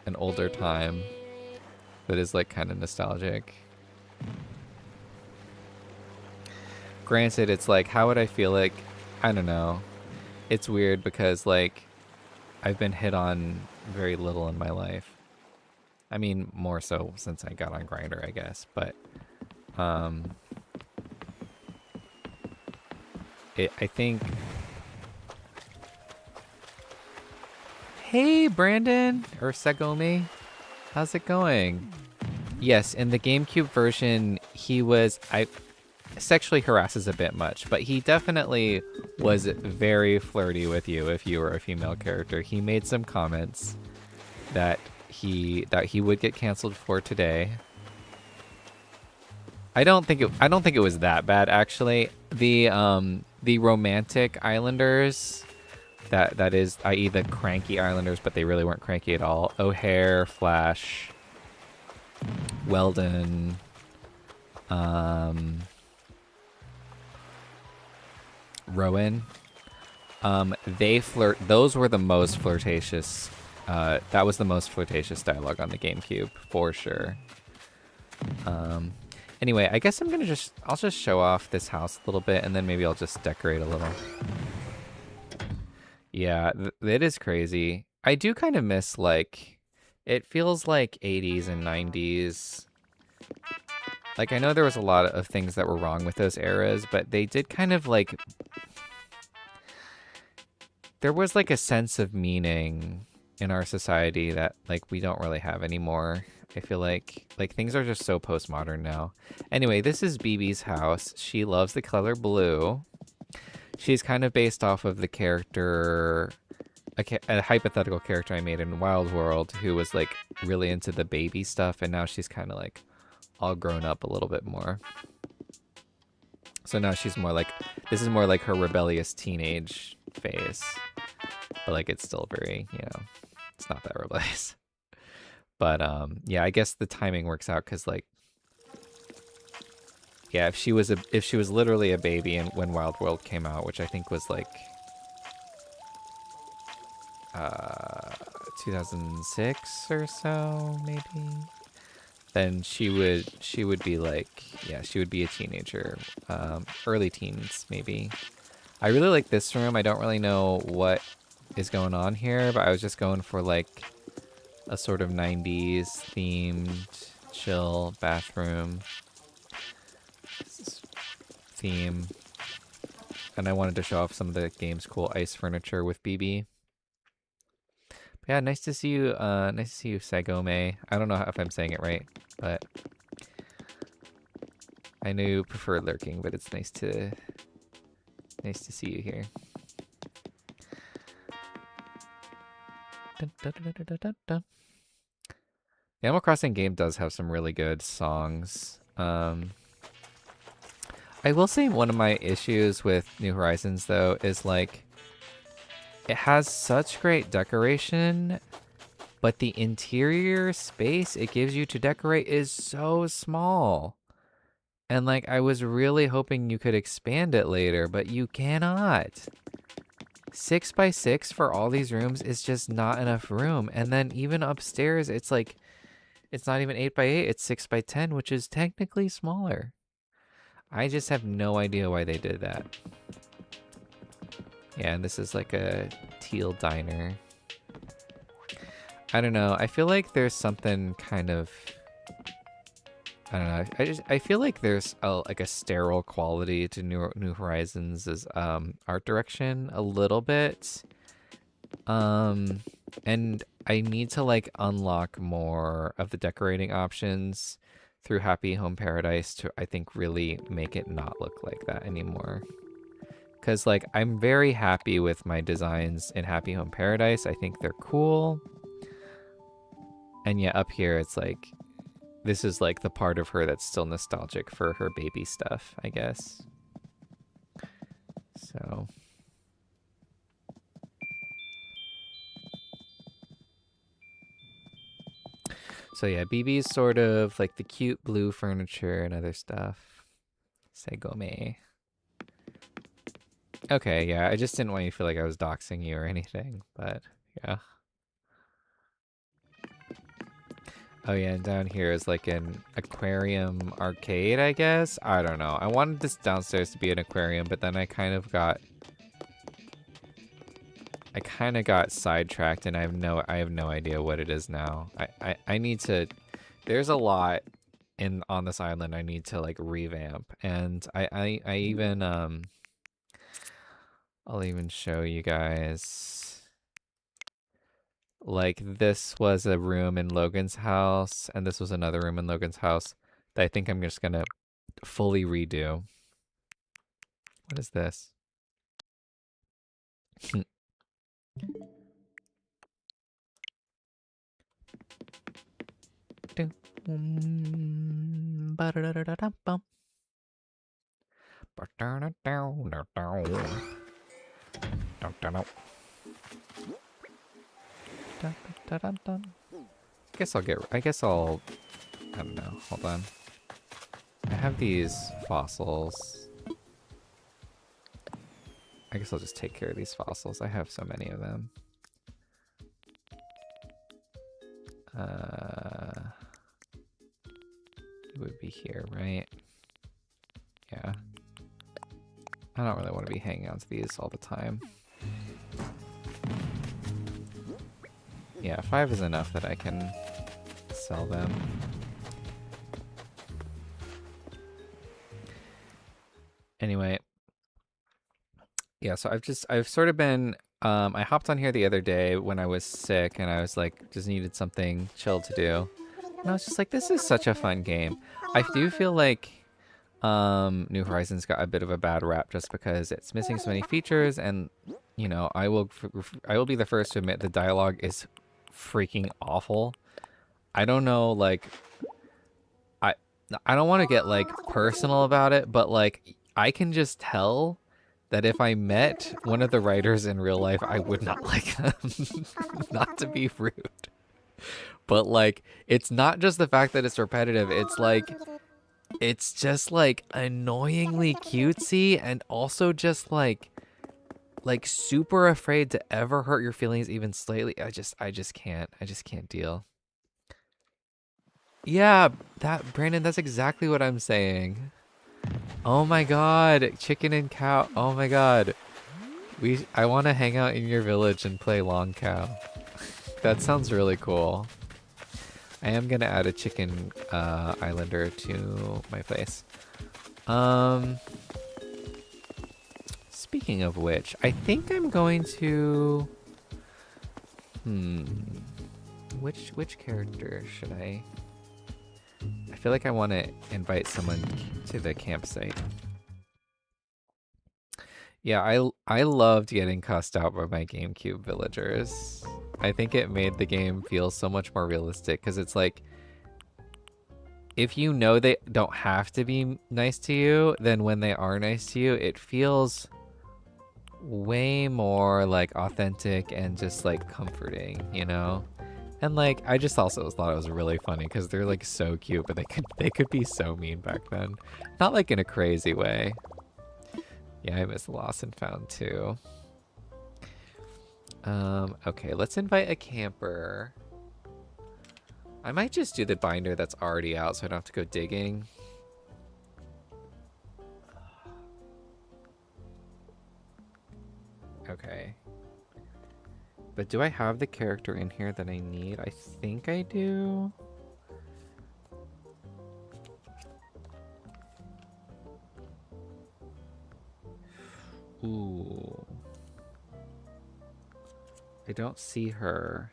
an older time that is like kind of nostalgic. Granted, it's like, how would I feel like, I don't know. It's weird because like I've been hit on very little in my life. I mean, more so since I got on Grindr, I guess, but I think... Hey, Brandon, or Segomi, how's it going? Yes, in the GameCube version, I sexually harasses a bit much, but he definitely was very flirty with you if you were a female character. He made some comments that he would get canceled for today. I don't think it was that bad actually. The romantic islanders, that is, i.e. the cranky islanders, but they really weren't cranky at all. O'Hare, Flash, Weldon, Rowan. Those were the most flirtatious. That was the most flirtatious dialogue on the GameCube, for sure. Anyway, I guess I'll just show off this house a little bit, and then maybe I'll just decorate a little. Yeah, it is crazy. I do kind of miss, like, it feels like 80s and 90s. Like, I know there was a lot of things that were wrong with those eras, but they did kind of, like... There was, like, a sense of meaning in our society that, like, we don't really have anymore. I feel like things are just so postmodern now. Anyway, this is BB's house. She loves the color blue. She's kind of based off of the character, a hypothetical character I made in Wild World, who was like really into the baby stuff, and now she's kind of like all grown up a little bit more. So now she's more like, this is more like her rebellious teenage phase, but like it's still very, you know, it's not that rebellious. But yeah, I guess the timing works out because like, yeah, if she was literally a baby and when Wild World came out, which I think was like 2006 or so, maybe, then she would be like, yeah, she would be a teenager, early teens maybe. I really like this room. I don't really know what is going on here, but I was just going for like a sort of 90s themed chill bathroom theme. And I wanted to show off some of the game's cool ice furniture with BB. But yeah, nice to see you, Sagome. I don't know if I'm saying it right, but I know you prefer lurking, but it's nice to see you here. Dun, dun, dun, dun, dun, dun, dun. The Animal Crossing game does have some really good songs. I will say one of my issues with New Horizons, though, is like it has such great decoration, but the interior space it gives you to decorate is so small. And like I was really hoping you could expand it later, but you cannot. 6 by 6 for all these rooms is just not enough room. And then even upstairs, it's like, it's not even 8 by 8, it's 6 by 10, which is technically smaller. I just have no idea why they did that. Yeah, and this is like a teal diner. I don't know. I feel like there's something kind of, I don't know. I feel like there's like a sterile quality to New Horizons' art direction a little bit. And I need to like unlock more of the decorating options through Happy Home Paradise to, I think, really make it not look like that anymore. Because like I'm very happy with my designs in Happy Home Paradise. I think they're cool. And yet up here it's like, this is like the part of her that's still nostalgic for her baby stuff, I guess. So yeah, BB is sort of like the cute blue furniture and other stuff. Segome. Okay, yeah, I just didn't want you to feel like I was doxing you or anything, but yeah. Oh yeah, and down here is like an aquarium arcade, I guess? I don't know. I wanted this downstairs to be an aquarium, but then I kind of got sidetracked and I have no idea what it is now. I need to, there's a lot on this island I need to like revamp, and I even I'll even show you guys. Like this was a room in Logan's house, and this was another room in Logan's house that I think I'm just gonna fully redo. What is this? I don't know. Hold on. I have these fossils. I guess I'll just take care of these fossils. I have so many of them. It would be here, right? Yeah. I don't really want to be hanging on to these all the time. Yeah, 5 is enough that I can sell them. Anyway. Yeah, so I've sort of been, I hopped on here the other day when I was sick and I was like, just needed something chill to do. And I was just like, this is such a fun game. I do feel like New Horizons got a bit of a bad rap just because it's missing so many features, and you know, I will be the first to admit the dialogue is freaking awful. I don't know, like I don't want to get like personal about it, but like I can just tell that if I met one of the writers in real life, I would not like them. Not to be rude. But like, it's not just the fact that it's repetitive, it's like, it's just like annoyingly cutesy and also just like super afraid to ever hurt your feelings even slightly. I just can't deal. Yeah, Brandon, that's exactly what I'm saying. Oh my god, chicken and cow. Oh my god. I want to hang out in your village and play Long Cow. That sounds really cool. I am gonna add a chicken islander to my place. Speaking of which, I think I'm going to. Which character should I? I feel like I want to invite someone to the campsite. Yeah, I loved getting cussed out by my GameCube villagers. I think it made the game feel so much more realistic because it's like, if you know they don't have to be nice to you, then when they are nice to you, it feels way more like authentic and just like comforting, you know? And like, I just also thought it was really funny because they're like so cute, but they could be so mean back then. Not like in a crazy way. Yeah, I miss Lost and Found too. Okay, let's invite a camper. I might just do the binder that's already out so I don't have to go digging. Okay. But do I have the character in here that I need? I think I do. Ooh. I don't see her.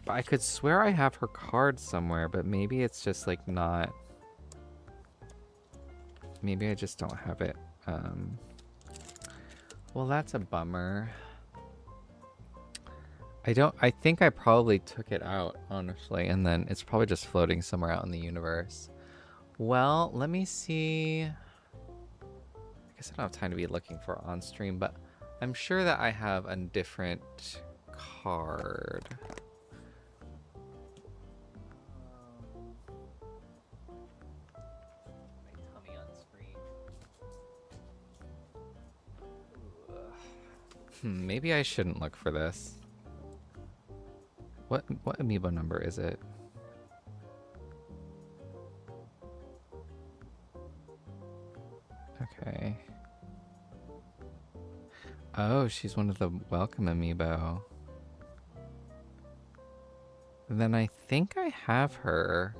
But I could swear I have her card somewhere, but maybe it's just like not. Maybe I just don't have it. Well, that's a bummer. I think I probably took it out, honestly, and then it's probably just floating somewhere out in the universe. Well, let me see. I guess I don't have time to be looking for on stream, but I'm sure that I have a different card. My tummy on screen. Maybe I shouldn't look for this. What amiibo number is it? Okay. Oh, she's one of the welcome amiibo. Then I think I have her.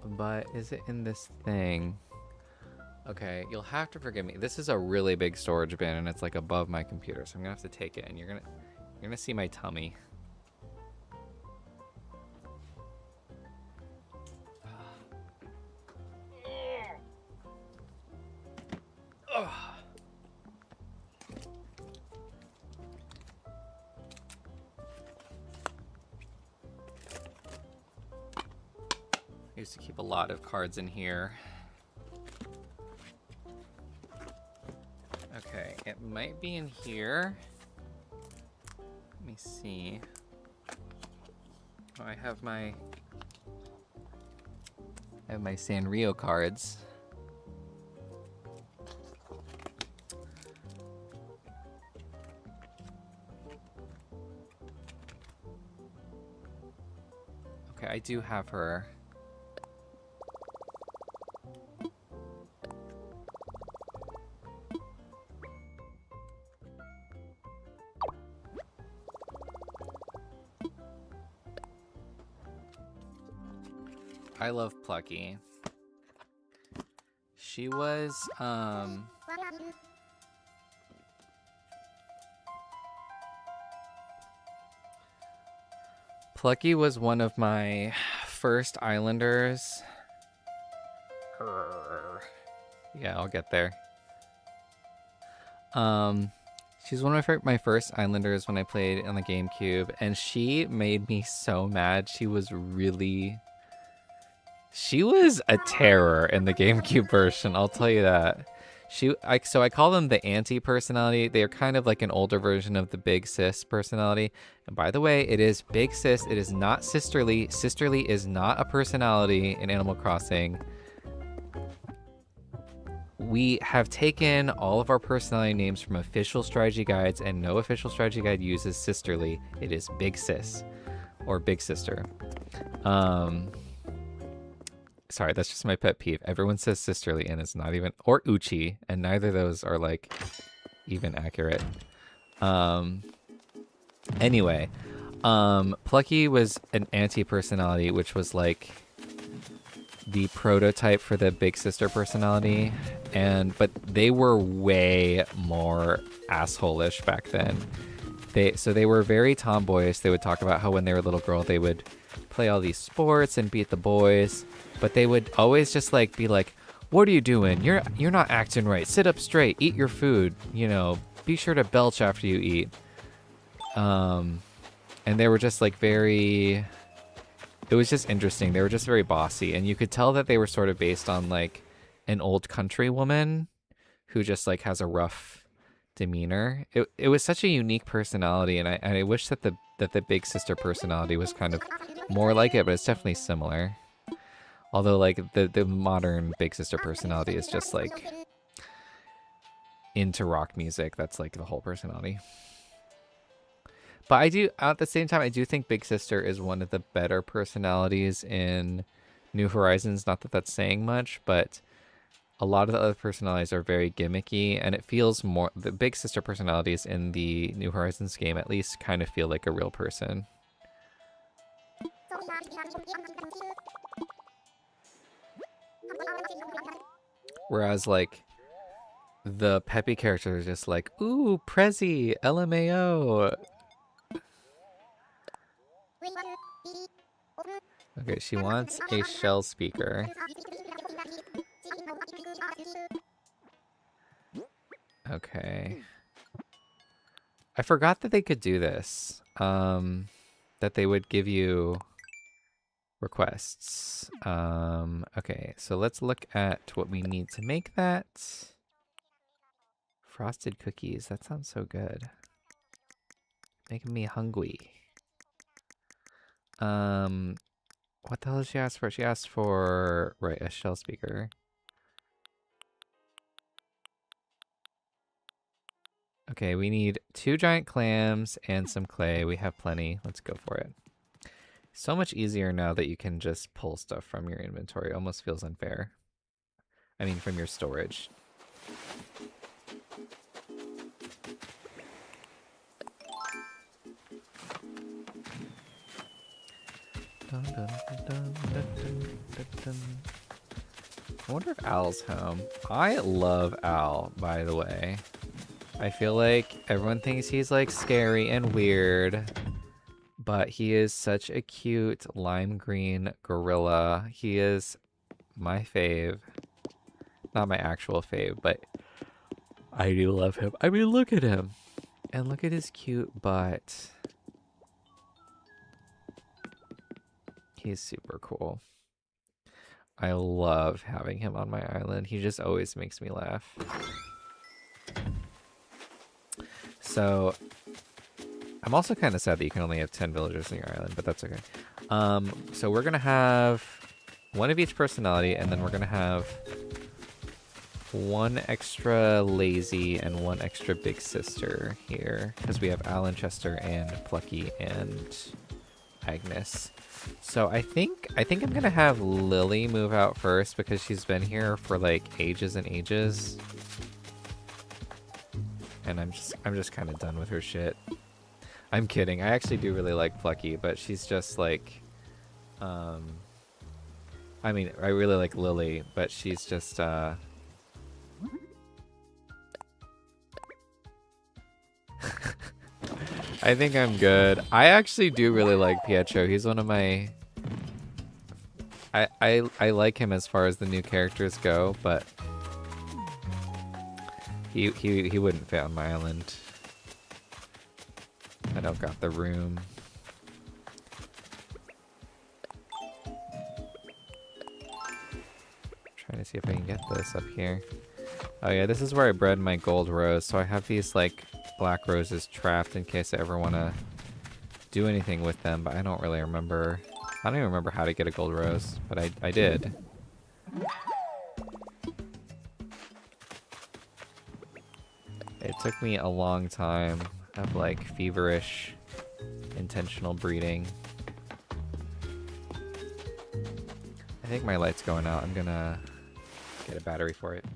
But is it in this thing? Okay, you'll have to forgive me. This is a really big storage bin and it's like above my computer, so I'm gonna have to take it and you're gonna see my tummy. I used to keep a lot of cards in here. Okay, it might be in here. Let me see. Oh, I have my Sanrio cards. Okay, I do have her. I love Plucky. She was, Plucky was one of my first Islanders. Yeah, I'll get there. She's one of my first Islanders when I played on the GameCube, and she made me so mad. She was a terror in the GameCube version, I'll tell you that. So I call them the anti-personality. They are kind of like an older version of the big sis personality. And by the way, it is big sis. It is not sisterly. Sisterly is not a personality in Animal Crossing. We have taken all of our personality names from official strategy guides, and no official strategy guide uses sisterly. It is big sis or big sister. sorry, that's just my pet peeve. Everyone says sisterly and it's not even, or uchi, and neither of those are like even accurate. Anyway, Plucky was an anti-personality, which was like the prototype for the big sister personality, but they were way more asshole-ish back then. They were very tomboyish. They would talk about how when they were a little girl they would play all these sports and beat the boys, but they would always just like be like, "What are you doing? You're not acting right. Sit up straight. Eat your food. You know, be sure to belch after you eat." And they were just like very. It was just interesting. They were just very bossy, and you could tell that they were sort of based on like an old country woman who just like has a rough demeanor. It was such a unique personality, and I wish that the big sister personality was kind of more like it, but it's definitely similar. Although like the modern big sister personality is just like into rock music. That's like the whole personality. But I do, at the same time, I do think Big Sister is one of the better personalities in New Horizons. Not that that's saying much, but a lot of the other personalities are very gimmicky, and it feels more, the Big Sister personalities in the New Horizons game at least kind of feel like a real person. Whereas like the peppy characters are just like, ooh, Prezi, LMAO. Okay, she wants a shell speaker. Okay. I forgot that they could do this. That they would give you requests. Okay, so let's look at what we need to make that. Frosted cookies, that sounds so good. Making me hungry. What the hell did she ask for? She asked for, right, a shell speaker. Okay, we need 2 giant clams and some clay. We have plenty. Let's go for it. So much easier now that you can just pull stuff from your inventory. It almost feels unfair. I mean, from your storage. I wonder if Al's home. I love Al, by the way. I feel like everyone thinks he's like scary and weird, but he is such a cute lime green gorilla. He is my fave. Not my actual fave, but I do love him. I mean, look at him. And look at his cute butt. He's super cool. I love having him on my island. He just always makes me laugh. So, I'm also kind of sad that you can only have 10 villagers on your island, but that's okay. So we're going to have 1 of each personality, and then we're going to have 1 extra lazy and 1 extra big sister here, because we have Alan, Chester, and Plucky, and Agnes. So I think I'm gonna have Lily move out first because she's been here for like ages and ages, and I'm just kind of done with her shit. I'm kidding. I actually do really like Plucky, but she's just like, I mean, I really like Lily, but she's just I think I'm good. I actually do really like Pietro. He's one of my... I like him as far as the new characters go, but he wouldn't fit on my island. I don't got the room. Trying to see if I can get this up here. Oh yeah, this is where I bred my gold rose, so I have these like black roses trapped in case I ever want to do anything with them, but I don't really remember. I don't even remember how to get a gold rose, but I did. It took me a long time of like feverish intentional breeding. I think my light's going out. I'm gonna get a battery for it.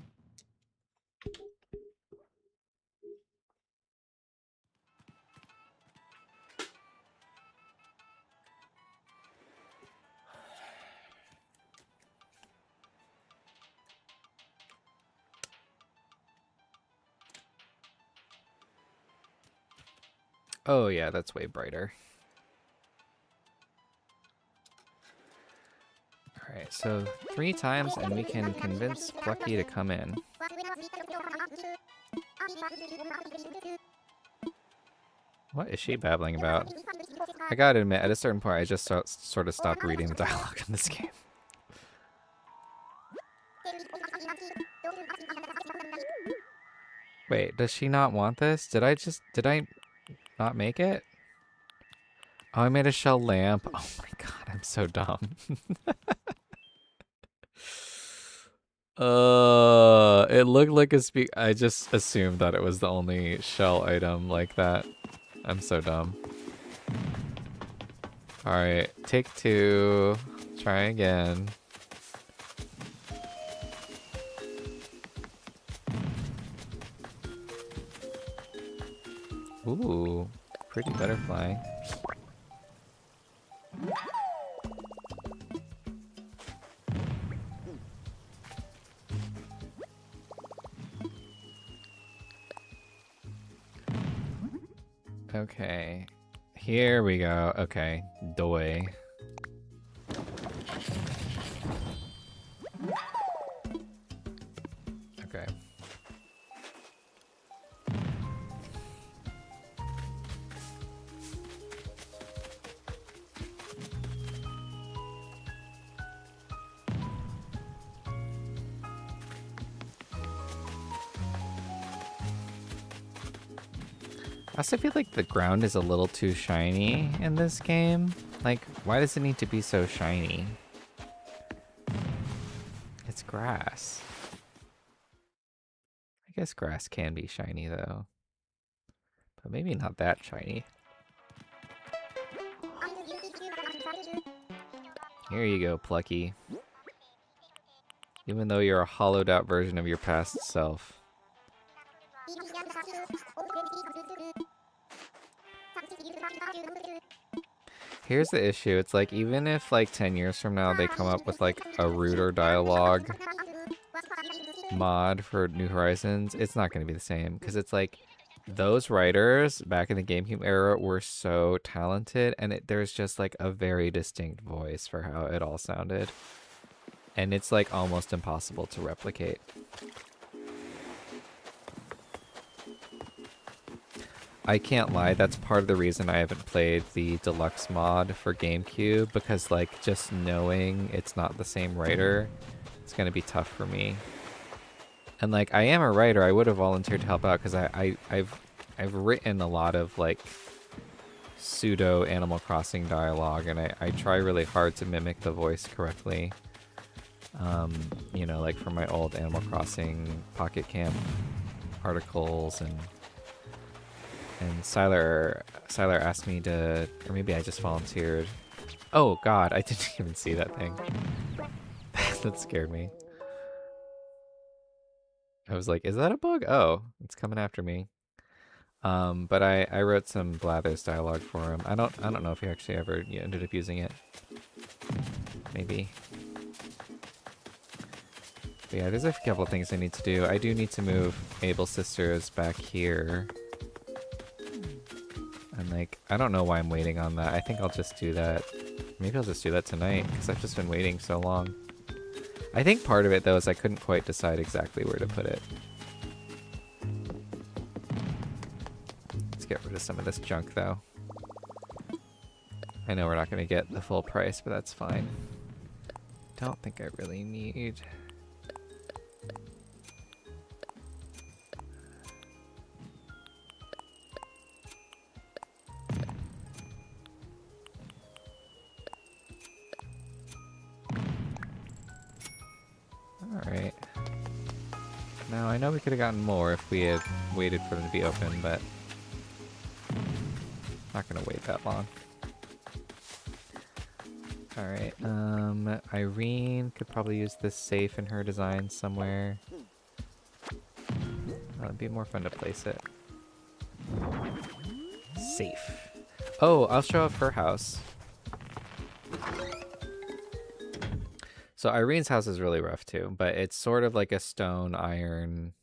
Oh yeah, that's way brighter. Alright, so 3 times and we can convince Plucky to come in. What is she babbling about? I gotta admit, at a certain point I just sort of stopped reading the dialogue in this game. Wait, does she not want this? Did I not make it? Oh, I made a shell lamp. Oh my god, I'm so dumb. It looked like a I just assumed that it was the only shell item like that. I'm so dumb. Alright, take 2. Try again. Ooh, pretty butterfly. Okay, here we go. Okay, doi. Okay. I also feel like the ground is a little too shiny in this game. Like, why does it need to be so shiny? It's grass. I guess grass can be shiny though. But maybe not that shiny. Here you go, Plucky. Even though you're a hollowed out version of your past self. Here's the issue. It's like, even if like 10 years from now they come up with like a ruder dialogue mod for New Horizons, it's not going to be the same. Because it's like, those writers back in the GameCube era were so talented, and there's just like a very distinct voice for how it all sounded. And it's like almost impossible to replicate. I can't lie, that's part of the reason I haven't played the deluxe mod for GameCube, because like just knowing it's not the same writer, it's gonna be tough for me. And like, I am a writer, I would have volunteered to help out because I've written a lot of like pseudo Animal Crossing dialogue, and I try really hard to mimic the voice correctly. You know, like from my old Animal Crossing Pocket Camp articles, and Siler asked me to, or maybe I just volunteered. Oh god, I didn't even see that thing. That scared me. I was like, is that a bug? Oh, it's coming after me. But I wrote some Blathers dialogue for him. I don't know if he actually ever ended up using it. Maybe. But yeah, there's a couple things I need to do. I do need to move Abel's sisters back here. And like, I don't know why I'm waiting on that. I think I'll just do that. Maybe I'll just do that tonight, because I've just been waiting so long. I think part of it, though, is I couldn't quite decide exactly where to put it. Let's get rid of some of this junk, though. I know we're not going to get the full price, but that's fine. Don't think I really need... Alright. Now, I know we could have gotten more if we had waited for them to be open, but... not gonna wait that long. All right. Irene could probably use this safe in her design somewhere. It'd be more fun to place it. Safe. Oh, I'll show off her house. So Irene's house is really rough too, but it's sort of like a stone iron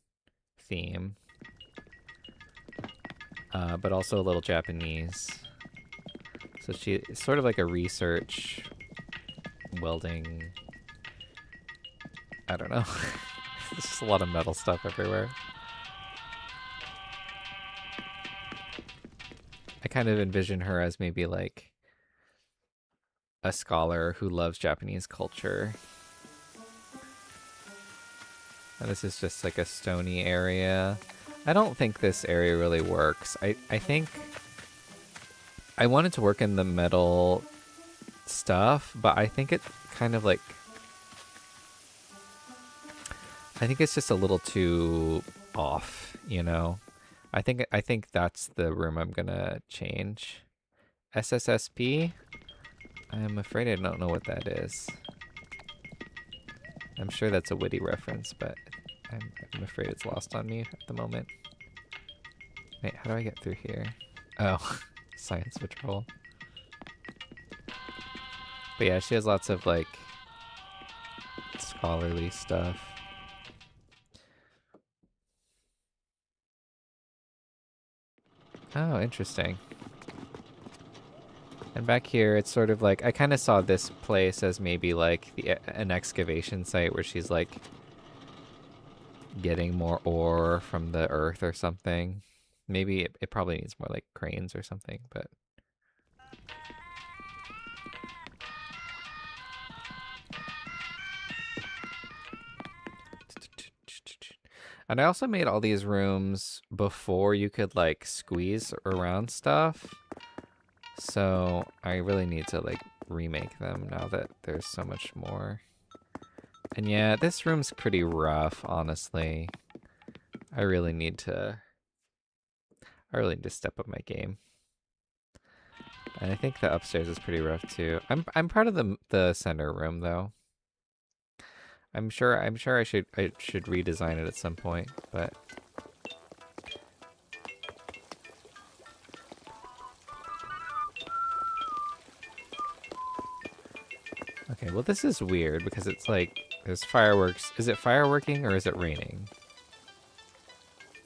theme. But also a little Japanese. So it's sort of like a research welding. I don't know. There's just a lot of metal stuff everywhere. I kind of envision her as maybe like a scholar who loves Japanese culture. And this is just like a stony area. I don't think this area really works. I think I wanted to work in the metal stuff, but I think it kind of like, I think it's just a little too off, you know? I think that's the room I'm gonna change. SSSP? I'm afraid I don't know what that is. I'm sure that's a witty reference, but I'm afraid it's lost on me at the moment. Wait, how do I get through here? Oh, science patrol. But yeah, she has lots of like scholarly stuff. Oh, interesting. And back here, it's sort of like, I kind of saw this place as maybe like an excavation site where she's like getting more ore from the earth or something. Maybe it probably needs more like cranes or something, but. And I also made all these rooms before you could like squeeze around stuff. So I really need to like remake them now that there's so much more. And yeah, this room's pretty rough, honestly. I really need to step up my game. And I think the upstairs is pretty rough too. I'm proud of the center room though. I'm sure I should redesign it at some point, but okay, well this is weird because it's like there's fireworks. Is it fireworking or is it raining?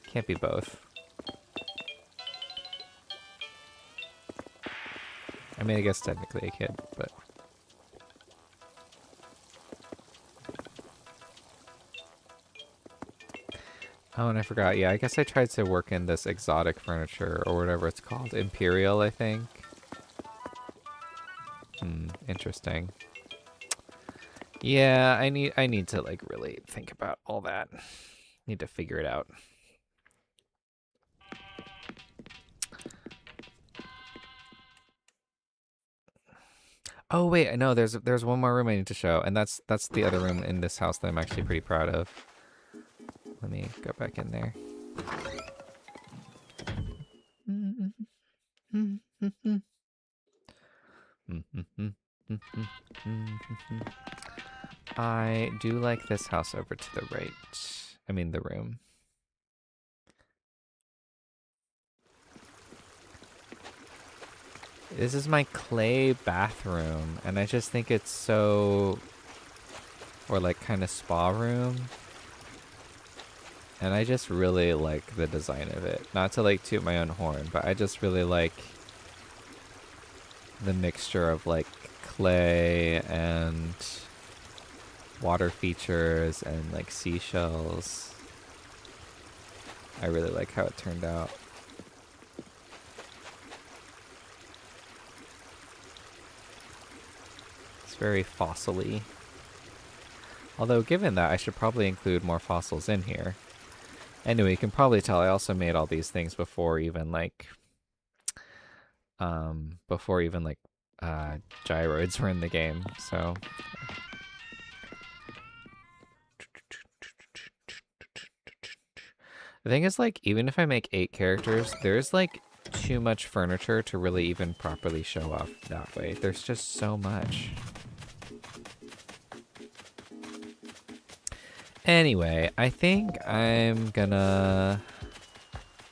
Can't be both. I mean, I guess technically I could, but oh, and I forgot. Yeah, I guess I tried to work in this exotic furniture or whatever it's called. Imperial, I think. Interesting. Yeah, I need to like really think about all that. Need to figure it out. Oh wait, I know there's one more room I need to show, and that's the other room in this house that I'm actually pretty proud of. Let me go back in there. I do like this house over to the right. I mean the room. This is my clay bathroom, and I just think it's so, or like kind of spa room. And I just really like the design of it. Not to like toot my own horn, but I just really like the mixture of like clay and water features and like seashells. I really like how it turned out. It's very fossil-y. Although given that, I should probably include more fossils in here. Anyway, you can probably tell I also made all these things before even like gyroids were in the game, so the thing is, like, even if I make 8 characters, there's like too much furniture to really even properly show off that way. There's just so much. Anyway, I think I'm gonna...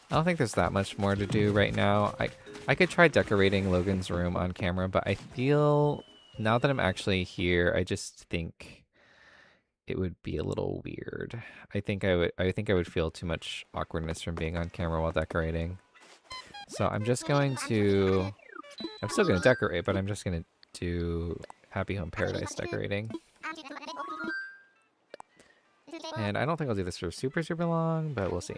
I don't think there's that much more to do right now. I could try decorating Logan's room on camera, but I feel now that I'm actually here, I just think it would be a little weird. I think I would feel too much awkwardness from being on camera while decorating. So I'm just going to... I'm still going to decorate, but I'm just going to do Happy Home Paradise decorating. And I don't think I'll do this for super, super long, but we'll see.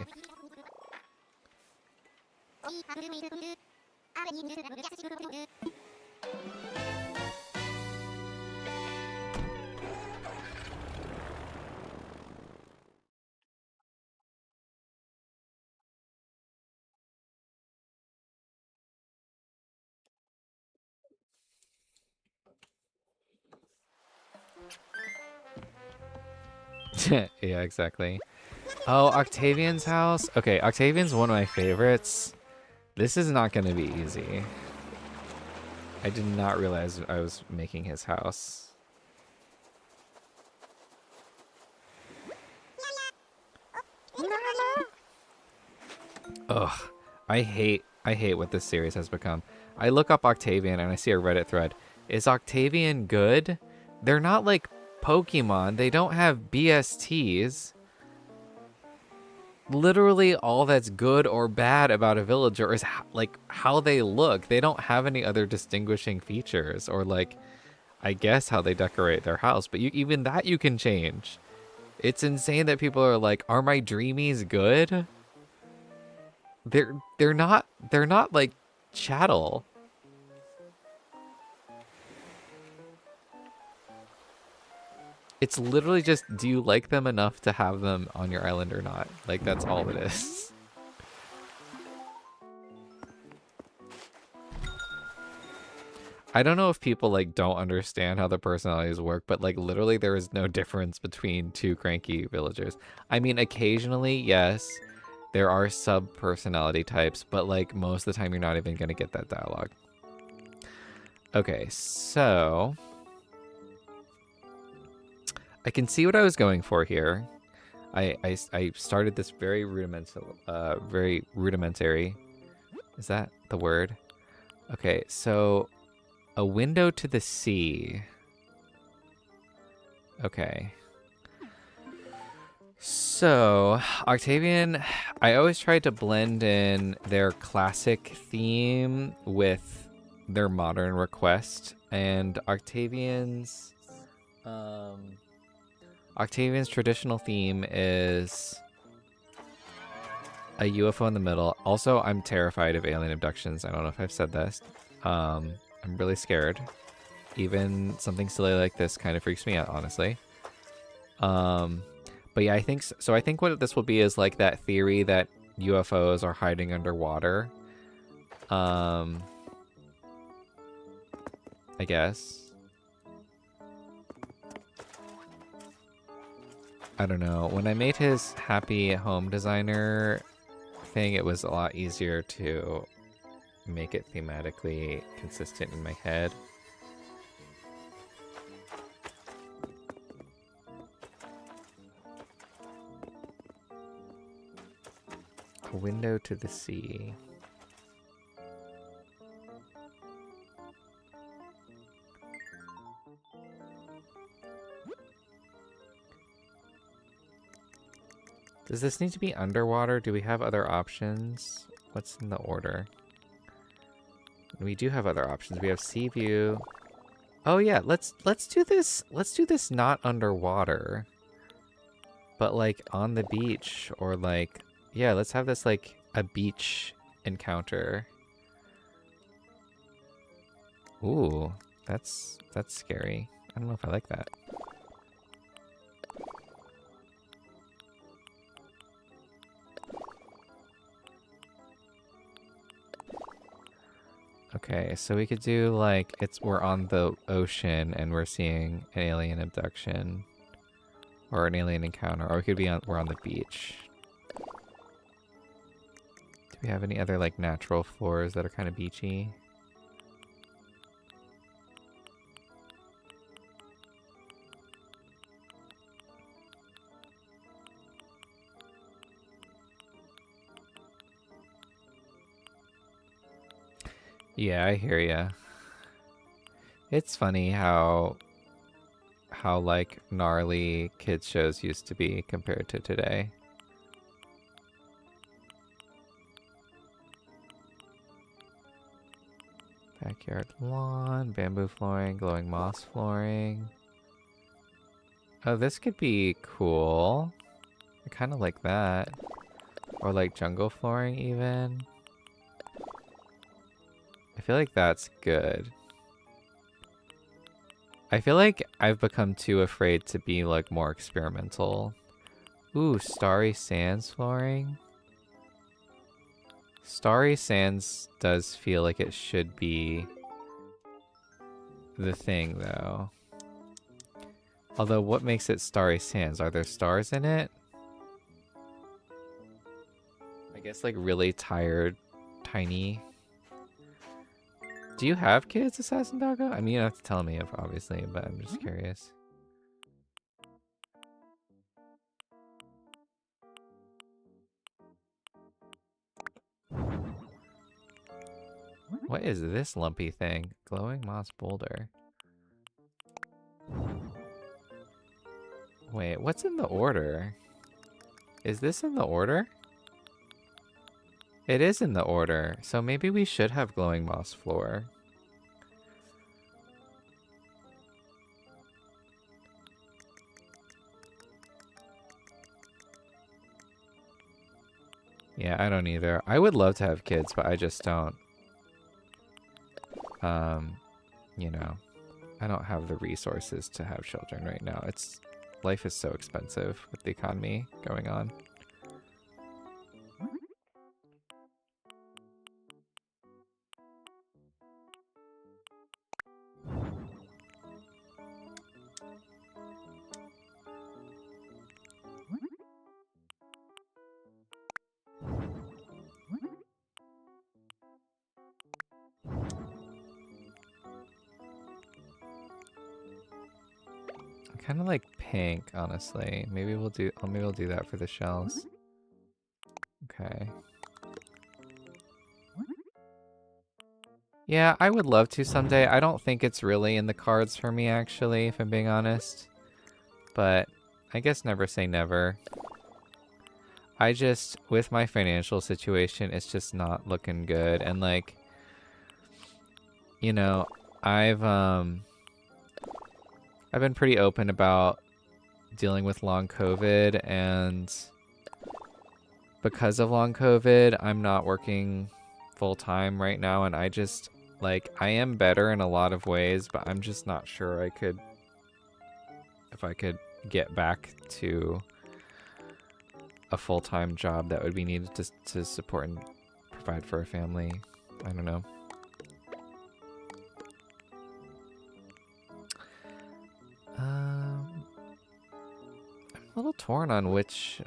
Yeah, exactly. Oh, Octavian's house? Okay, Octavian's one of my favorites. This is not going to be easy. I did not realize I was making his house. Ugh, I hate what this series has become. I look up Octavian and I see a Reddit thread. Is Octavian good? They're not like Pokemon. They don't have BSTs. Literally all that's good or bad about a villager is how they look. They don't have any other distinguishing features, or like, I guess how they decorate their house, but even that you can change. It's insane that people are like, are my dreamies good? They're not like chattel. It's literally just, do you like them enough to have them on your island or not? Like, that's all it is. I don't know if people, like, don't understand how the personalities work, but, like, literally there is no difference between two cranky villagers. I mean, occasionally, yes, there are sub-personality types, but, like, most of the time you're not even going to get that dialogue. Okay, so... I can see what I was going for here. I started this very rudimentary. Is that the word? Okay, so a window to the sea. Okay. So Octavian, I always tried to blend in their classic theme with their modern request, and Octavian's traditional theme is a UFO in the middle. Also, I'm terrified of alien abductions. I don't know if I've said this. I'm really scared. Even something silly like this kind of freaks me out, honestly. But yeah, I think so. I think what this will be is like that theory that UFOs are hiding underwater. I guess. I don't know. When I made his happy home designer thing, it was a lot easier to make it thematically consistent in my head. A window to the sea. Does this need to be underwater? Do we have other options? What's in the order? We do have other options. We have sea view. Oh yeah, let's do this. Let's do this not underwater, but like on the beach, or like, yeah, let's have this like a beach encounter. Ooh, that's scary. I don't know if I like that. Okay, so we could do like we're on the ocean and we're seeing an alien abduction or an alien encounter, or we could be we're on the beach. Do we have any other like natural floors that are kind of beachy? Yeah, I hear ya. It's funny how like gnarly kids shows used to be compared to today. Backyard lawn, bamboo flooring, glowing moss flooring. Oh, this could be cool. I kind of like that. Or like jungle flooring even. I feel like that's good. I feel like I've become too afraid to be like more experimental. Ooh, starry sands flooring. Starry sands does feel like it should be the thing though. Although what makes it starry sands? Are there stars in it? I guess like really tired, tiny. Do you have kids, Assassin Doggo? I mean, you don't have to tell me if obviously, but I'm just curious. What is this lumpy thing? Glowing moss boulder. Wait, what's in the order? Is this in the order? It is in the order, so maybe we should have glowing moss floor. Yeah, I don't either. I would love to have kids, but I just don't. You know, I don't have the resources to have children right now. Life is so expensive with the economy going on. Kind of like pink, honestly. Maybe we'll do that for the shells. Okay. Yeah, I would love to someday. I don't think it's really in the cards for me, actually, if I'm being honest. But I guess never say never. I just, with my financial situation, it's just not looking good. And like, you know, I've been pretty open about dealing with long COVID, and because of long COVID, I'm not working full time right now, and I just, like, I am better in a lot of ways, but I'm just not sure if I could get back to a full-time job that would be needed to support and provide for a family. I don't know. I'm a little torn on which,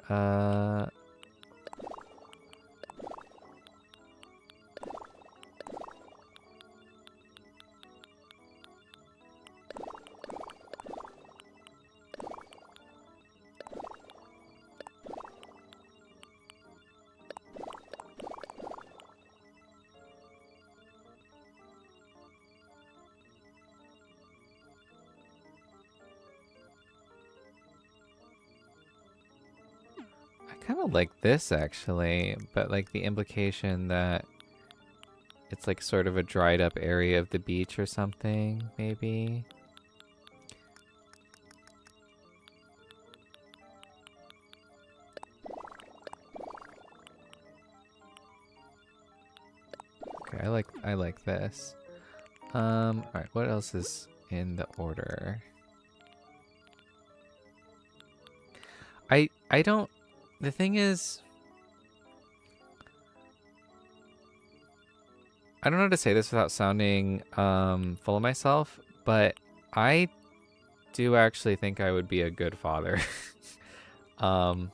kind of like this actually, but like the implication that it's like sort of a dried up area of the beach or something, maybe. Okay, I like this. Alright, what else is in the order? I don't. The thing is, I don't know how to say this without sounding full of myself, but I do actually think I would be a good father. I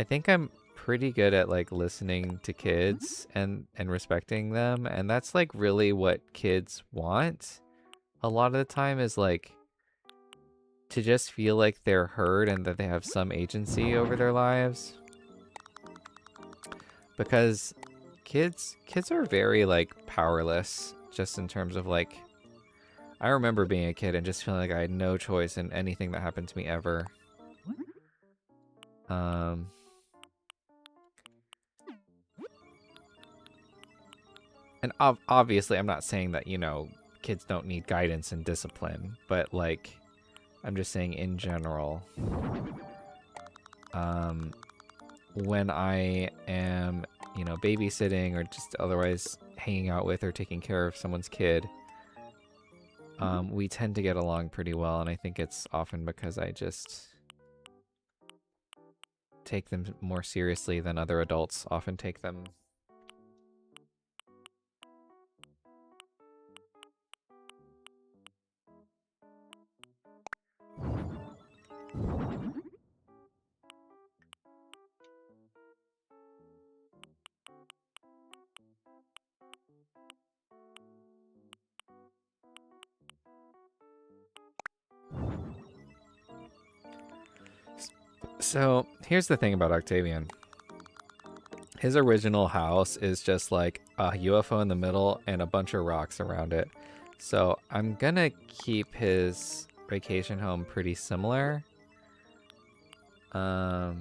think I'm pretty good at like listening to kids and respecting them, and that's like really what kids want a lot of the time, is like to just feel like they're heard and that they have some agency over their lives. Because kids are very like powerless, just in terms of like, I remember being a kid and just feeling like I had no choice in anything that happened to me ever. And obviously I'm not saying that, you know, kids don't need guidance and discipline, but like, I'm just saying in general, when I am, you know, babysitting or just otherwise hanging out with or taking care of someone's kid, we tend to get along pretty well, and I think it's often because I just take them more seriously than other adults often take them. So here's the thing about Octavian. His original house is just like a UFO in the middle and a bunch of rocks around it. So I'm gonna keep his vacation home pretty similar. Ooh,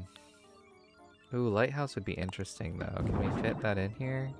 lighthouse would be interesting though. Can we fit that in here?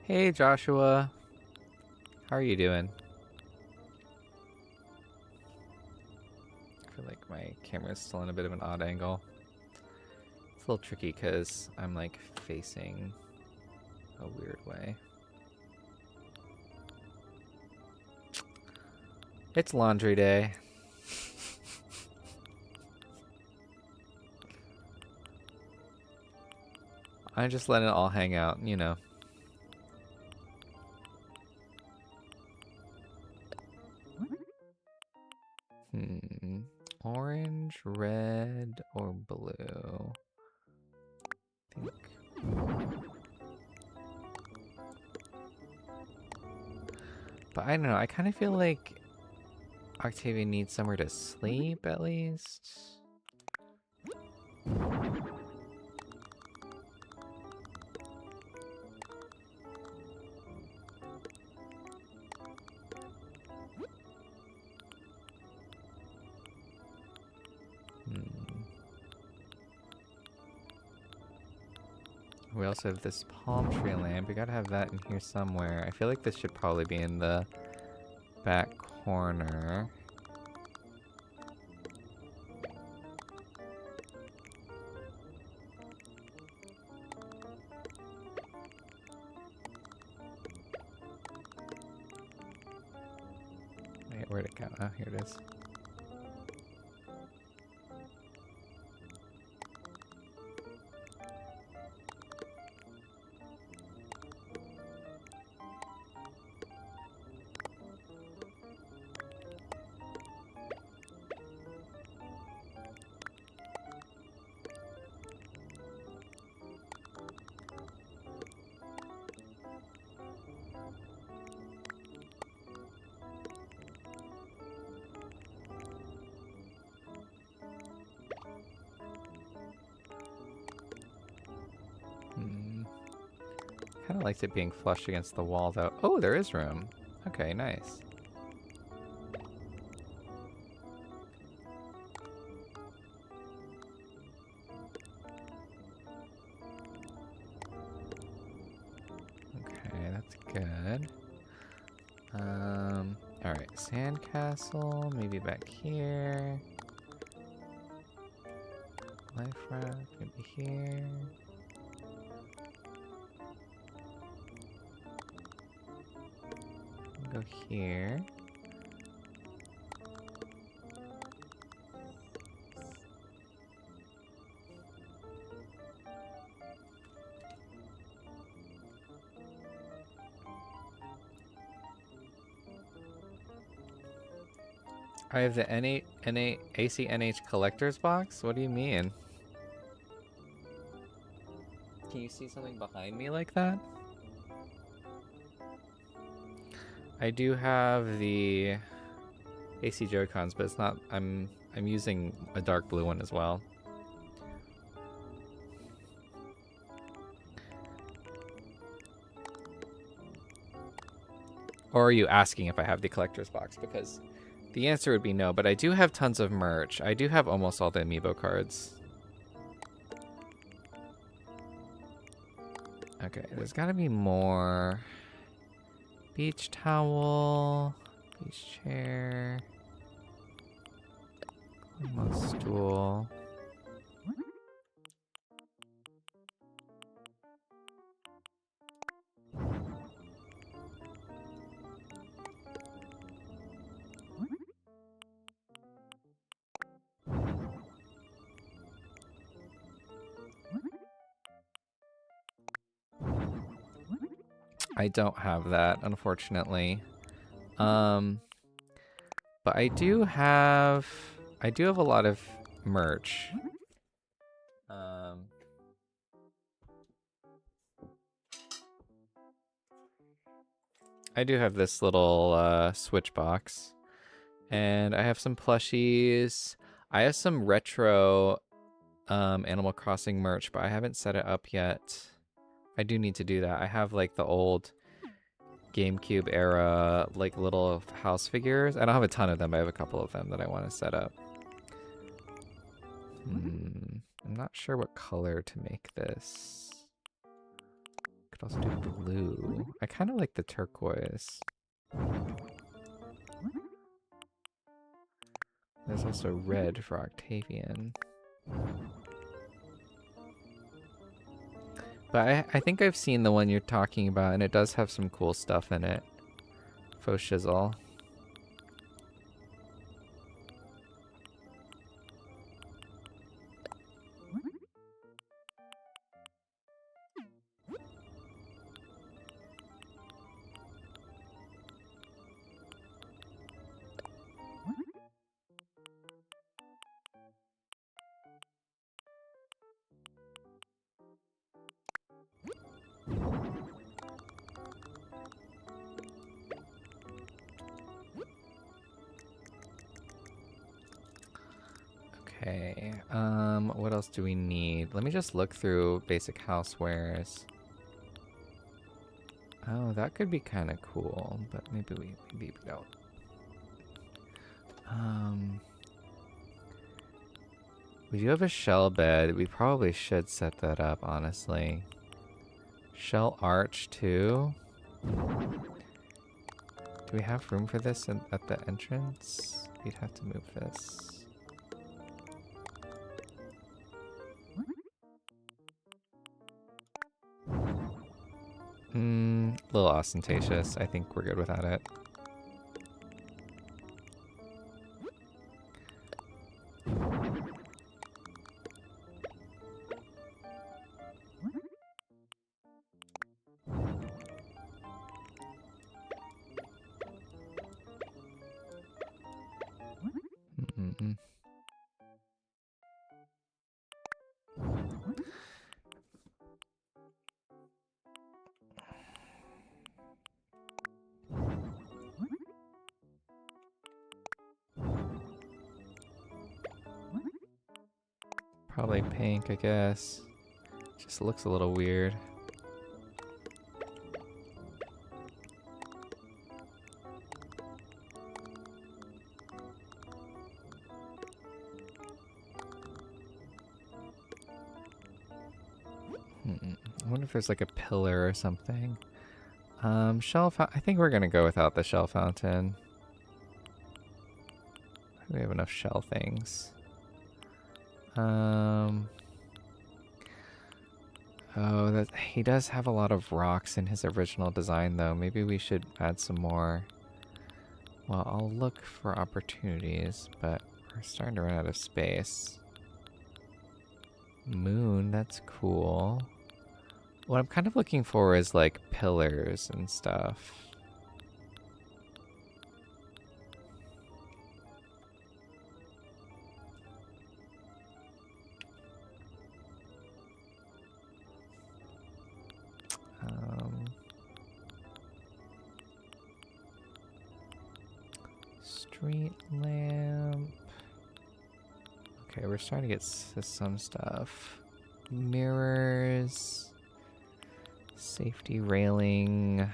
Hey Joshua, how are you doing? I feel like my camera's still in a bit of an odd angle. It's a little tricky because I'm like facing a weird way. It's laundry day. I just let it all hang out, you know. Orange, red, or blue? I think. But I don't know, I kind of feel like Octavia needs somewhere to sleep at least. We also have this palm tree lamp. We gotta have that in here somewhere. I feel like this should probably be in the back corner. Wait, where'd it go? Oh, here it is. kind of liked it being flush against the wall, though. Oh, there is room. Okay, nice. Okay, that's good. Alright, sandcastle, maybe back here. Life raft, maybe here. Go here. I have the ACNH collector's box? What do you mean? Can you see something behind me like that? I do have the AC Joy-Cons, but it's not. I'm using a dark blue one as well. Or are you asking if I have the collector's box? Because the answer would be no, but I do have tons of merch. I do have almost all the amiibo cards. Okay, there's gotta be more. Beach towel, beach chair, almost stool. I don't have that, unfortunately. But I do have a lot of merch. I do have this little Switch box. And I have some plushies. I have some retro Animal Crossing merch, but I haven't set it up yet. I do need to do that. I have like the old GameCube era like little house figures. I don't have a ton of them, but I have a couple of them that I want to set up. I'm not sure what color to make this. Could also do blue. I kind of like the turquoise. There's also red for Octavian. But I think I've seen the one you're talking about, and it does have some cool stuff in it. Faux shizzle. Okay, what else do we need? Let me just look through basic housewares. Oh, that could be kind of cool, but maybe we don't. We do have a shell bed. We probably should set that up, honestly. Shell arch, too? Do we have room for this at the entrance? We'd have to move this. A little ostentatious. I think we're good without it. Probably pink, I guess. Just looks a little weird. I wonder if there's like a pillar or something. I think we're gonna go without the shell fountain. We have enough shell things. Oh, he does have a lot of rocks in his original design, though. Maybe we should add some more. Well, I'll look for opportunities, but we're starting to run out of space. Moon, that's cool. What I'm kind of looking for is like pillars and stuff. Street lamp. Okay, we're starting to get some stuff. Mirrors. Safety railing.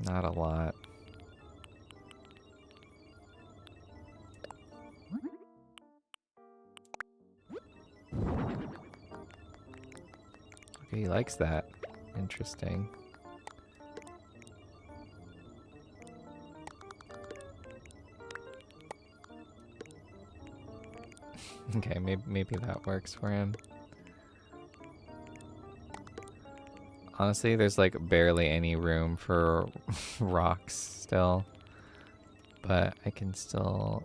Not a lot. Okay, he likes that. Interesting. Okay, maybe that works for him. Honestly, there's like barely any room for rocks still. But I can still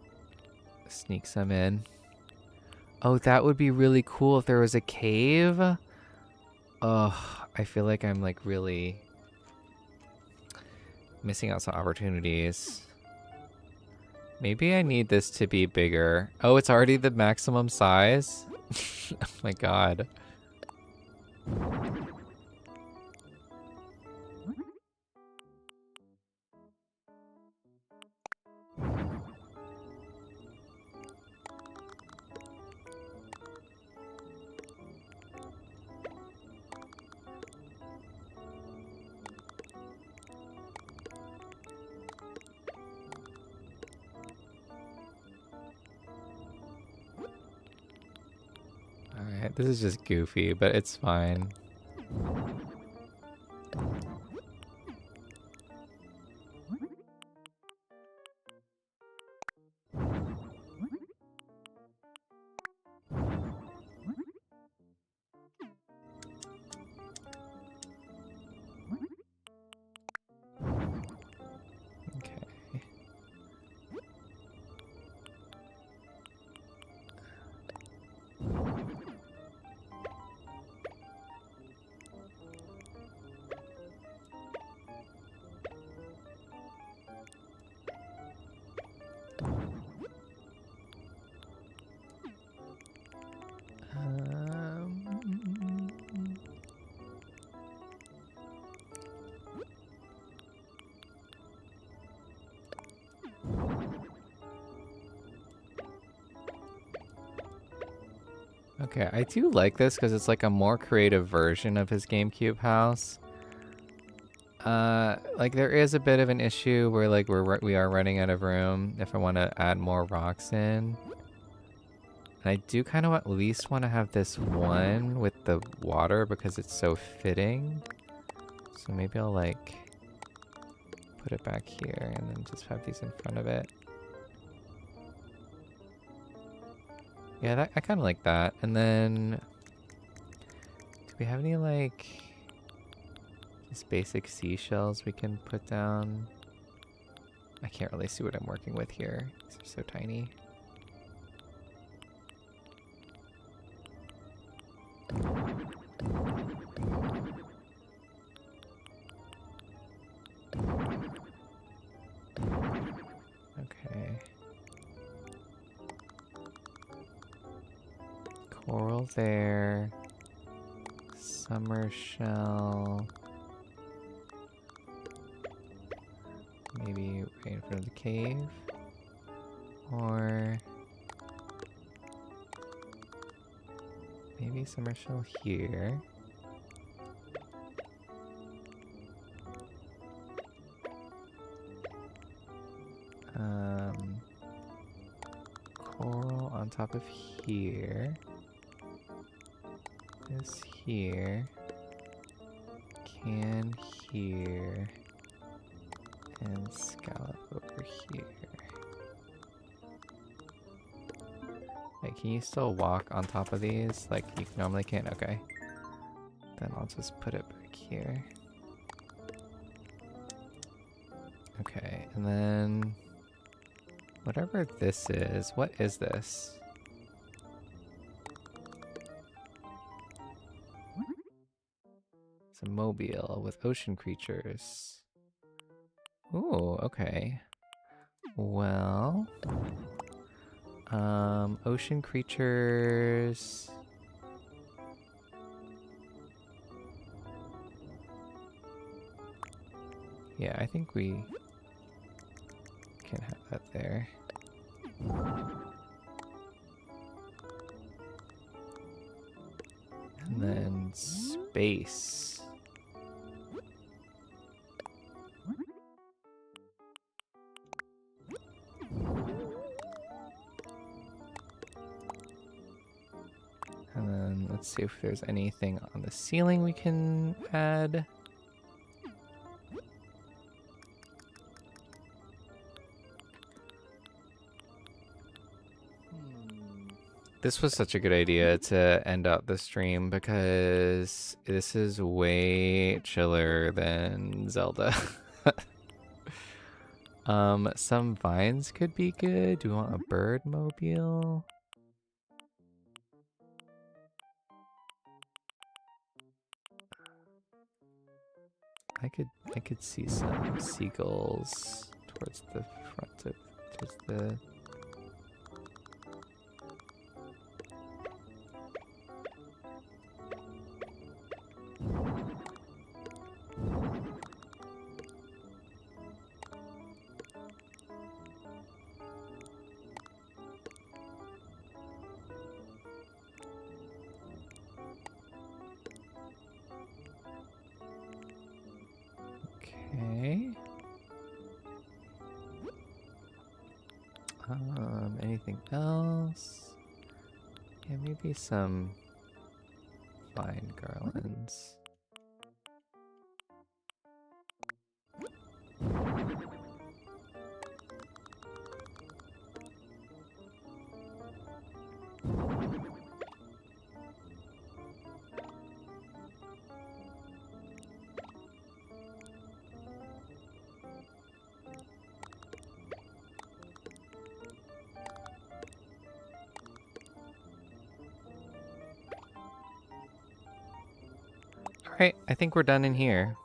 sneak some in. Oh, that would be really cool if there was a cave. Oh, I feel like I'm like really missing out some opportunities. Maybe I need this to be bigger. Oh, it's already the maximum size? Oh my god. Alright, this is just goofy, but it's fine. Okay, I do like this because it's like a more creative version of his GameCube house. Like there is a bit of an issue where like we are running out of room if I want to add more rocks in. And I do kind of at least want to have this one with the water because it's so fitting. So maybe I'll like put it back here and then just have these in front of it. Yeah, I kind of like that. And then, do we have any like just basic seashells we can put down? I can't really see what I'm working with here. These are so tiny. Okay. Coral there. Summer shell. Maybe right in front of the cave. Or maybe summer shell here. Coral on top of here. This here. Can here. And scallop over here. Wait, can you still walk on top of these like you normally can? Okay. Then I'll just put it back here. Okay, and then whatever this is, what is this? It's a mobile with ocean creatures. Ooh, okay. Well, ocean creatures. Yeah, I think we can have that there. And then space. And then let's see if there's anything on the ceiling we can add. This was such a good idea to end out the stream because this is way chiller than Zelda. Some vines could be good. Do we want a bird mobile? I could see some seagulls towards the front of towards the Okay. Anything else? Yeah, maybe some vine garlands. Alright, I think we're done in here.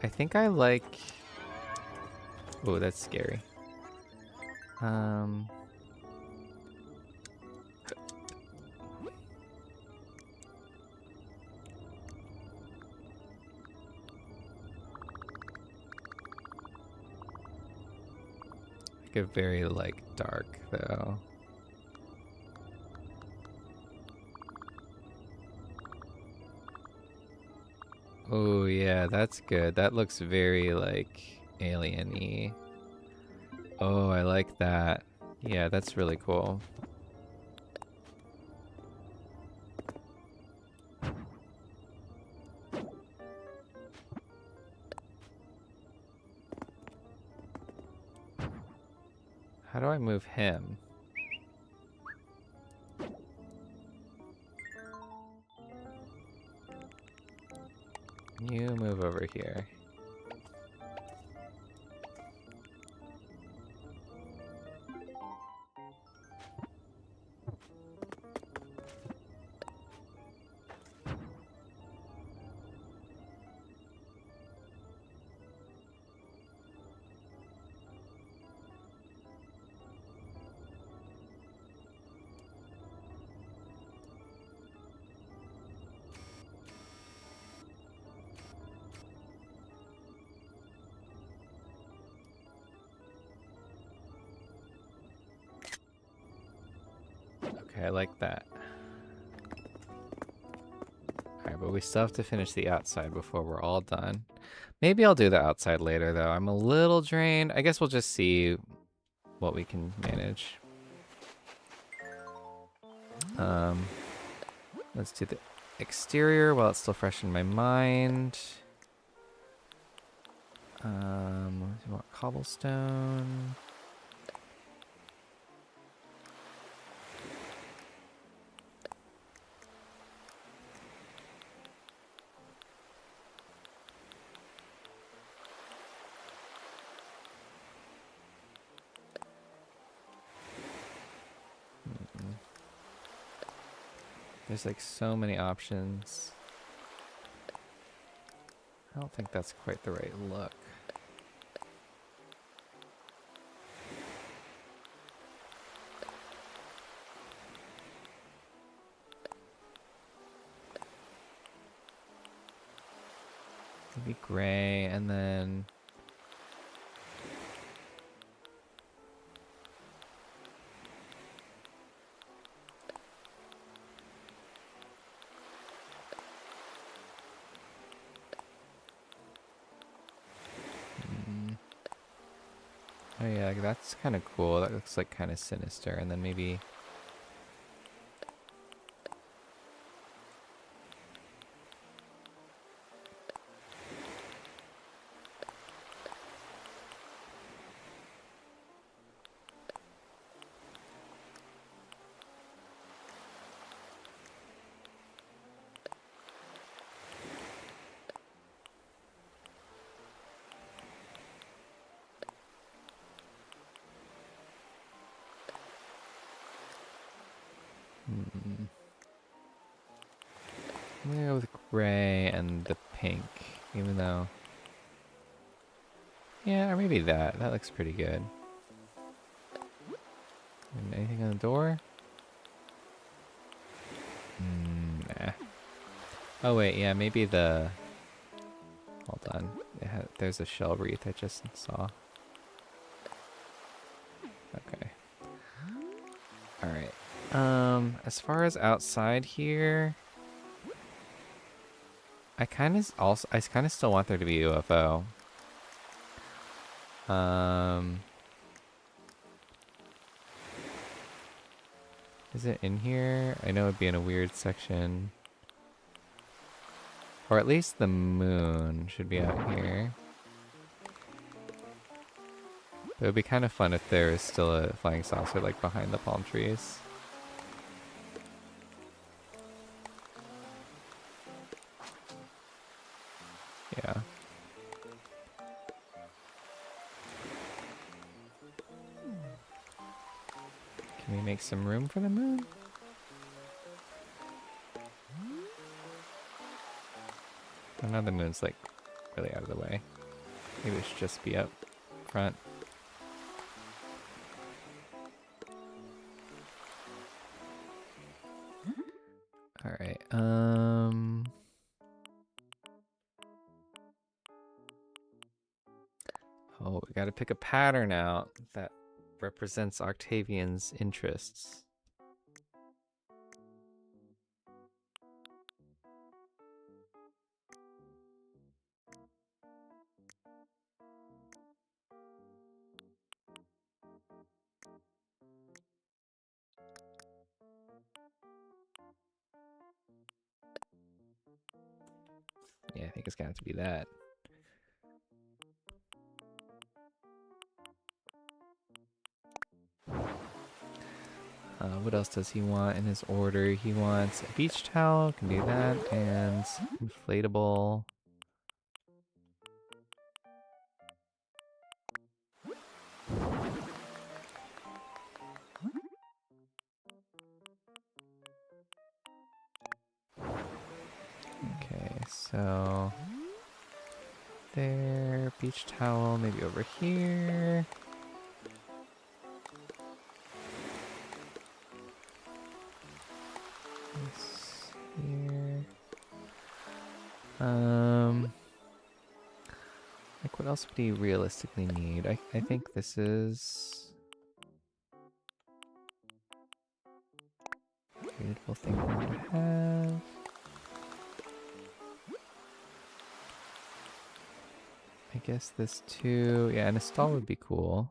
I think I like... Oh, that's scary. Like a very, like, dark, though. Oh yeah, that's good. That looks very like alien-y. Oh, I like that. Yeah, that's really cool. How do I move him? You move over here. Okay, I like that. Alright, but we still have to finish the outside before we're all done. Maybe I'll do the outside later, though. I'm a little drained. I guess we'll just see what we can manage. Let's do the exterior while it's still fresh in my mind. What do you want? Cobblestone. There's like so many options. I don't think that's quite the right look. Maybe gray and then oh yeah, that's kind of cool. That looks like kind of sinister. And then maybe I'm gonna go with gray and the pink, even though, yeah, or maybe that. That looks pretty good. And anything on the door? Nah. Oh wait, yeah, maybe the. Hold on, there's a shell wreath I just saw. Okay. All right. As far as outside here. I kind of still want there to be a UFO. Is it in here? I know it'd be in a weird section. Or at least the moon should be out here. It would be kind of fun if there was still a flying saucer like behind the palm trees. Yeah. Can we make some room for the moon? Oh, now the moon's like really out of the way. Maybe it should just be up front. All right. Oh, we got to pick a pattern out that represents Octavian's interests. Yeah, I think it's gonna have to be that. What else does he want in his order? He wants a beach towel, can do that, and inflatable. Okay, so there, beach towel, maybe over here. Here. Like what else would he realistically need? I think this is a beautiful thing for him to have. I guess this too. Yeah, and a stall would be cool.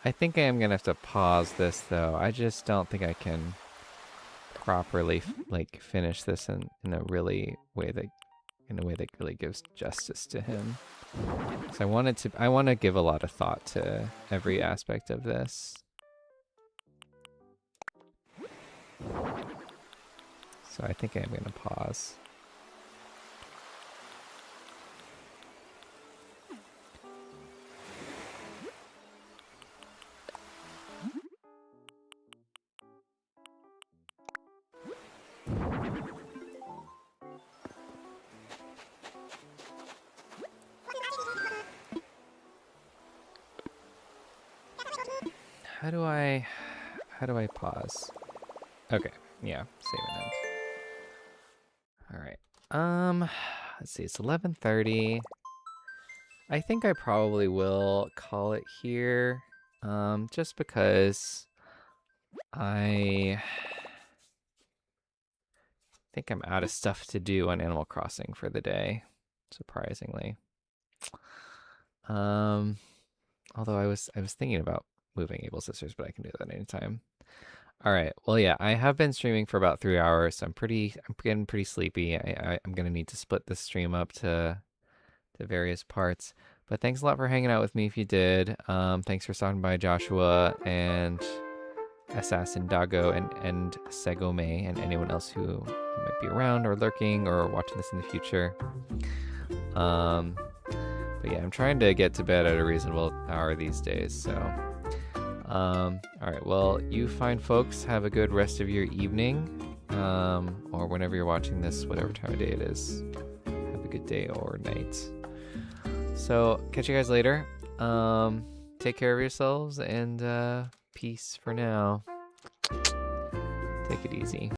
I think I am gonna have to pause this though. I just don't think I can properly like finish this in a really way that really gives justice to him. So I want to give a lot of thought to every aspect of this. So I think I'm gonna pause. How do I pause? Okay, yeah, save and end. All right. Let's see. It's 11:30. I think I probably will call it here. Just because I think I'm out of stuff to do on Animal Crossing for the day, surprisingly. Although I was thinking about moving Able Sisters, but I can do that anytime. All right. Well, yeah, I have been streaming for about 3 hours, so I'm getting pretty sleepy. I'm gonna need to split this stream up to various parts. But thanks a lot for hanging out with me if you did. Thanks for stopping by, Joshua and Assassin Dago and Segome and anyone else who might be around or lurking or watching this in the future. But yeah, I'm trying to get to bed at a reasonable hour these days, so. All right, well, you fine folks have a good rest of your evening, or whenever you're watching this, whatever time of day it is. Have a good day or night. So, catch you guys later. Take care of yourselves, and peace for now. Take it easy.